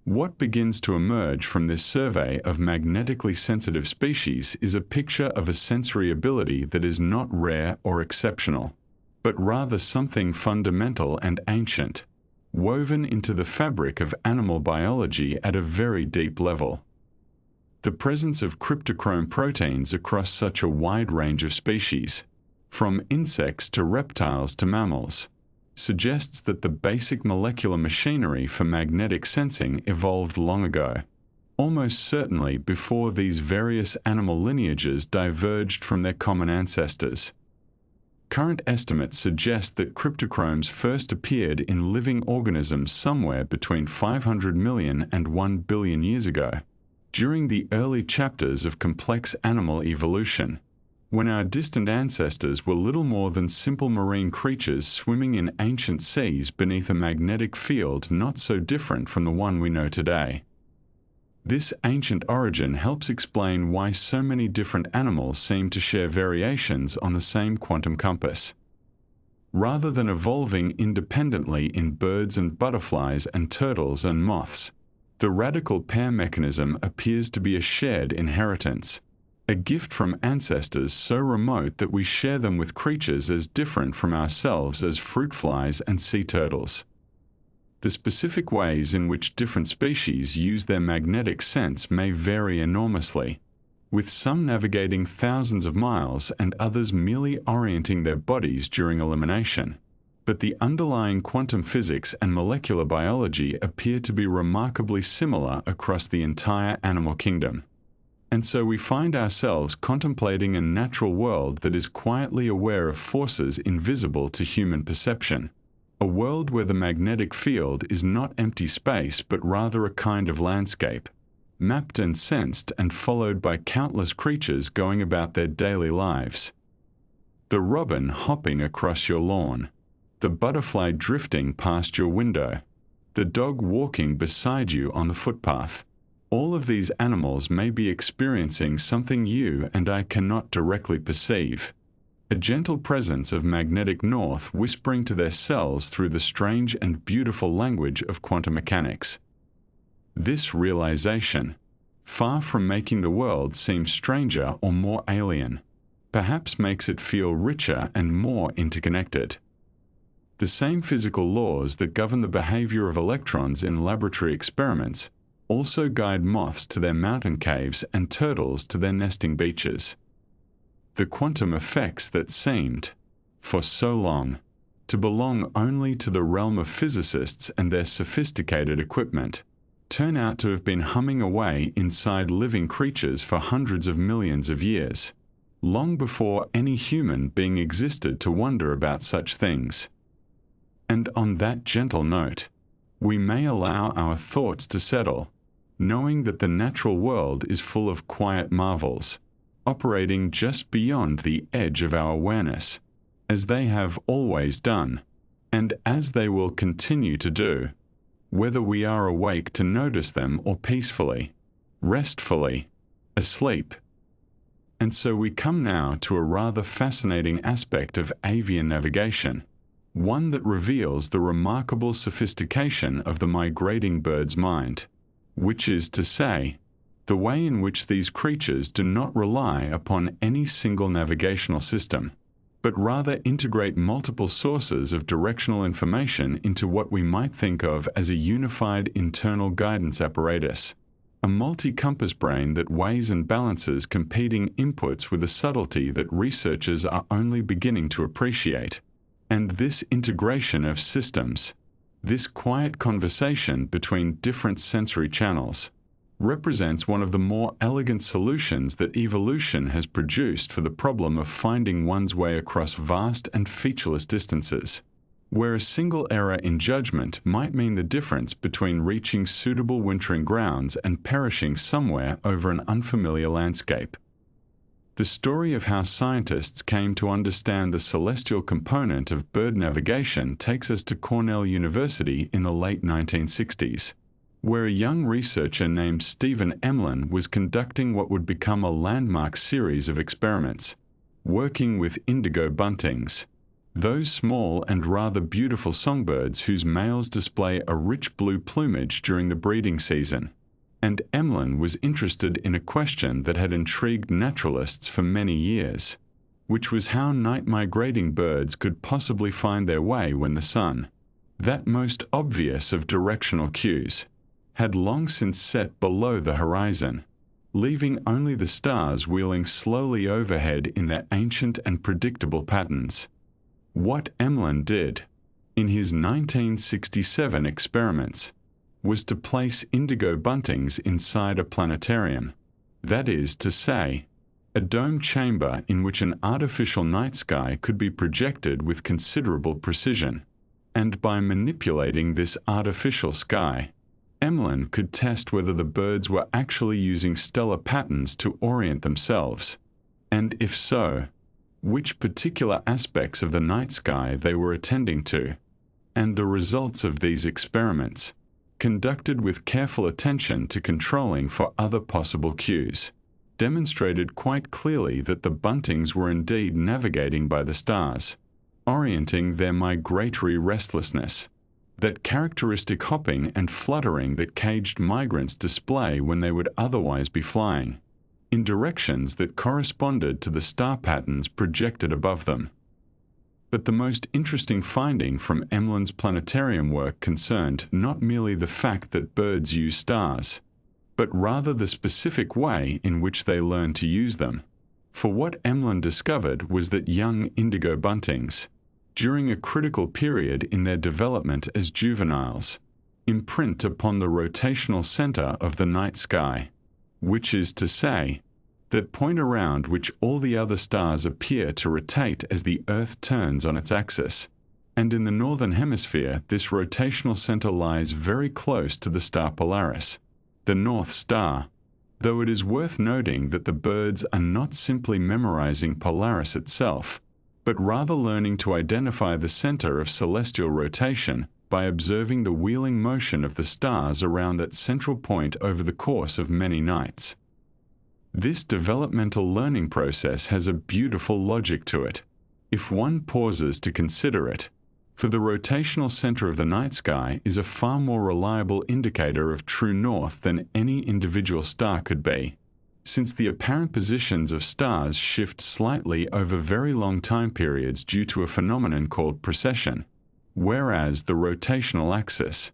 What begins to emerge from this survey of magnetically sensitive species is a picture of a sensory ability that is not rare or exceptional, but rather something fundamental and ancient, woven into the fabric of animal biology at a very deep level. The presence of cryptochrome proteins across such a wide range of species, from insects to reptiles to mammals, suggests that the basic molecular machinery for magnetic sensing evolved long ago, almost certainly before these various animal lineages diverged from their common ancestors. Current estimates suggest that cryptochromes first appeared in living organisms somewhere between 500 million and 1 billion years ago, during the early chapters of complex animal evolution, when our distant ancestors were little more than simple marine creatures swimming in ancient seas beneath a magnetic field not so different from the one we know today. This ancient origin helps explain why so many different animals seem to share variations on the same quantum compass. Rather than evolving independently in birds and butterflies and turtles and moths, the radical pair mechanism appears to be a shared inheritance, a gift from ancestors so remote that we share them with creatures as different from ourselves as fruit flies and sea turtles. The specific ways in which different species use their magnetic sense may vary enormously, with some navigating thousands of miles and others merely orienting their bodies during elimination. But the underlying quantum physics and molecular biology appear to be remarkably similar across the entire animal kingdom. And so we find ourselves contemplating a natural world that is quietly aware of forces invisible to human perception. A world where the magnetic field is not empty space but rather a kind of landscape, mapped and sensed and followed by countless creatures going about their daily lives. The robin hopping across your lawn, the butterfly drifting past your window, the dog walking beside you on the footpath. All of these animals may be experiencing something you and I cannot directly perceive. A gentle presence of magnetic north whispering to their cells through the strange and beautiful language of quantum mechanics. This realization, far from making the world seem stranger or more alien, perhaps makes it feel richer and more interconnected. The same physical laws that govern the behavior of electrons in laboratory experiments also guide moths to their mountain caves and turtles to their nesting beaches. The quantum effects that seemed, for so long, to belong only to the realm of physicists and their sophisticated equipment, turn out to have been humming away inside living creatures for hundreds of millions of years, long before any human being existed to wonder about such things. And on that gentle note, we may allow our thoughts to settle, knowing that the natural world is full of quiet marvels, operating just beyond the edge of our awareness, as they have always done, and as they will continue to do, whether we are awake to notice them or peacefully, restfully, asleep. And so we come now to a rather fascinating aspect of avian navigation, one that reveals the remarkable sophistication of the migrating bird's mind, which is to say, the way in which these creatures do not rely upon any single navigational system, but rather integrate multiple sources of directional information into what we might think of as a unified internal guidance apparatus, a multi-compass brain that weighs and balances competing inputs with a subtlety that researchers are only beginning to appreciate. And this integration of systems, this quiet conversation between different sensory channels, represents one of the more elegant solutions that evolution has produced for the problem of finding one's way across vast and featureless distances, where a single error in judgment might mean the difference between reaching suitable wintering grounds and perishing somewhere over an unfamiliar landscape. The story of how scientists came to understand the celestial component of bird navigation takes us to Cornell University in the late 1960s, where a young researcher named Stephen Emlen was conducting what would become a landmark series of experiments, working with indigo buntings, those small and rather beautiful songbirds whose males display a rich blue plumage during the breeding season. And Emlen was interested in a question that had intrigued naturalists for many years, which was how night migrating birds could possibly find their way when the sun, that most obvious of directional cues, had long since set below the horizon, leaving only the stars wheeling slowly overhead in their ancient and predictable patterns. What Emlen did, in his 1967 experiments, was to place indigo buntings inside a planetarium, that is to say, a domed chamber in which an artificial night sky could be projected with considerable precision, and by manipulating this artificial sky, Emlen could test whether the birds were actually using stellar patterns to orient themselves, and if so, which particular aspects of the night sky they were attending to, and the results of these experiments, conducted with careful attention to controlling for other possible cues, demonstrated quite clearly that the buntings were indeed navigating by the stars, orienting their migratory restlessness, that characteristic hopping and fluttering that caged migrants display when they would otherwise be flying, in directions that corresponded to the star patterns projected above them. But the most interesting finding from Emlen's planetarium work concerned not merely the fact that birds use stars, but rather the specific way in which they learn to use them. For what Emlen discovered was that young indigo buntings, during a critical period in their development as juveniles, imprint upon the rotational center of the night sky, which is to say, that point around which all the other stars appear to rotate as the Earth turns on its axis, and in the northern hemisphere this rotational center lies very close to the star Polaris, the North Star, though it is worth noting that the birds are not simply memorizing Polaris itself, but rather learning to identify the center of celestial rotation by observing the wheeling motion of the stars around that central point over the course of many nights. This developmental learning process has a beautiful logic to it, if one pauses to consider it, for the rotational center of the night sky is a far more reliable indicator of true north than any individual star could be, since the apparent positions of stars shift slightly over very long time periods due to a phenomenon called precession, whereas the rotational axis,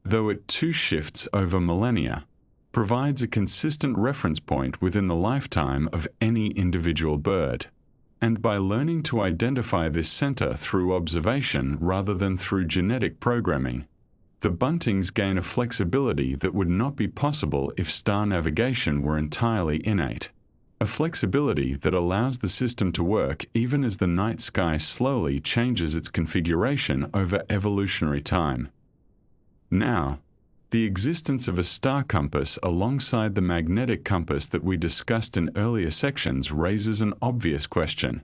though it too shifts over millennia, provides a consistent reference point within the lifetime of any individual bird. And by learning to identify this center through observation rather than through genetic programming, the buntings gain a flexibility that would not be possible if star navigation were entirely innate. A flexibility that allows the system to work even as the night sky slowly changes its configuration over evolutionary time. Now, the existence of a star compass alongside the magnetic compass that we discussed in earlier sections raises an obvious question,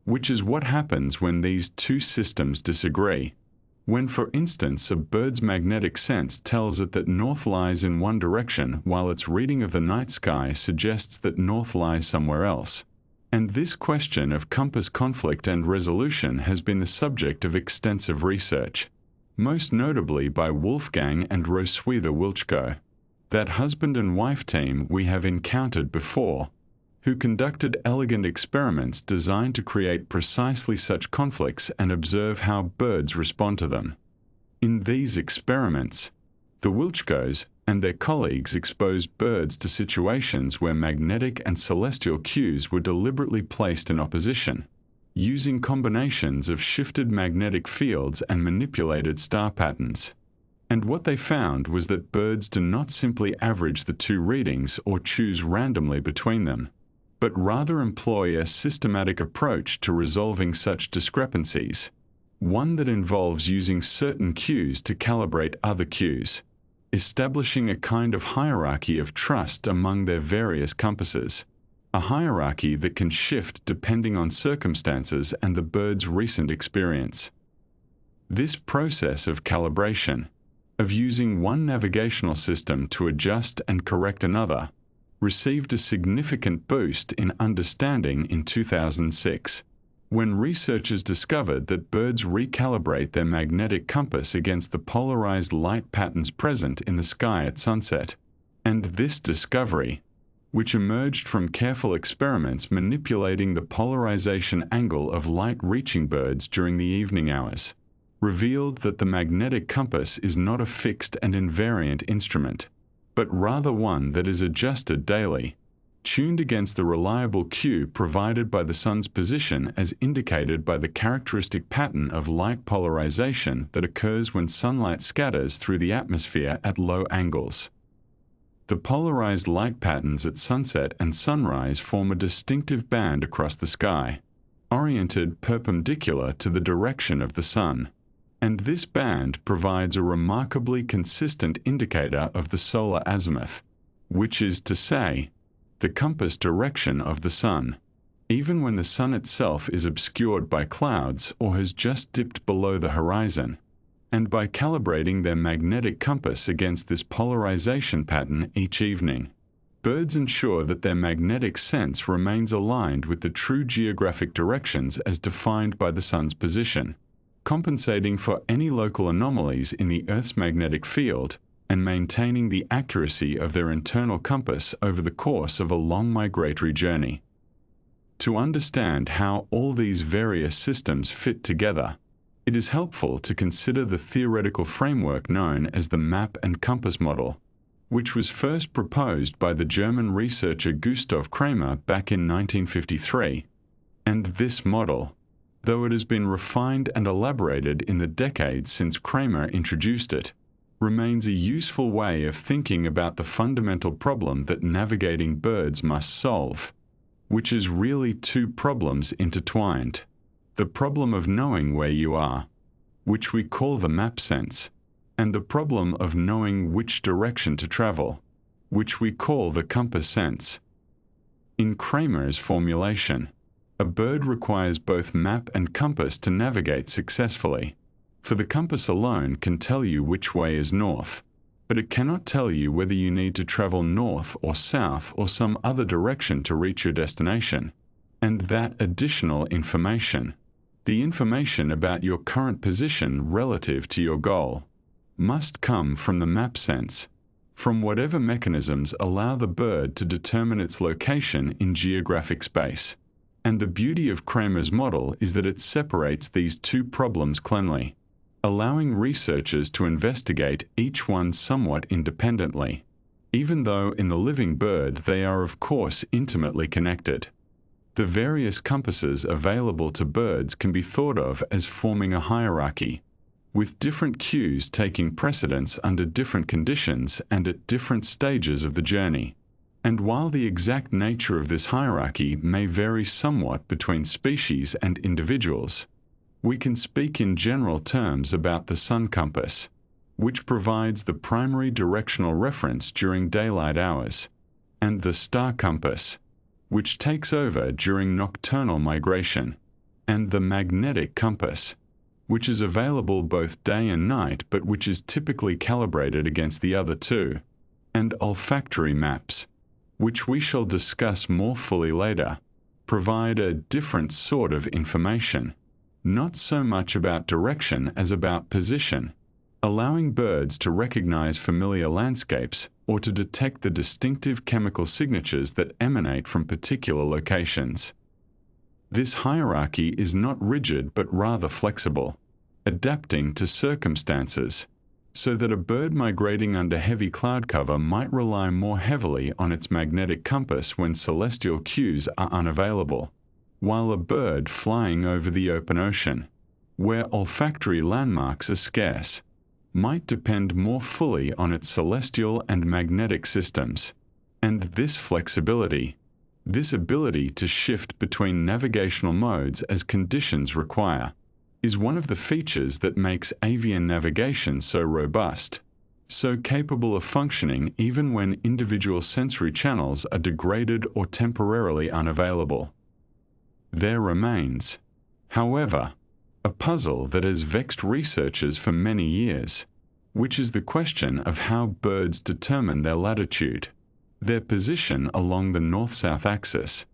which is what happens when these two systems disagree. When, for instance, a bird's magnetic sense tells it that north lies in one direction while its reading of the night sky suggests that north lies somewhere else. And this question of compass conflict and resolution has been the subject of extensive research, most notably by Wolfgang and Roswitha Wilczko, that husband and wife team we have encountered before, who conducted elegant experiments designed to create precisely such conflicts and observe how birds respond to them. In these experiments, the Wilczkos and their colleagues exposed birds to situations where magnetic and celestial cues were deliberately placed in opposition, using combinations of shifted magnetic fields and manipulated star patterns. And what they found was that birds do not simply average the two readings or choose randomly between them, but rather employ a systematic approach to resolving such discrepancies, one that involves using certain cues to calibrate other cues, establishing a kind of hierarchy of trust among their various compasses, a hierarchy that can shift depending on circumstances and the bird's recent experience. This process of calibration, of using one navigational system to adjust and correct another, received a significant boost in understanding in 2006, when researchers discovered that birds recalibrate their magnetic compass against the polarized light patterns present in the sky at sunset. And this discovery, which emerged from careful experiments manipulating the polarization angle of light-reaching birds during the evening hours, revealed that the magnetic compass is not a fixed and invariant instrument, but rather one that is adjusted daily, tuned against the reliable cue provided by the sun's position as indicated by the characteristic pattern of light polarization that occurs when sunlight scatters through the atmosphere at low angles. The polarized light patterns at sunset and sunrise form a distinctive band across the sky, oriented perpendicular to the direction of the sun, and this band provides a remarkably consistent indicator of the solar azimuth, which is to say, the compass direction of the sun, even when the sun itself is obscured by clouds or has just dipped below the horizon. And by calibrating their magnetic compass against this polarization pattern each evening, birds ensure that their magnetic sense remains aligned with the true geographic directions as defined by the sun's position, compensating for any local anomalies in the Earth's magnetic field and maintaining the accuracy of their internal compass over the course of a long migratory journey. To understand how all these various systems fit together, it is helpful to consider the theoretical framework known as the map and compass model, which was first proposed by the German researcher Gustav Kramer back in 1953. And this model, though it has been refined and elaborated in the decades since Kramer introduced it, remains a useful way of thinking about the fundamental problem that navigating birds must solve, which is really two problems intertwined. The problem of knowing where you are, which we call the map sense, and the problem of knowing which direction to travel, which we call the compass sense. In Kramer's formulation, A bird requires both map and compass to navigate successfully. For the compass alone can tell you which way is north, but it cannot tell you whether you need to travel north or south or some other direction to reach your destination. And that additional information, the information about your current position relative to your goal, must come from the map sense, from whatever mechanisms allow the bird to determine its location in geographic space. And the beauty of Kramer's model is that it separates these two problems cleanly, allowing researchers to investigate each one somewhat independently, even though in the living bird they are of course intimately connected. The various compasses available to birds can be thought of as forming a hierarchy, with different cues taking precedence under different conditions and at different stages of the journey. And while the exact nature of this hierarchy may vary somewhat between species and individuals, we can speak in general terms about the sun compass, which provides the primary directional reference during daylight hours, and the star compass, which takes over during nocturnal migration, and the magnetic compass, which is available both day and night but which is typically calibrated against the other two, and olfactory maps, which we shall discuss more fully later, provide a different sort of information, not so much about direction as about position, allowing birds to recognize familiar landscapes or to detect the distinctive chemical signatures that emanate from particular locations. This hierarchy is not rigid but rather flexible, adapting to circumstances, so that a bird migrating under heavy cloud cover might rely more heavily on its magnetic compass when celestial cues are unavailable, while a bird flying over the open ocean, where olfactory landmarks are scarce, might depend more fully on its celestial and magnetic systems. And this flexibility, this ability to shift between navigational modes as conditions require, is one of the features that makes avian navigation so robust, so capable of functioning even when individual sensory channels are degraded or temporarily unavailable. There remains, however, a puzzle that has vexed researchers for many years, which is the question of how birds determine their latitude, their position along the north-south axis,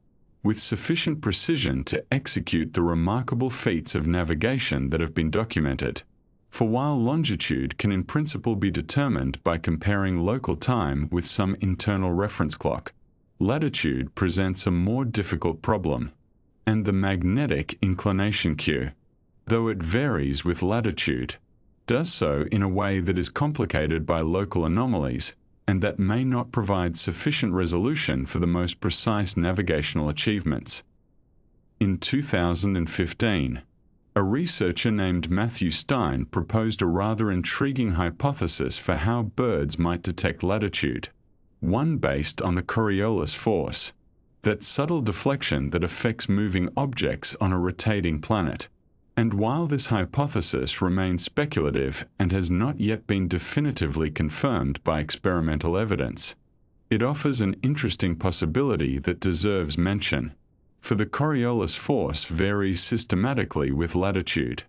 with sufficient precision to execute the remarkable feats of navigation that have been documented. For while longitude can in principle be determined by comparing local time with some internal reference clock, latitude presents a more difficult problem, and the magnetic inclination cue, though it varies with latitude, does so in a way that is complicated by local anomalies and that may not provide sufficient resolution for the most precise navigational achievements. In 2015, a researcher named Matthew Stein proposed a rather intriguing hypothesis for how birds might detect latitude, one based on the Coriolis force, that subtle deflection that affects moving objects on a rotating planet. And while this hypothesis remains speculative and has not yet been definitively confirmed by experimental evidence, it offers an interesting possibility that deserves mention. For the Coriolis force varies systematically with latitude,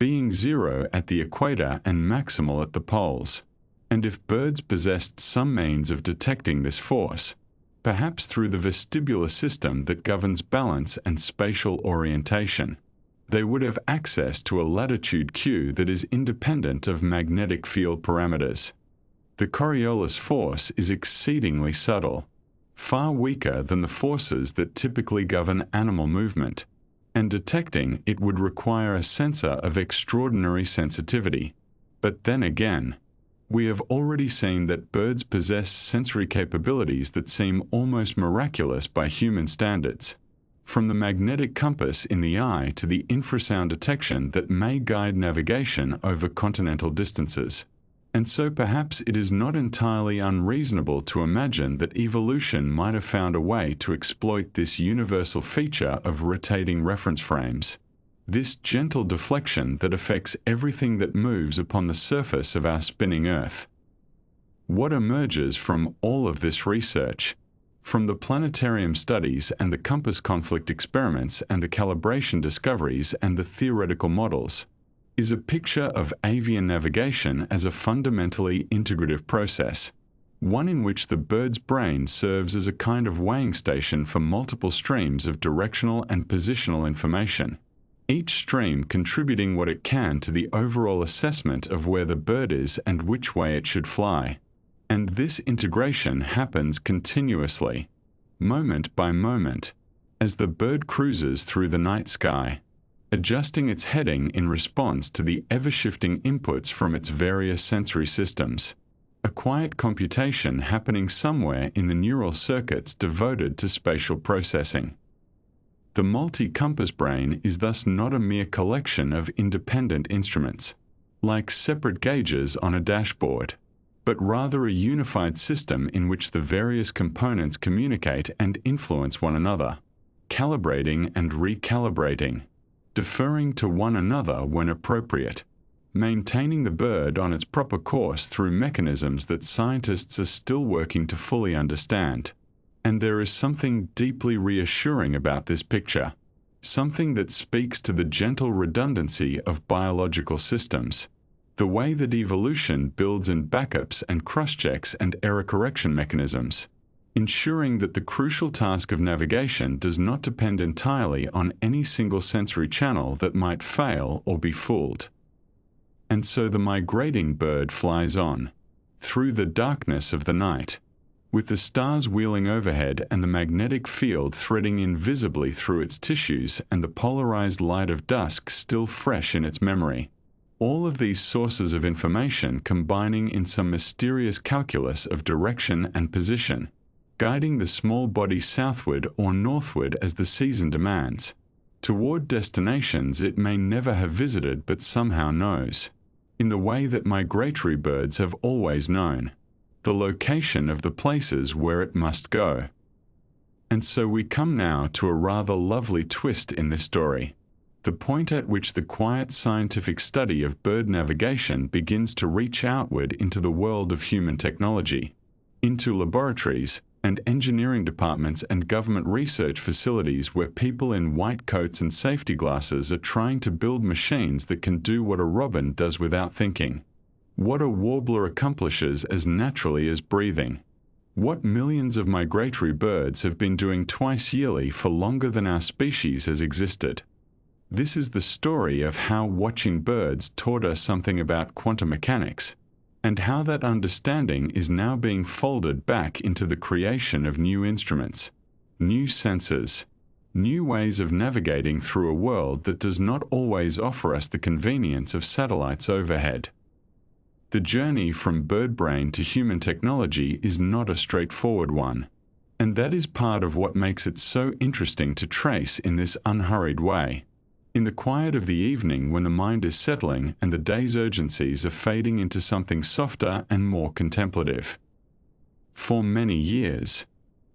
being zero at the equator and maximal at the poles. And if birds possessed some means of detecting this force, perhaps through the vestibular system that governs balance and spatial orientation, they would have access to a latitude cue that is independent of magnetic field parameters. The Coriolis force is exceedingly subtle, far weaker than the forces that typically govern animal movement, and detecting it would require a sensor of extraordinary sensitivity. But then again, we have already seen that birds possess sensory capabilities that seem almost miraculous by human standards, from the magnetic compass in the eye to the infrasound detection that may guide navigation over continental distances. And so perhaps it is not entirely unreasonable to imagine that evolution might have found a way to exploit this universal feature of rotating reference frames, this gentle deflection that affects everything that moves upon the surface of our spinning Earth. What emerges from all of this research? From the planetarium studies and the compass conflict experiments and the calibration discoveries and the theoretical models, is a picture of avian navigation as a fundamentally integrative process, one in which the bird's brain serves as a kind of weighing station for multiple streams of directional and positional information, each stream contributing what it can to the overall assessment of where the bird is and which way it should fly. And this integration happens continuously, moment by moment, as the bird cruises through the night sky, adjusting its heading in response to the ever-shifting inputs from its various sensory systems, a quiet computation happening somewhere in the neural circuits devoted to spatial processing. The multi-compass brain is thus not a mere collection of independent instruments, like separate gauges on a dashboard, but rather a unified system in which the various components communicate and influence one another, calibrating and recalibrating, deferring to one another when appropriate, maintaining the bird on its proper course through mechanisms that scientists are still working to fully understand. And there is something deeply reassuring about this picture, something that speaks to the gentle redundancy of biological systems, the way that evolution builds in backups and cross-checks and error correction mechanisms, ensuring that the crucial task of navigation does not depend entirely on any single sensory channel that might fail or be fooled. And so the migrating bird flies on, through the darkness of the night, with the stars wheeling overhead and the magnetic field threading invisibly through its tissues and the polarized light of dusk still fresh in its memory. All of these sources of information combining in some mysterious calculus of direction and position, guiding the small body southward or northward as the season demands, toward destinations it may never have visited but somehow knows, in the way that migratory birds have always known, the location of the places where it must go. And so we come now to a rather lovely twist in this story, the point at which the quiet scientific study of bird navigation begins to reach outward into the world of human technology, into laboratories and engineering departments and government research facilities where people in white coats and safety glasses are trying to build machines that can do what a robin does without thinking, what a warbler accomplishes as naturally as breathing, what millions of migratory birds have been doing twice yearly for longer than our species has existed. This is the story of how watching birds taught us something about quantum mechanics, and how that understanding is now being folded back into the creation of new instruments, new sensors, new ways of navigating through a world that does not always offer us the convenience of satellites overhead. The journey from bird brain to human technology is not a straightforward one, and that is part of what makes it so interesting to trace in this unhurried way, in the quiet of the evening when the mind is settling and the day's urgencies are fading into something softer and more contemplative. For many years,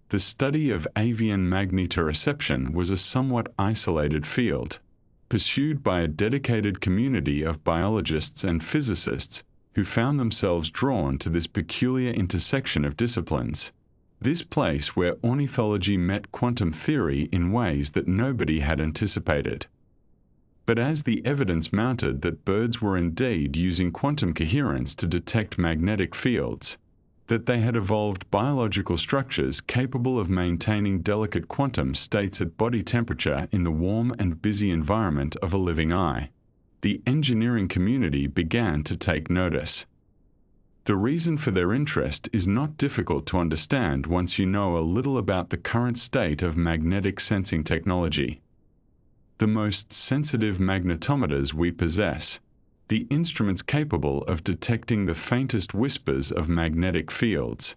the study of avian magnetoreception was a somewhat isolated field, pursued by a dedicated community of biologists and physicists who found themselves drawn to this peculiar intersection of disciplines, this place where ornithology met quantum theory in ways that nobody had anticipated. But as the evidence mounted that birds were indeed using quantum coherence to detect magnetic fields, that they had evolved biological structures capable of maintaining delicate quantum states at body temperature in the warm and busy environment of a living eye, the engineering community began to take notice. The reason for their interest is not difficult to understand once you know a little about the current state of magnetic sensing technology. The most sensitive magnetometers we possess, the instruments capable of detecting the faintest whispers of magnetic fields,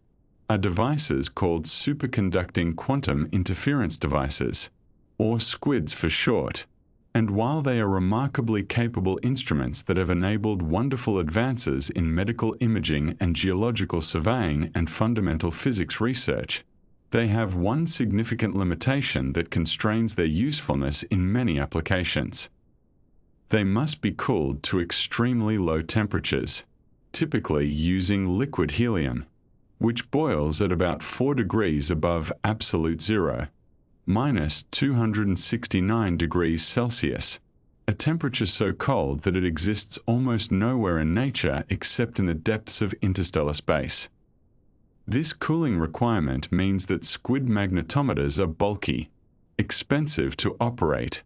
are devices called superconducting quantum interference devices, or SQUIDs for short, and while they are remarkably capable instruments that have enabled wonderful advances in medical imaging and geological surveying and fundamental physics research, they have one significant limitation that constrains their usefulness in many applications. They must be cooled to extremely low temperatures, typically using liquid helium, which boils at about 4 degrees above absolute zero, minus 269 degrees Celsius, a temperature so cold that it exists almost nowhere in nature except in the depths of interstellar space. This cooling requirement means that squid magnetometers are bulky, expensive to operate,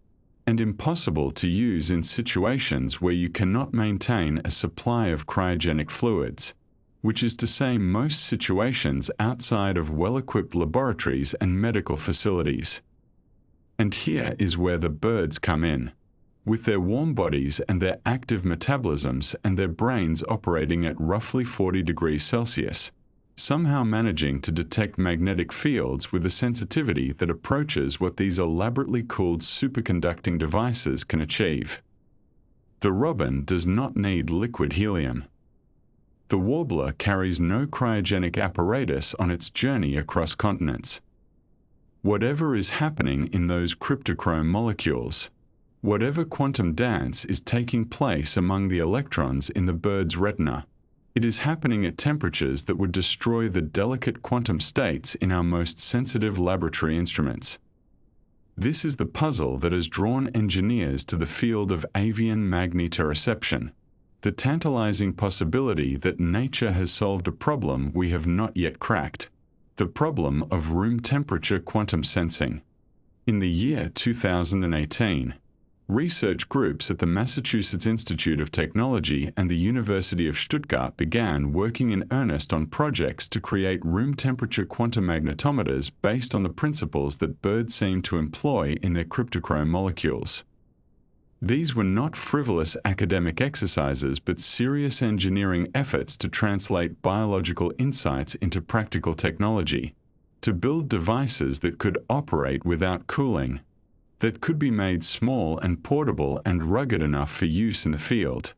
and impossible to use in situations where you cannot maintain a supply of cryogenic fluids, which is to say most situations outside of well-equipped laboratories and medical facilities. And here is where the birds come in. With their warm bodies and their active metabolisms and their brains operating at roughly 40 degrees Celsius, somehow managing to detect magnetic fields with a sensitivity that approaches what these elaborately cooled superconducting devices can achieve. The robin does not need liquid helium. The warbler carries no cryogenic apparatus on its journey across continents. Whatever is happening in those cryptochrome molecules, whatever quantum dance is taking place among the electrons in the bird's retina, it is happening at temperatures that would destroy the delicate quantum states in our most sensitive laboratory instruments. This is the puzzle that has drawn engineers to the field of avian magnetoreception, the tantalizing possibility that nature has solved a problem we have not yet cracked, the problem of room temperature quantum sensing. In the year 2018, research groups at the Massachusetts Institute of Technology and the University of Stuttgart began working in earnest on projects to create room temperature quantum magnetometers based on the principles that birds seem to employ in their cryptochrome molecules. These were not frivolous academic exercises but serious engineering efforts to translate biological insights into practical technology, to build devices that could operate without cooling, that could be made small and portable and rugged enough for use in the field,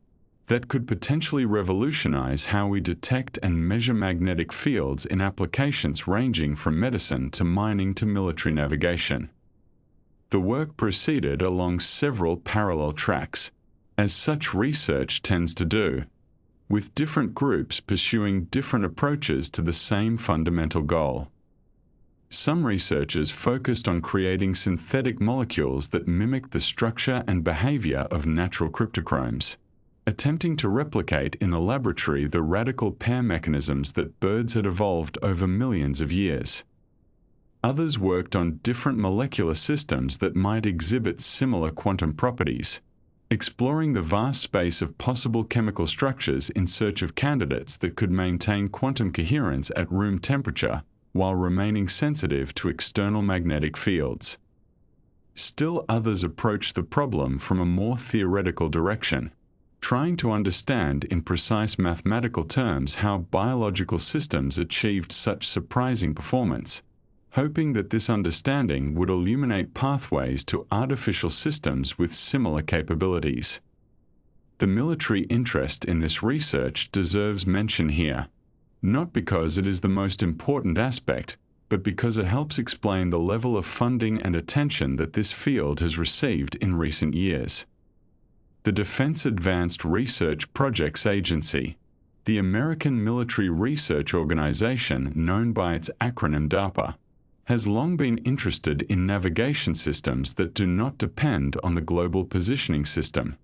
that could potentially revolutionize how we detect and measure magnetic fields in applications ranging from medicine to mining to military navigation. The work proceeded along several parallel tracks, as such research tends to do, with different groups pursuing different approaches to the same fundamental goal. Some researchers focused on creating synthetic molecules that mimic the structure and behavior of natural cryptochromes, attempting to replicate in the laboratory the radical pair mechanisms that birds had evolved over millions of years. Others worked on different molecular systems that might exhibit similar quantum properties, exploring the vast space of possible chemical structures in search of candidates that could maintain quantum coherence at room temperature while remaining sensitive to external magnetic fields. Still others approached the problem from a more theoretical direction, trying to understand in precise mathematical terms how biological systems achieved such surprising performance, hoping that this understanding would illuminate pathways to artificial systems with similar capabilities. The military interest in this research deserves mention here, not because it is the most important aspect, but because it helps explain the level of funding and attention that this field has received in recent years. The Defense Advanced Research Projects Agency, the American military research organization known by its acronym DARPA, has long been interested in navigation systems that do not depend on the global positioning system,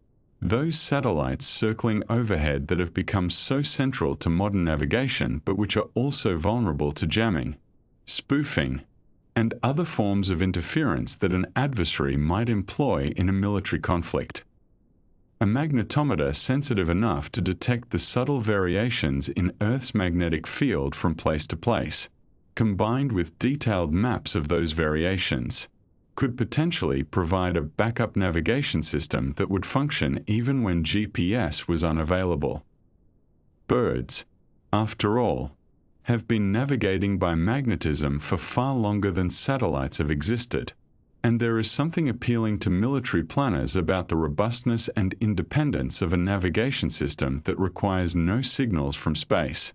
those satellites circling overhead that have become so central to modern navigation but which are also vulnerable to jamming, spoofing, and other forms of interference that an adversary might employ in a military conflict. A magnetometer sensitive enough to detect the subtle variations in Earth's magnetic field from place to place, combined with detailed maps of those variations, could potentially provide a backup navigation system that would function even when GPS was unavailable. Birds, after all, have been navigating by magnetism for far longer than satellites have existed, and there is something appealing to military planners about the robustness and independence of a navigation system that requires no signals from space.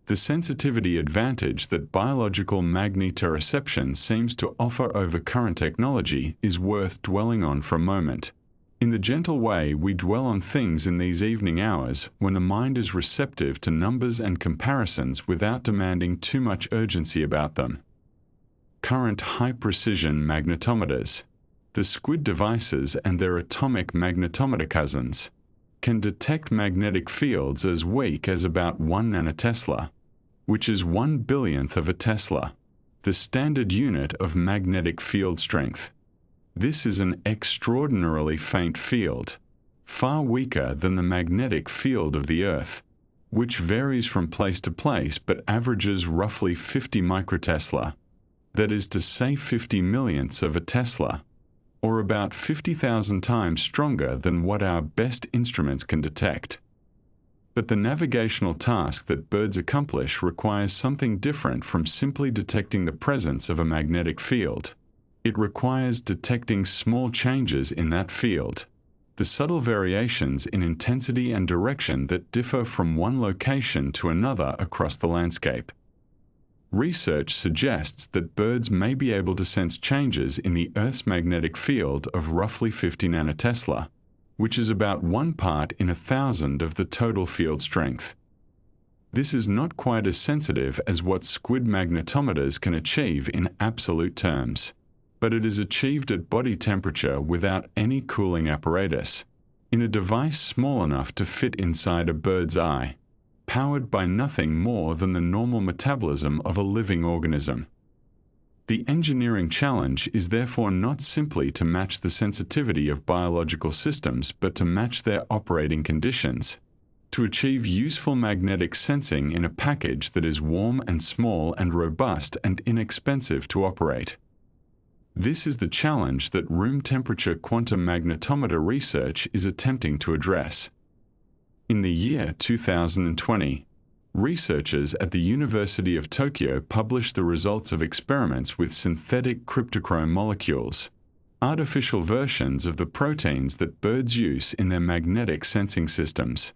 The sensitivity advantage that biological magnetoreception seems to offer over current technology is worth dwelling on for a moment, In the gentle way we dwell on things in these evening hours, when the mind is receptive to numbers and comparisons without demanding too much urgency about them. Current high-precision magnetometers, the squid devices and their atomic magnetometer cousins, can detect magnetic fields as weak as about 1 nanotesla, which is 1/1000th of a Tesla, the standard unit of magnetic field strength. This is an extraordinarily faint field, far weaker than the magnetic field of the Earth, which varies from place to place but averages roughly 50 microtesla, that is to say 50 millionths of a Tesla, or about 50,000 times stronger than what our best instruments can detect. But the navigational task that birds accomplish requires something different from simply detecting the presence of a magnetic field. It requires detecting small changes in that field, the subtle variations in intensity and direction that differ from one location to another across the landscape. Research suggests that birds may be able to sense changes in the Earth's magnetic field of roughly 50 nanotesla, which is about 1 part in 1,000 of the total field strength. This is not quite as sensitive as what squid magnetometers can achieve in absolute terms, but it is achieved at body temperature without any cooling apparatus, in a device small enough to fit inside a bird's eye, powered by nothing more than the normal metabolism of a living organism. The engineering challenge is therefore not simply to match the sensitivity of biological systems, but to match their operating conditions, to achieve useful magnetic sensing in a package that is warm and small and robust and inexpensive to operate. This is the challenge that room temperature quantum magnetometer research is attempting to address. In the year 2020, researchers at the University of Tokyo published the results of experiments with synthetic cryptochrome molecules, artificial versions of the proteins that birds use in their magnetic sensing systems.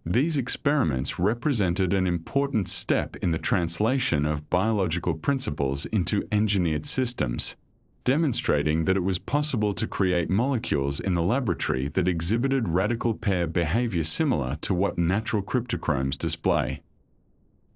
These experiments represented an important step in the translation of biological principles into engineered systems, demonstrating that it was possible to create molecules in the laboratory that exhibited radical pair behavior similar to what natural cryptochromes display.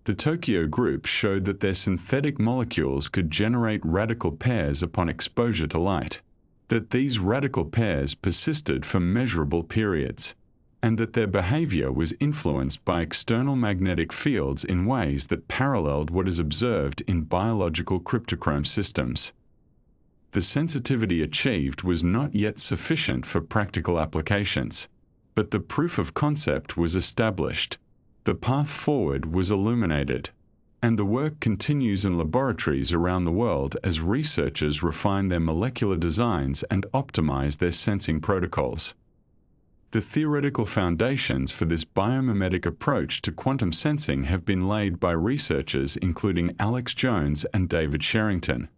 The Tokyo group showed that their synthetic molecules could generate radical pairs upon exposure to light, that these radical pairs persisted for measurable periods, and that their behavior was influenced by external magnetic fields in ways that paralleled what is observed in biological cryptochrome systems. The sensitivity achieved was not yet sufficient for practical applications, but the proof of concept was established, the path forward was illuminated, and the work continues in laboratories around the world as researchers refine their molecular designs and optimize their sensing protocols. The theoretical foundations for this biomimetic approach to quantum sensing have been laid by researchers including Alex Jones and David Sherrington,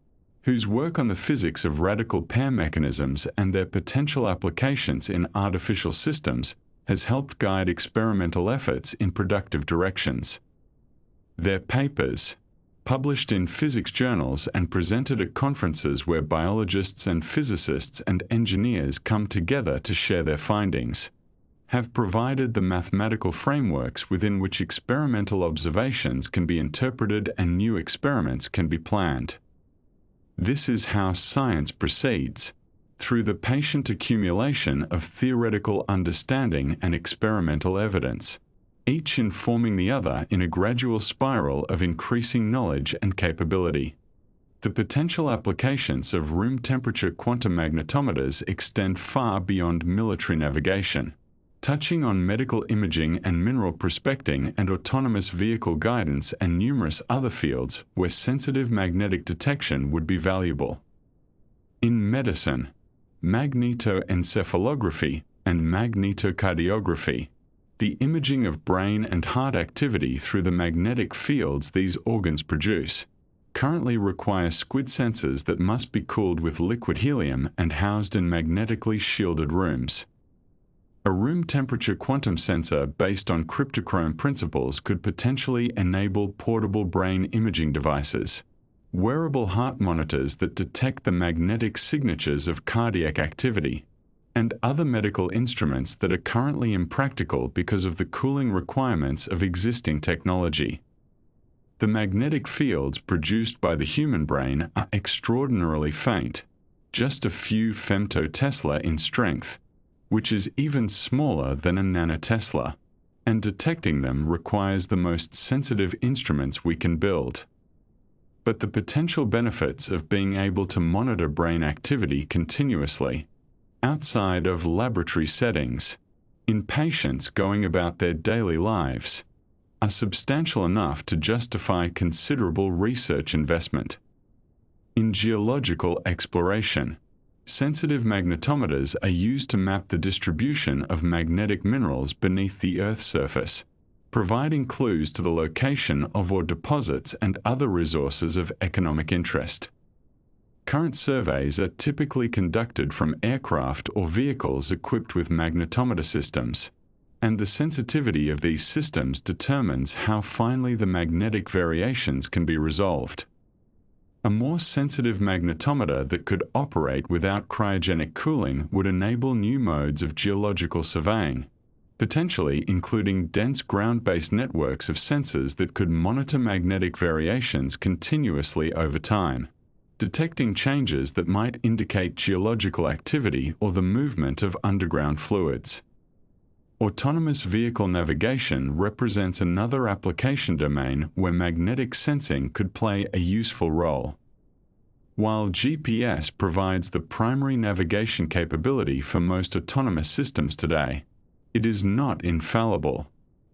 whose work on the physics of radical pair mechanisms and their potential applications in artificial systems has helped guide experimental efforts in productive directions. Their papers, published in physics journals and presented at conferences where biologists and physicists and engineers come together to share their findings, have provided the mathematical frameworks within which experimental observations can be interpreted and new experiments can be planned. This is how science proceeds, through the patient accumulation of theoretical understanding and experimental evidence, each informing the other in a gradual spiral of increasing knowledge and capability. The potential applications of room temperature quantum magnetometers extend far beyond military navigation, touching on medical imaging and mineral prospecting and autonomous vehicle guidance and numerous other fields where sensitive magnetic detection would be valuable. In medicine, magnetoencephalography and magnetocardiography, the imaging of brain and heart activity through the magnetic fields these organs produce, currently require squid sensors that must be cooled with liquid helium and housed in magnetically shielded rooms. A room temperature quantum sensor based on cryptochrome principles could potentially enable portable brain imaging devices, wearable heart monitors that detect the magnetic signatures of cardiac activity, and other medical instruments that are currently impractical because of the cooling requirements of existing technology. The magnetic fields produced by the human brain are extraordinarily faint, just a few femtotesla in strength, which is even smaller than a nanotesla, and detecting them requires the most sensitive instruments we can build. But the potential benefits of being able to monitor brain activity continuously, outside of laboratory settings, in patients going about their daily lives, are substantial enough to justify considerable research investment. In geological exploration, sensitive magnetometers are used to map the distribution of magnetic minerals beneath the Earth's surface, providing clues to the location of ore deposits and other resources of economic interest. Current surveys are typically conducted from aircraft or vehicles equipped with magnetometer systems, and the sensitivity of these systems determines how finely the magnetic variations can be resolved. A more sensitive magnetometer that could operate without cryogenic cooling would enable new modes of geological surveying, potentially including dense ground-based networks of sensors that could monitor magnetic variations continuously over time, detecting changes that might indicate geological activity or the movement of underground fluids. Autonomous vehicle navigation represents another application domain where magnetic sensing could play a useful role. While GPS provides the primary navigation capability for most autonomous systems today, it is not infallible,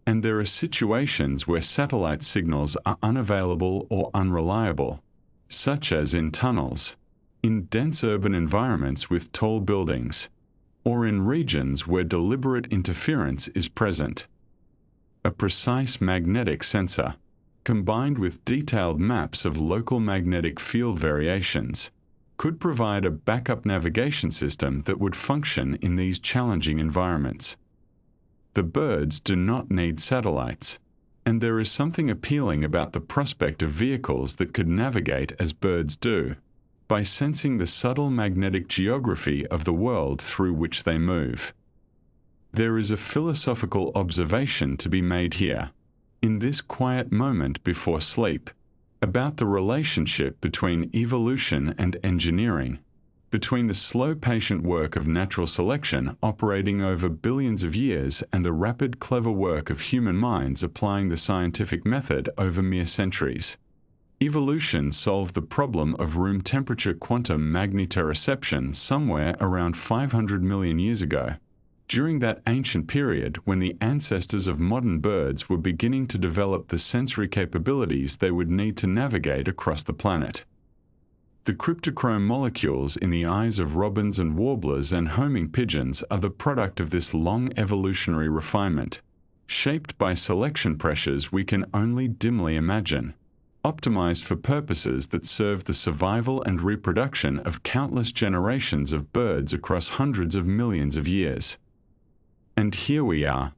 and there are situations where satellite signals are unavailable or unreliable, such as in tunnels, in dense urban environments with tall buildings, or in regions where deliberate interference is present. A precise magnetic sensor, combined with detailed maps of local magnetic field variations, could provide a backup navigation system that would function in these challenging environments. The birds do not need satellites, and there is something appealing about the prospect of vehicles that could navigate as birds do, by sensing the subtle magnetic geography of the world through which they move. There is a philosophical observation to be made here, in this quiet moment before sleep, about the relationship between evolution and engineering, between the slow patient work of natural selection operating over billions of years and the rapid clever work of human minds applying the scientific method over mere centuries. Evolution solved the problem of room temperature quantum magnetoreception somewhere around 500 million years ago, during that ancient period when the ancestors of modern birds were beginning to develop the sensory capabilities they would need to navigate across the planet. The cryptochrome molecules in the eyes of robins and warblers and homing pigeons are the product of this long evolutionary refinement, shaped by selection pressures we can only dimly imagine, optimized for purposes that serve the survival and reproduction of countless generations of birds across hundreds of millions of years. And here we are,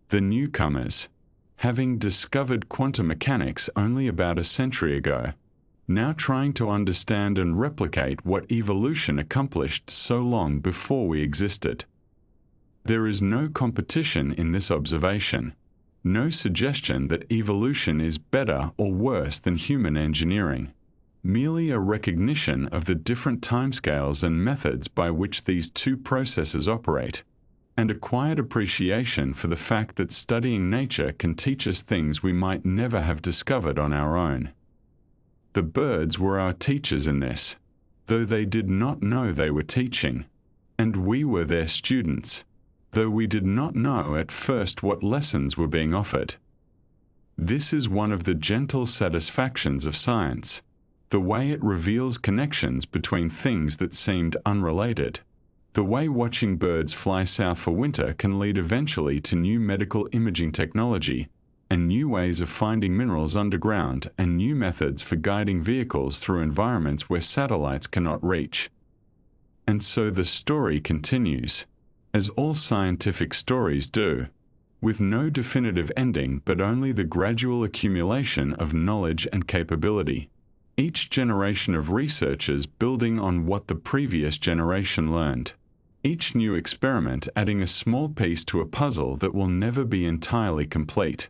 the newcomers, having discovered quantum mechanics only about a century ago, now trying to understand and replicate what evolution accomplished so long before we existed. There is no competition in this observation, no suggestion that evolution is better or worse than human engineering, merely a recognition of the different timescales and methods by which these two processes operate, and a quiet appreciation for the fact that studying nature can teach us things we might never have discovered on our own. The birds were our teachers in this, though they did not know they were teaching, and we were their students, though we did not know at first what lessons were being offered. This is one of the gentle satisfactions of science, the way it reveals connections between things that seemed unrelated. The way watching birds fly south for winter can lead eventually to new medical imaging technology, and new ways of finding minerals underground, and new methods for guiding vehicles through environments where satellites cannot reach. And so the story continues, as all scientific stories do, with no definitive ending but only the gradual accumulation of knowledge and capability, each generation of researchers building on what the previous generation learned. each new experiment adding a small piece to a puzzle that will never be entirely complete.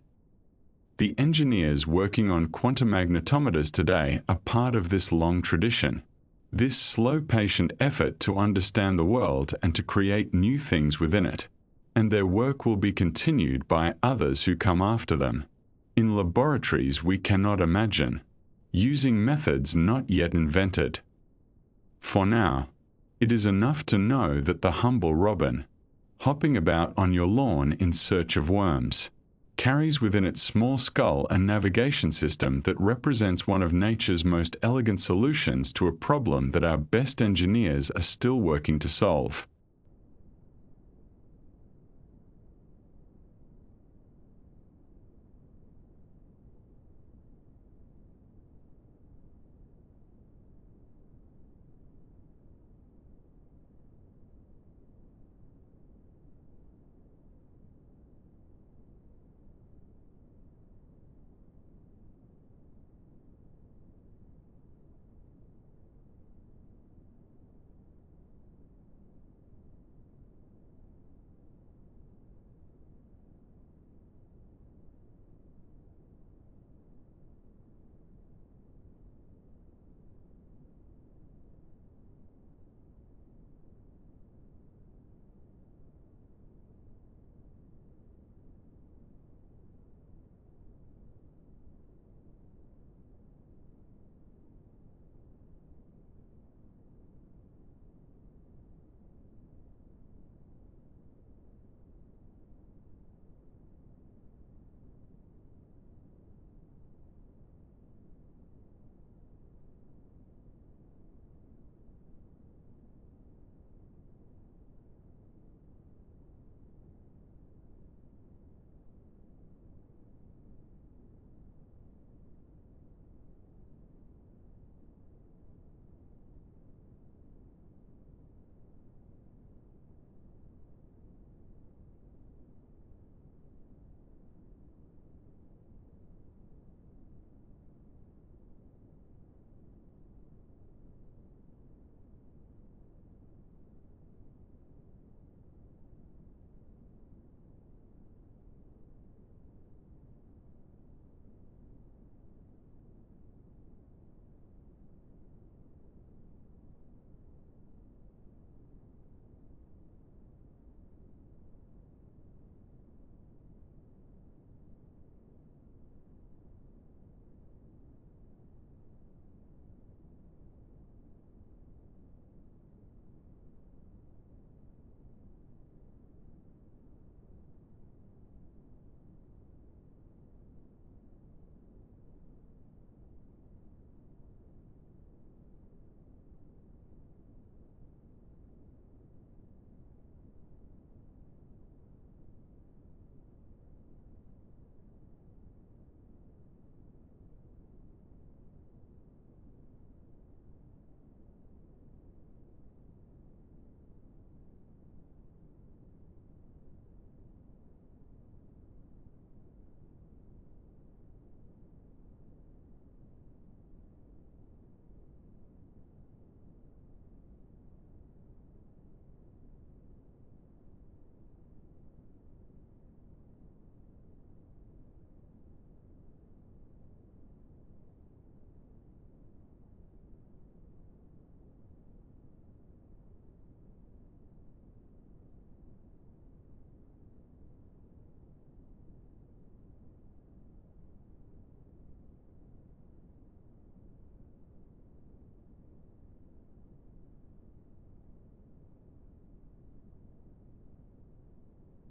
The engineers working on quantum magnetometers today are part of this long tradition. This slow, patient effort to understand the world and to create new things within it. And their work will be continued by others who come after them, in laboratories we cannot imagine, using methods not yet invented. For now, it is enough to know that the humble robin, hopping about on your lawn in search of worms, carries within its small skull a navigation system that represents one of nature's most elegant solutions to a problem that our best engineers are still working to solve.